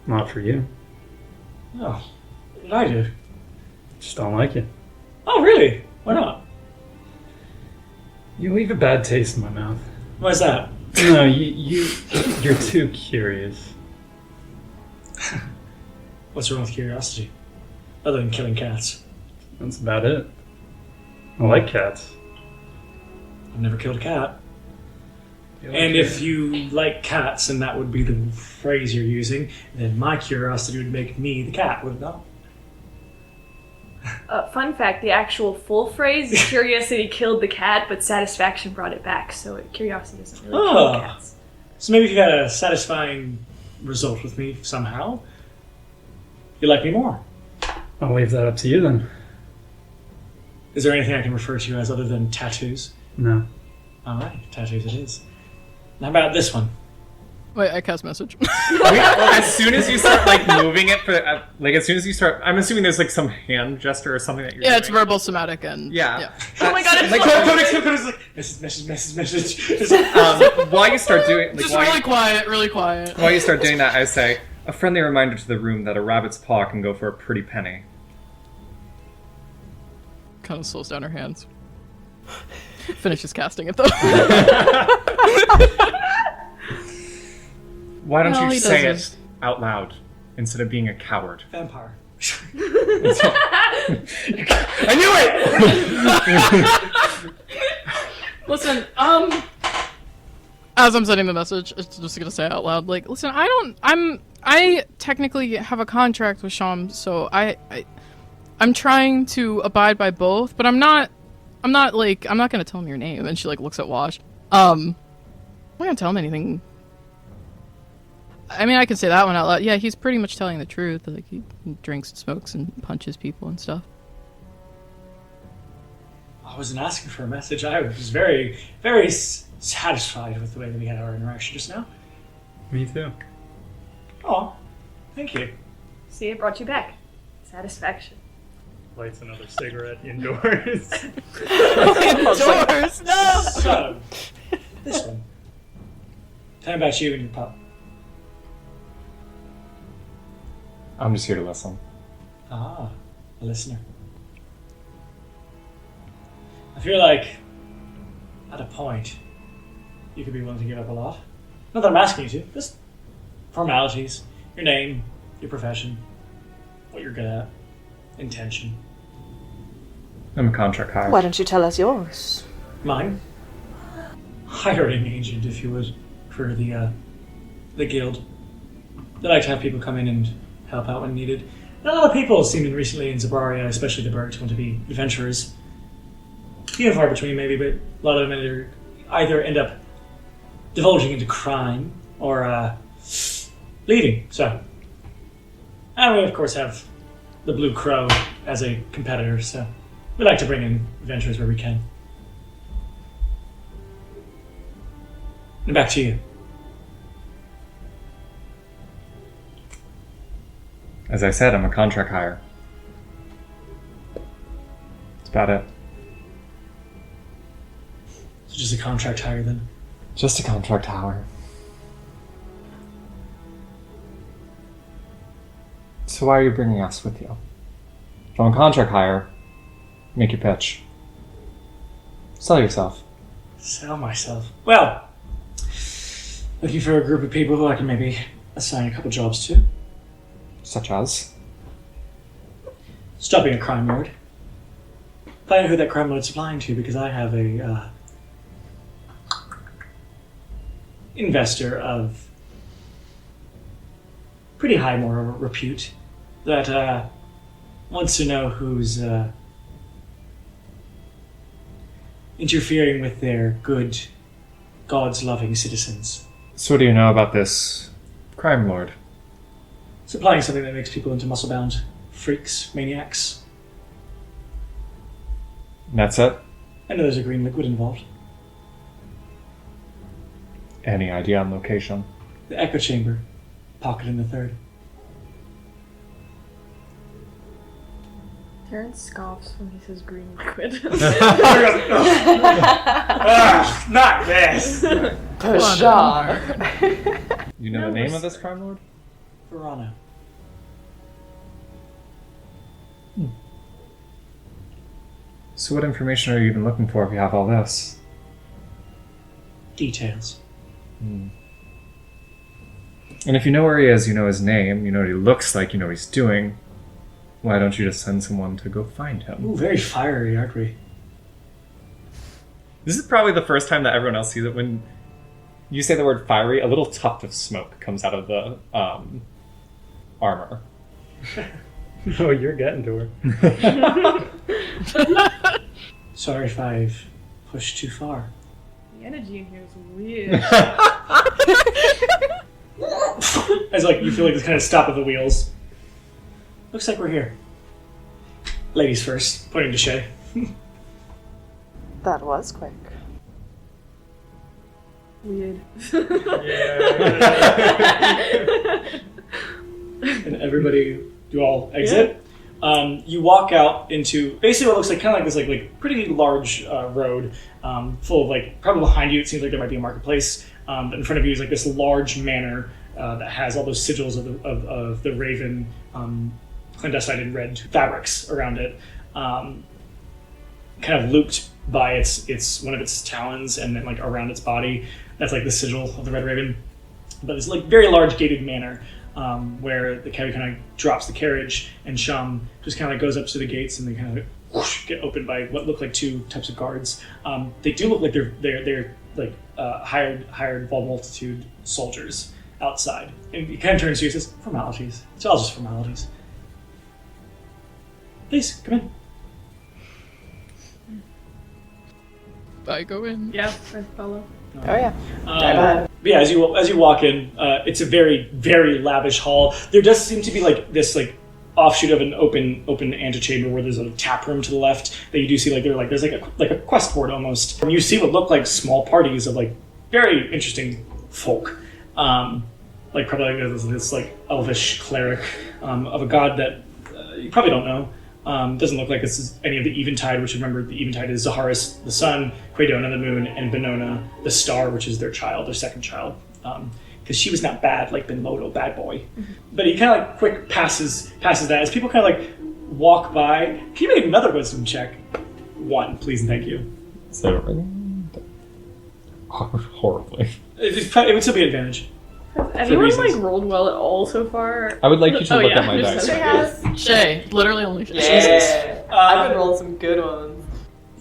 Not for you. Oh, what did I do? Just don't like it. Oh really? Why not? You leave a bad taste in my mouth. Why's that? No, you're too curious. What's wrong with curiosity? Other than killing cats. That's about it. I like cats. I've never killed a cat. And if you like cats, and that would be the phrase you're using, then my curiosity would make me the cat, would it not? Fun fact, the actual full phrase is curiosity killed the cat, but satisfaction brought it back, so curiosity doesn't really kill cats. So maybe if you had a satisfying result with me somehow, you like me more. I'll leave that up to you then. Is there anything I can refer to you as other than tattoos? No. Alright, tattoos it is. How about this one? Wait, I cast message. As soon as you start like moving it for as soon as you start, I'm assuming there's like some hand gesture or something that you're Yeah, doing. it's verbal, somatic, and Yeah. Oh my god, it's Like, Codex like, message. while you start doing, like, just really quiet, really quiet. while you start doing that, I say a friendly reminder to the room that a rabbit's paw can go for a pretty penny. Kind of slows down her hands. Finishes casting it though. Why don't No, you he say doesn't. it out loud instead of being a coward? Vampire. I knew it! Listen, as I'm sending the message, it's just gonna say out loud, like, listen, I technically have a contract with Sham, so I'm trying to abide by both, but I'm not gonna tell him your name. And she like looks at Wash. I'm not gonna tell him anything. I mean, I can say that one out loud. Yeah, he's pretty much telling the truth. Like, he drinks and smokes and punches people and stuff. I wasn't asking for a message. I was very, very satisfied with the way that we had our interaction just now. Me too. Oh, thank you. See, it brought you back. Satisfaction. Lights another cigarette indoors. Indoors, no! So, this one. Tell me about you and your pup. I'm just here to listen. Ah, a listener. I feel like, at a point, you could be willing to give up a lot. Not that I'm asking you to, just formalities, your name, your profession, what you're good at, intention. I'm a contract hire. Why don't you tell us yours? Mine? Hiring agent, if you would, for the guild. They like to have people come in and help out when needed. And a lot of people seem recently in Zabaria, especially the Birds, want to be adventurers. Few and far between, maybe, but a lot of them either end up divulging into crime or leaving. So, and we of course have the Blue Crow as a competitor. So, we like to bring in adventurers where we can. And back to you. As I said, I'm a contract hire. That's about it. So just a contract hire then. Just a contract hire. So why are you bringing us with you? If I'm a contract hire, make your pitch. Sell yourself. Sell myself. Well, looking for a group of people who I can maybe assign a couple jobs to. Such as? Stopping a crime lord. Find out who that crime lord's supplying to, because I have a investor of pretty high moral repute that wants to know who's interfering with their good, God's loving citizens. So what do you know about this crime lord? Supplying something that makes people into muscle-bound freaks, maniacs. And that's it? I know there's a green liquid involved. Any idea on location? The Echochamber, pocket in the third. Terrance scoffs when he says green liquid. Not this! You know the name of this crime lord? Vorano. So what information are you even looking for if you have all this? Details. And if you know where he is, you know his name, you know what he looks like, you know what he's doing, why don't you just send someone to go find him? Ooh, very fiery, aren't we? This is probably the first time that everyone else sees it when you say the word fiery, a little tuft of smoke comes out of the armor. Oh, you're getting to her. Sorry if I've pushed too far. The energy in here is weird. As like you feel like this kind of stop of the wheels. Looks like we're here. Ladies first, pointing to Shay. That was quick. Weird. And everybody, you all exit. You walk out into basically what looks like kind of like this like pretty large road, full of like probably behind you it seems like there might be a marketplace. But in front of you is like this large manor that has all those sigils of the raven, clandestine in red fabrics around it, kind of looped by its one of its talons, and then like around its body. That's like the sigil of the red raven. But it's like very large gated manor. Where the carriage kind of drops the carriage, and Sham just kind of goes up to the gates, and they kind of whoosh, get opened by what look like two types of guards. They do look like they're like hired Vol Multitude soldiers outside. And he kind of turns to you and says, "Formalities. It's all just formalities. Please come in." I go in. Yeah, I follow. Oh yeah. But yeah, as you walk in, it's a very, very lavish hall. There does seem to be like this like offshoot of an open antechamber where there's a tap room to the left that you do see there's like a quest board almost. And you see what look like small parties of like very interesting folk. Like probably like this like elvish cleric of a god that you probably don't know. Doesn't look like this is any of the Eventide, which remember the Eventide is Zaharis, the sun, Quaidona, the moon, and Benona, the star, which is their child, their second child. Because she was not bad like Benmodo, bad boy. Mm-hmm. But he kind of like quick passes that. As people kind of like walk by, can you make another wisdom check? 1, please and thank you. So horribly. It would still be an advantage. Has anyone reasons. like rolled well at all so far? I would like you to Oh, look yeah, at my just dice. Shay, literally only Shay. Yeah. I've been rolling some good ones.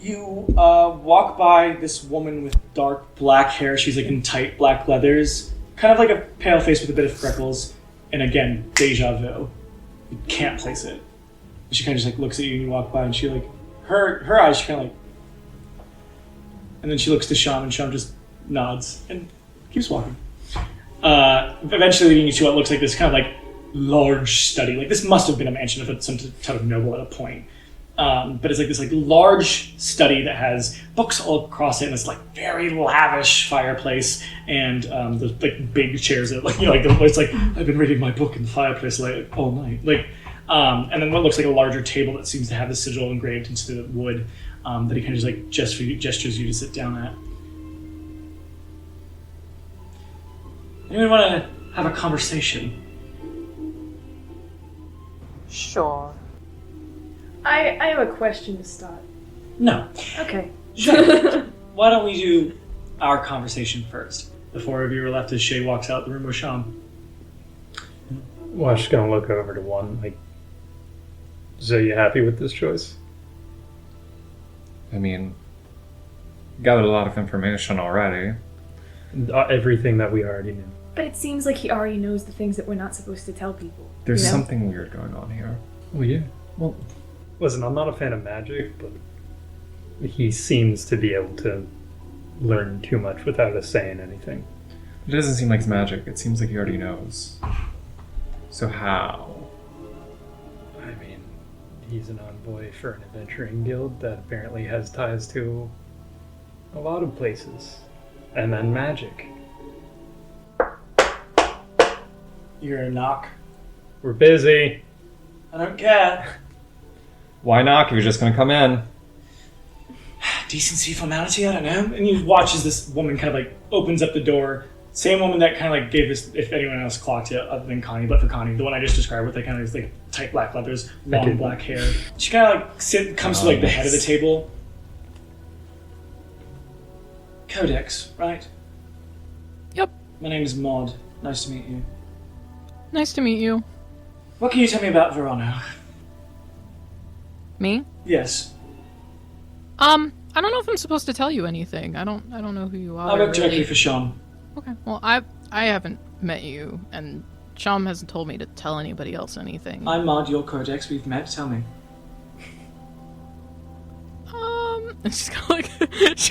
You walk by this woman with dark black hair. She's like in tight black leathers, kind of like a pale face with a bit of freckles, and again, deja vu. You can't place it. She kind of just like looks at you and you walk by, and she like her eyes. She kind of like, and then she looks to Sham, and Sham just nods and keeps walking. Eventually leading you to what looks like this kind of like large study. Like this must have been a mansion of some type of noble at a point. But it's like this like large study that has books all across it, and it's like very lavish fireplace, and the like big chairs that like it's like I've been reading my book in the fireplace like all night. Like and then what looks like a larger table that seems to have the sigil engraved into the wood that he kind of just like gestures you to sit down at. Anyone want to have a conversation? Sure. I have a question to start. No. Okay. Sure. Why don't we do our conversation first? The four of you are left as Shay walks out the room with Sham. Well, I'm just gonna look over to one. Like, so you happy with this choice? I mean, gathered a lot of information already. Everything that we already knew. But it seems like he already knows the things that we're not supposed to tell people. There's you know? something weird going on here. Well, yeah. Well, listen, I'm not a fan of magic, but he seems to be able to learn too much without us saying anything. It doesn't seem like it's magic. It seems like he already knows. So how? I mean, he's an envoy for an adventuring guild that apparently has ties to a lot of places. And then magic. You're a knock. We're busy. I don't care. Why knock if you're just gonna come in? Decency, formality, I don't know. And you watch as this woman kind of like opens up the door. Same woman that kind of like gave this, if anyone else clocked it other than Connie, but for Connie, the one I just described with the kind of like tight black leathers, long black hair. She kind of like comes to like the head of the table. Codex, right? Yep. My name is Maud. Nice to meet you. Nice to meet you. What can you tell me about Vorano? Me? Yes. I don't know if I'm supposed to tell you anything. I don't know who you are. I work directly really. for Sean. Okay. Well, I haven't met you, and Sham hasn't told me to tell anybody else anything. I'm Maud, your codex. We've met. Tell me. And she kind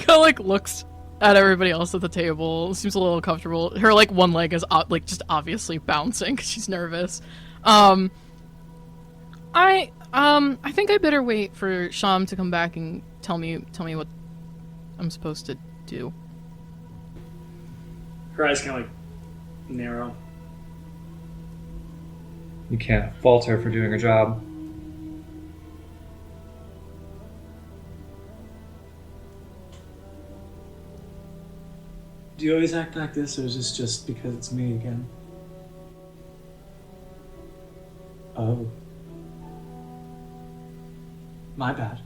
of like looks at everybody else at the table. Seems a little uncomfortable. Her like one leg is like just obviously bouncing because she's nervous. I think I better wait for Sham to come back and tell me what I'm supposed to do. Her eyes kind of like narrow. You can't fault her for doing her job. Do you always act like this, or is this just because it's me again? Oh. My bad.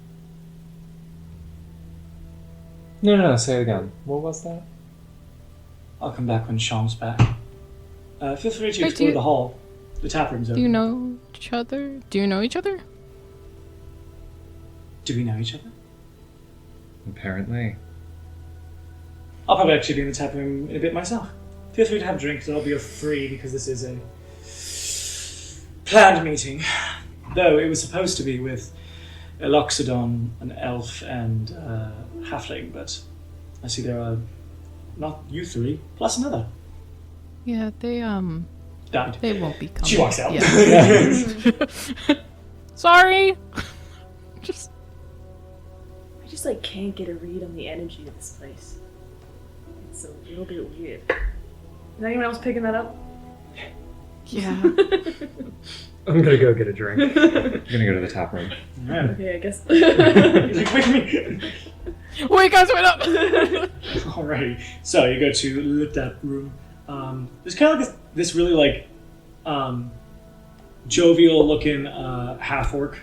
No, say it again. What was that? I'll come back when Sham's back. Feel free to Wait, explore the hall. The tap room's open. Do you know each other? Do you know each other? Do we know each other? Apparently. I'll probably actually be in the tap room in a bit myself. Feel free to have drinks. I'll be free because this is a planned meeting. Though it was supposed to be with Eloxodon, an elf, and halfling, but I see there are not you three, plus another. Yeah, they Died. They won't be coming. She walks out. Yeah. Sorry. Just I just like can't get a read on the energy of this place. It's a little bit weird. Is anyone else picking that up? yeah. I'm gonna go get a drink. I'm gonna go to the tap room. Alright. Okay, I guess. He's like, wait for me. Wait, guys, wait up. Alrighty. So you go to the tap room. There's kind of like this really like jovial looking half orc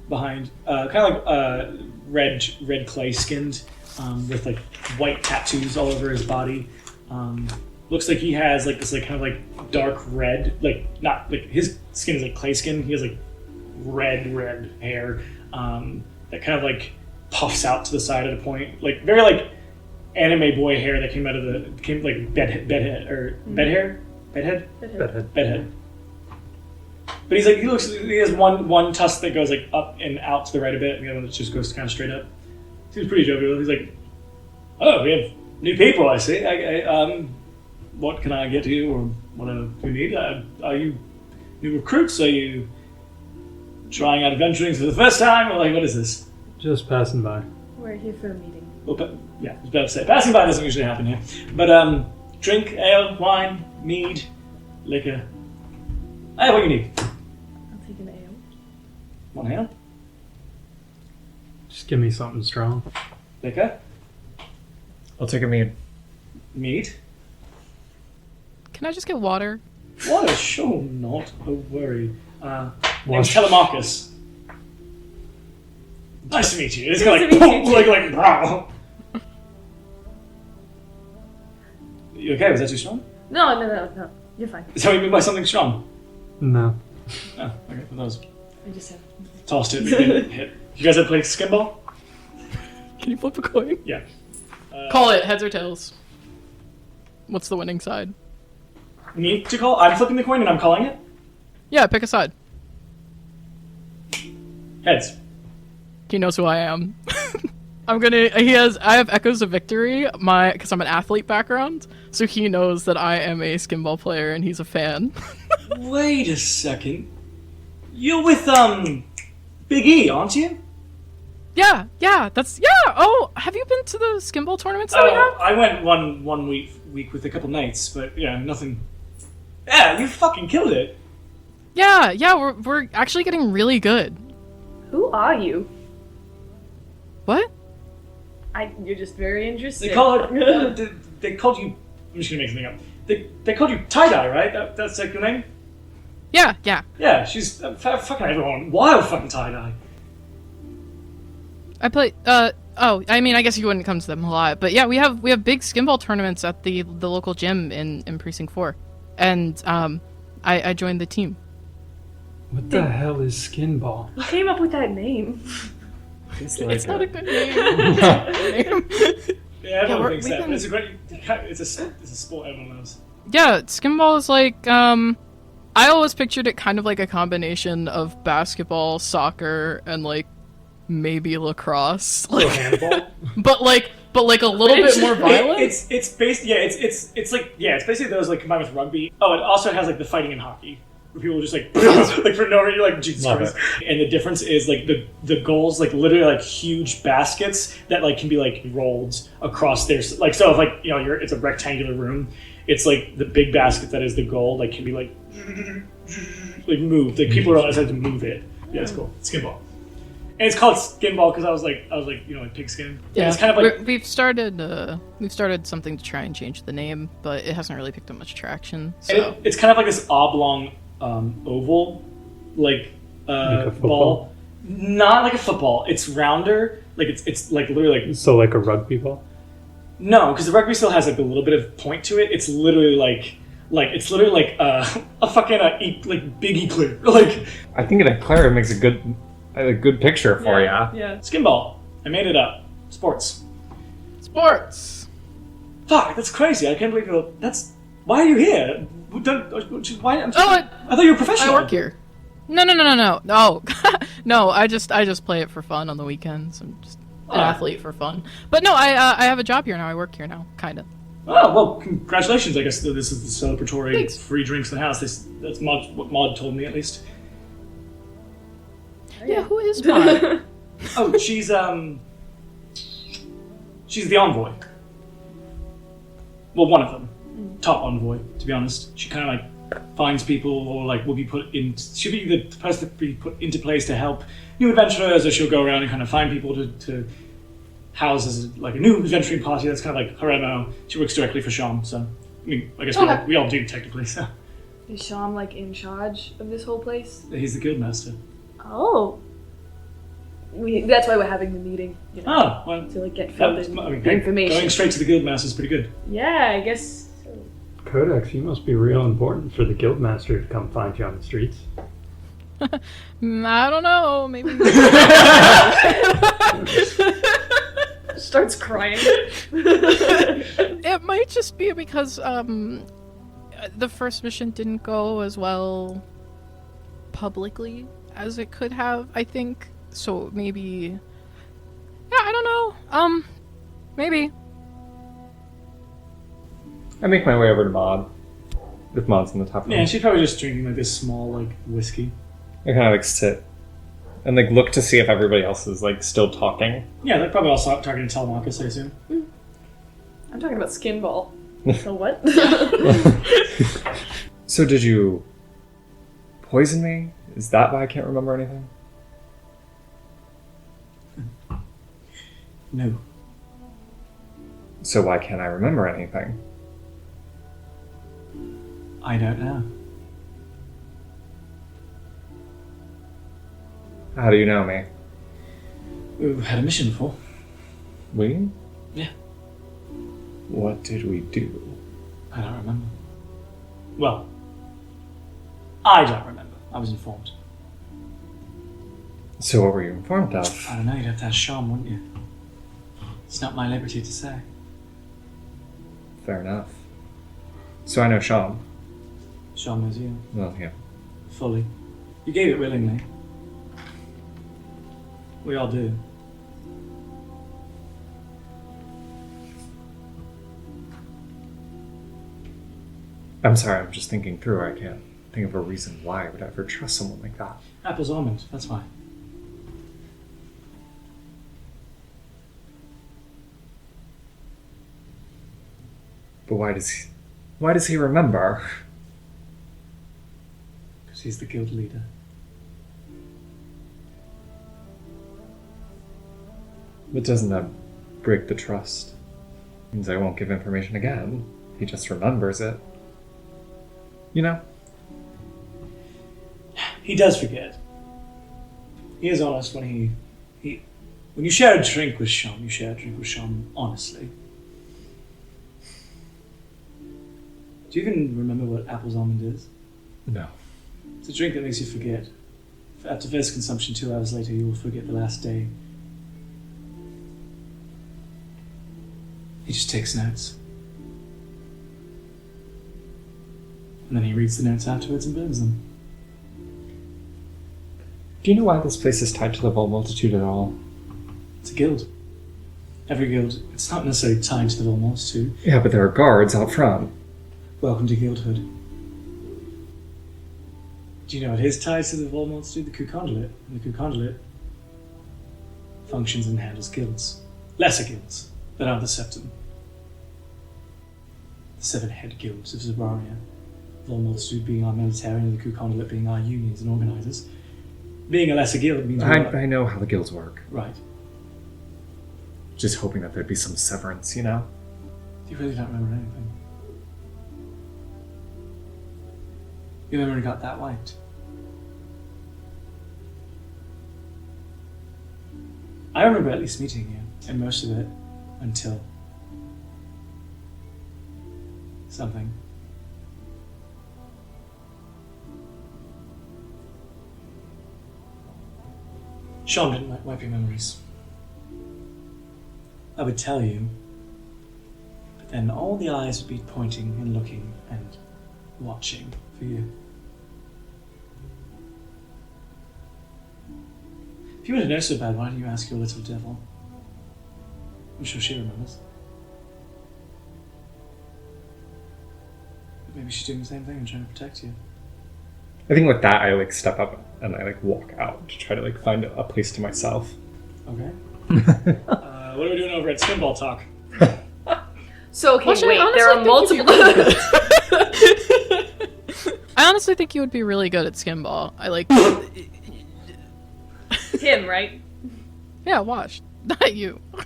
behind, kind of like red clay skinned, with like white tattoos all over his body. Looks like he has like this like kind of like dark red, like not like his skin is like clay skin. He has like red hair that kind of like puffs out to the side at a point, like very like anime boy hair that came like bedhead. But he has one tusk that goes like up and out to the right a bit, and the other one that just goes kind of straight up. Seems pretty jovial. He's like, "Oh, we have new people. I see. What can I get to you, or what do you need? Are you new recruits? Are you trying out adventuring for the first time, or like what is this?" Just passing by. We're here for a meeting. Well, yeah, I was about to say, passing by doesn't usually happen here. But drink, ale, wine, mead, liquor. I have what you need. I'll take an ale. One ale, Just give me something strong. liquor, I'll take a mead. mead. Can I just get water? Water, sure, not a worry. Name's Wash- Telemachus. Nice to meet you. It's Nice kind to of meet you, like, too. like, wow. You okay? Was that too strong? No. You're fine. Is that what you mean by something strong? No. Oh, okay. Well, that was I just have. tossed it, but it didn't hit. You guys ever played skin ball? Can you flip a coin? Yeah. Call it heads or tails. What's the winning side? Me to call? I'm flipping the coin and I'm calling it? Yeah, pick a side. Heads. He knows who I am. I have echoes of victory, because I'm an athlete background, so he knows that I am a skimball player and he's a fan. Wait a second. You're with, Big E, aren't you? Yeah, oh, have you been to the skimble tournaments that we have? I went one week with a couple nights, but yeah, nothing. Yeah, you fucking killed it. Yeah, we're actually getting really good. Who are you? What? You're just very interested. They call it. They called you. I'm just gonna make something up. They called you Tie Dye, right? That's like your name. Yeah. Yeah, she's fucking everyone. Wild fucking Tie Dye. I play, I guess you wouldn't come to them a lot, but yeah, we have big skimble tournaments at the local gym in Precinct 4. And, I joined the team. What the hell is skin ball? Who came up with that name? It's not a good name. Yeah, everyone we're- thinks we've that. been- But it's a great. it's a sport everyone loves. Yeah, skimmball is like, I always pictured it kind of like a combination of basketball, soccer, and like maybe lacrosse. So Like, handball. but like a little bit more violent. It's based it's like it's basically those like combined with rugby. Oh, it also has like the fighting in hockey. Where people just like like for no reason, you're like Jesus Love Christ. And the difference is like the goals like literally like huge baskets that like can be like rolled across their like so if like it's a rectangular room, it's like the big basket that is the goal like can be like moved. Like people are always have to move it. Yeah, it's cool. Skinball. And it's called skinball because I was like like pigskin. Yeah, And it's kind of like we've started something to try and change the name, but it hasn't really picked up much traction. So it's kind of like this oblong oval like a ball. Not like a football. It's rounder. Like it's like literally like So like a rugby ball. no, because the rugby still has like a little bit of point to it. It's literally like it's literally like a fucking like big eclair. Like I think an eclair makes a good picture for ya. Yeah. skinball. I made it up. Sports. sports. Fuck, that's crazy. I can't believe that's. Why are you here? Why? I thought you were professional. I work here. No. No, I just play it for fun on the weekends. I'm just an athlete for fun. But no, I have a job here now. I work here now, kind of. Oh well, congratulations! I guess this is the celebratory Thanks. free drinks in the house. That's what Maud told me at least. Yeah, who is Maud? Oh, she's the envoy. Well, one of them, top envoy. To be honest, she kind of like finds people or like will be put in. She'll be the person to be put into place to help new adventurers, or she'll go around and kind of find people to house as like a new adventuring party. That's kind of like her MO. She works directly for Sham, so I mean, I guess we all do technically. So Is Sham like in charge of this whole place? he's the guildmaster. Oh. That's why we're having the meeting. Oh well. To like get filled in I mean, the information. going straight to the guildmaster is pretty good. Yeah, I guess. Codex, you must be real important for the guildmaster to come find you on the streets. I don't know. Maybe. Starts crying. It might just be because the first mission didn't go as well publicly as it could have, I think. So maybe I don't know. Maybe. I make my way over to Maud. If Maud's in the top room. Yeah, she's probably just drinking like this small like whiskey. I kind of like sit and like look to see if everybody else is like still talking. Yeah, they're probably all talking to Telemachus, I assume. I'm talking about skin ball. So what? So did you poison me? Is that why I can't remember anything? No. So why can't I remember anything? I don't know. How do you know me? We've had a mission before. We? Yeah. What did we do? I don't remember. Well, I don't remember. I was informed. So what were you informed of? I don't know, you'd have to ask Sham, wouldn't you? It's not my liberty to say. Fair enough. So I know Sham. Sham knows you. Well, yeah. Fully. You gave it willingly. We all do. I'm sorry, I'm just thinking through. I can't think of a reason why I would ever trust someone like that. Apple's almond, that's why. But why does he remember? Because he's the guild leader. But doesn't that break the trust? Means I won't give information again. He just remembers it. You know? He does forget. He is honest when he when you share a drink with Sham, you share a drink with Sham honestly. Do you even remember what apple's almond is? No. It's a drink that makes you forget. After first consumption, 2 hours later, you will forget the last day. He just takes notes. And then he reads the notes afterwards and burns them. Do you know why this place is tied to the Vol Multitude at all? It's a guild. Every guild, it's not necessarily tied to the Vol Multitude. Yeah, but there are guards out front. Welcome to guildhood. Do you know what is tied to the Vol Multitude? The Coup Conduit. And the Coup Conduit functions and handles guilds. Lesser guilds that are the Septum. The 7 head guilds of Zabaria. The Vol Multitude being our military and the Coup Conduit being our unions and organisers. Being a lesser guild means I know how the guilds work. Right. Just hoping that there'd be some severance, you know? You really don't remember anything. Your memory got that wiped. I remember at least meeting you, and most of it until something. Sean didn't wipe your memories. I would tell you, but then all the eyes would be pointing and looking and watching for you. If you want to know so bad, why don't you ask your little devil? I'm sure she remembers. But maybe she's doing the same thing and trying to protect you. I think with that, I like step up and I like walk out to try to like find a place to myself. Okay. What are we doing over at Skinball Talk? So, okay, Well, wait, I there are honestly multiple... I honestly think you would be really good at skimball. I like. Him, right? Yeah, watch. Not you. I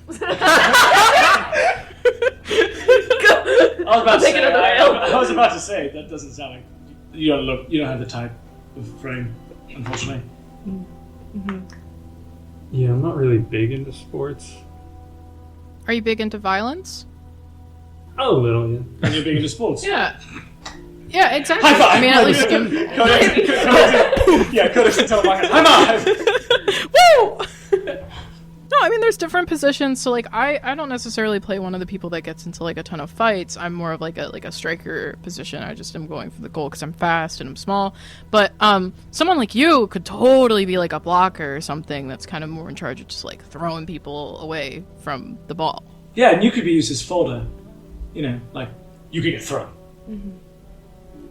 was about to say that doesn't sound like you don't have the type of frame, unfortunately. Yeah, I'm not really big into sports. Are you big into violence? A little, yeah. And you're big into sports. Yeah. Yeah, exactly. High five! I mean, at least skimball. Codex and telemarketer. High five! Woo! No, I mean, there's different positions. So, like, I don't necessarily play one of the people that gets into like a ton of fights. I'm more of like a striker position. I just am going for the goal because I'm fast and I'm small. But someone like you could totally be like a blocker or something that's kind of more in charge of just like throwing people away from the ball. Yeah, and you could be used as folder. You know, like you could get thrown.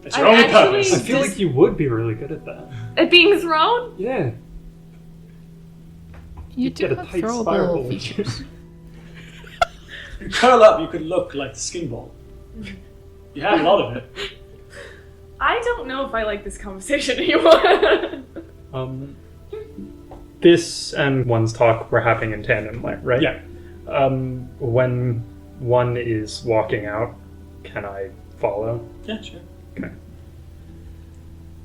That's your only purpose. I feel like you would be really good at that. At being thrown? Yeah. You You'd do get a have tight throwable spiral. features. You curl up, you could look like the skin ball. You have a lot of it. I don't know if I like this conversation anymore. This and one's talk were happening in tandem, right? Yeah. When one is walking out, can I follow? Yeah, sure. Okay.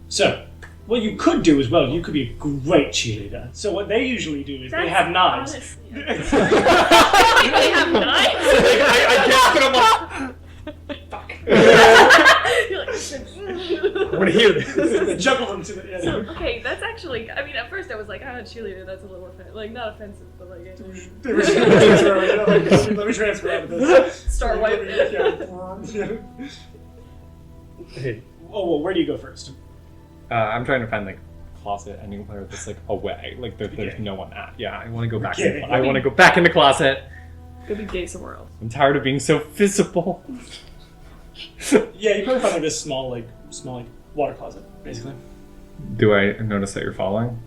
So, what you could do as well, you could be a great cheerleader. So what they usually do is they have knives. Honestly, they have knives? I Fuck. You're like, I want to hear this. They juggle them to the... Yeah, so, okay, that's actually... I mean, at first I was like, cheerleader, that's a little offensive. Like, not offensive, but like... Let me transfer out of this. Star White. Yeah. Hey, Oh, well, where do you go first? I'm trying to find like a closet anywhere that's like away, like there's Okay. no one at. Yeah, I want to go back. Okay. I want to go back in the closet. Go be gay somewhere else. I'm tired of being so visible. Yeah, you probably find like this small water closet, basically. Do I notice that you're following?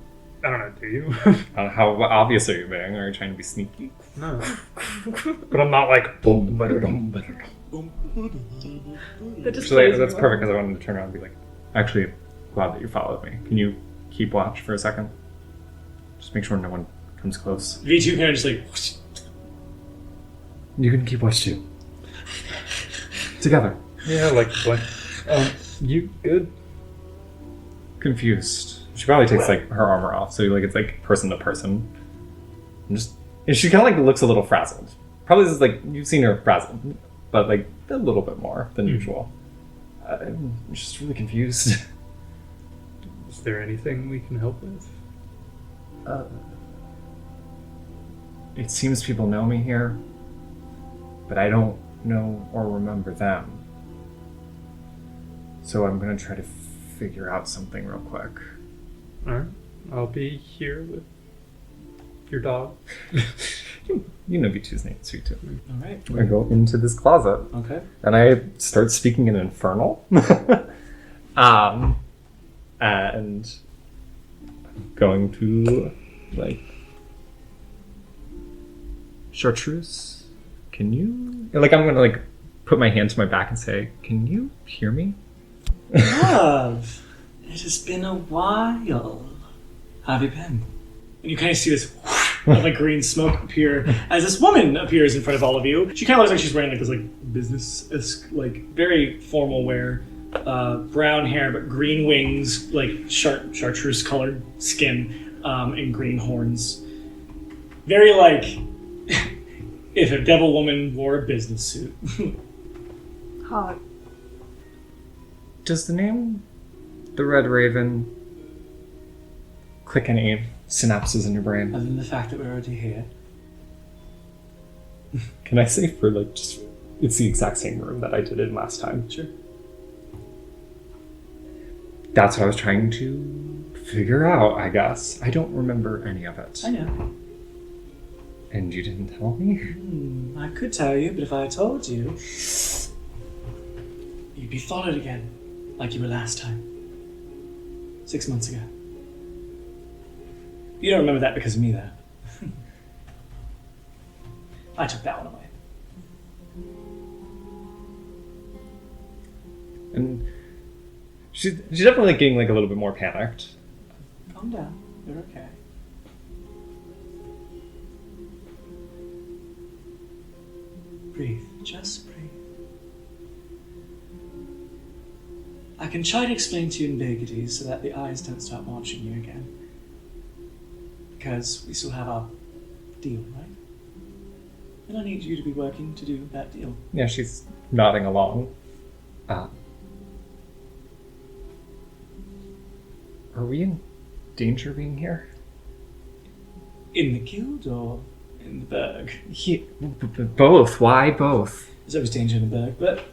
I don't know, do you? How obvious are you being? Are you trying to be sneaky? No. But I'm not like... That just Actually, plays that's me perfect because I wanted to turn around and be like, actually, glad that you followed me. Can you keep watch for a second? Just make sure no one comes close. V2 kind of just like... You can keep watch too. Together. Yeah, like... you good? Confused. She probably takes like her armor off, so like it's like person to person. And she kind of like looks a little frazzled. Probably this is like you've seen her frazzled, but like a little bit more than usual. I'm just really confused. Is there anything we can help with? It seems people know me here, but I don't know or remember them. So I'm gonna try to figure out something real quick. Alright. I'll be here with your dog. You know B2's name, Sweet Too. All right. I go into this closet. Okay. And I start speaking in Infernal. And I'm going to, like, Chartreuse, can you? Like, I'm going to, like, put my hand to my back and say, can you hear me? Love, it has been a while. How have you been? And you kind of see this of like green smoke appear as this woman appears in front of all of you. She kind of looks like she's wearing like this like business, like very formal wear, brown hair but green wings, like chartreuse colored skin, and green horns. Very like if a devil woman wore a business suit. Hot. Does the name The Red Raven click any synapses in your brain? Other than the fact that we're already here. Can I say for like just, it's the exact same room that I did in last time? Sure. That's what I was trying to figure out, I guess. I don't remember any of it. I know. And you didn't tell me? I could tell you, but if I told you, you'd be followed again, like you were last time. 6 months ago. You don't remember that because of me, though. I took that one away. And she's definitely getting like a little bit more panicked. Calm down. You're okay. Breathe. Just breathe. I can try to explain to you in Begades so that the eyes don't start watching you again. Because we still have our deal, right? And I need you to be working to do that deal. Yeah, she's nodding along. Are we in danger being here? In the guild or in the burg? Both. Why both? There's always danger in the burg, but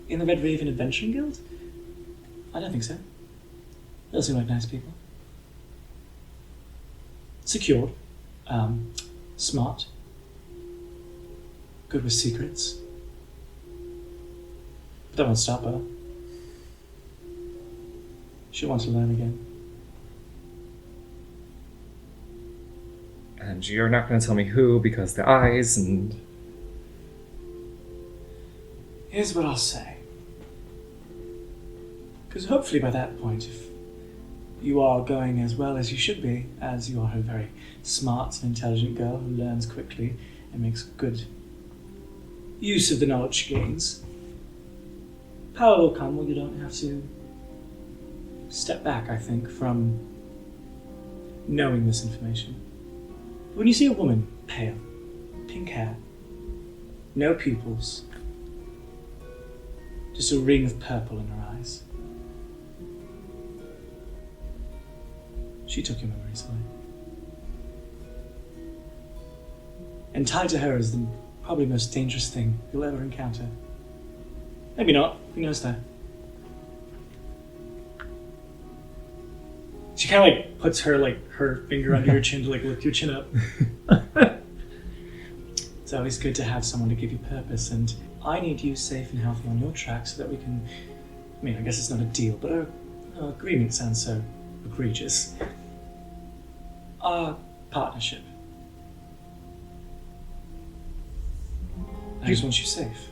in the Red Raven Adventuring Guild? I don't think so. They all seem like nice people. Secured. Smart. Good with secrets. But that won't stop her. She'll want to learn again. And you're not going to tell me who because the eyes and... Here's what I'll say. Because hopefully by that point, if you are going as well as you should be, as you are a very smart and intelligent girl who learns quickly and makes good use of the knowledge she gains, power will come where you don't have to step back, I think, from knowing this information. When you see a woman, pale, pink hair, no pupils, just a ring of purple in her eyes, she took your memories away. And tied to her is the probably most dangerous thing you'll ever encounter. Maybe not, who knows though. She kind of like puts her finger under your chin to like lift your chin up. It's always good to have someone to give you purpose, and I need you safe and healthy on your track so that we can, I mean, I guess it's not a deal, but our agreement sounds so egregious. Our partnership. I just want you safe.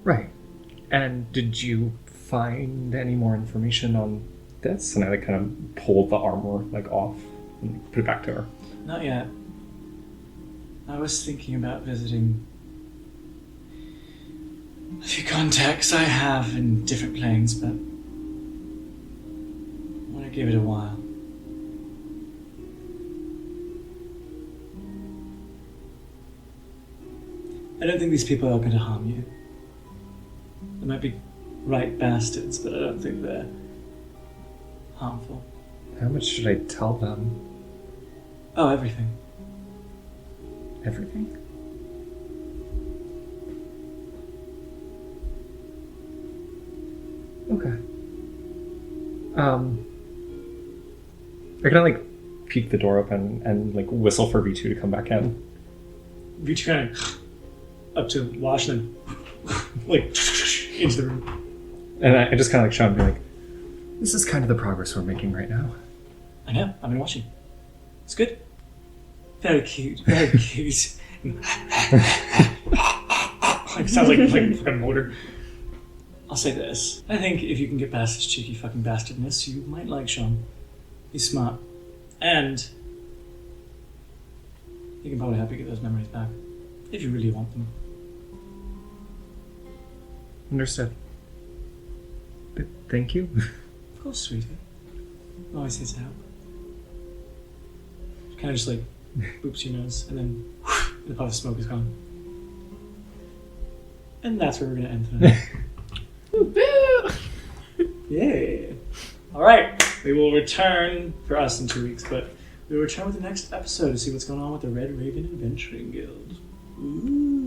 Right. And did you find any more information on this? And I like kind of pulled the armor like off and put it back to her. Not yet. I was thinking about visiting a few contacts I have in different planes, but I want to give it a while. I don't think these people are going to harm you. They might be right bastards, but I don't think they're harmful. How much should I tell them? Oh, everything. Everything? Okay. I can like peek the door open and like whistle for V2 to come back in. V2 kind of up to Wash and then like into the room. And I just kind of like show him, be like, this is kind of the progress we're making right now. I know. I've been watching. It's good. Very cute. Very cute. Like, sounds like a fucking motor. I'll say this. I think if you can get past his cheeky fucking bastardness, you might like Sean. He's smart. And you can probably help you get those memories back. If you really want them. Understood. Thank you. Of course, sweetie. I'm always here to help. Kind of just like boops your nose, and then the puff of smoke is gone. And that's where we're gonna end tonight. Yeah. All right. We will return for us in 2 weeks, but we will return with the next episode to see what's going on with the Red Raven Adventuring Guild. Ooh.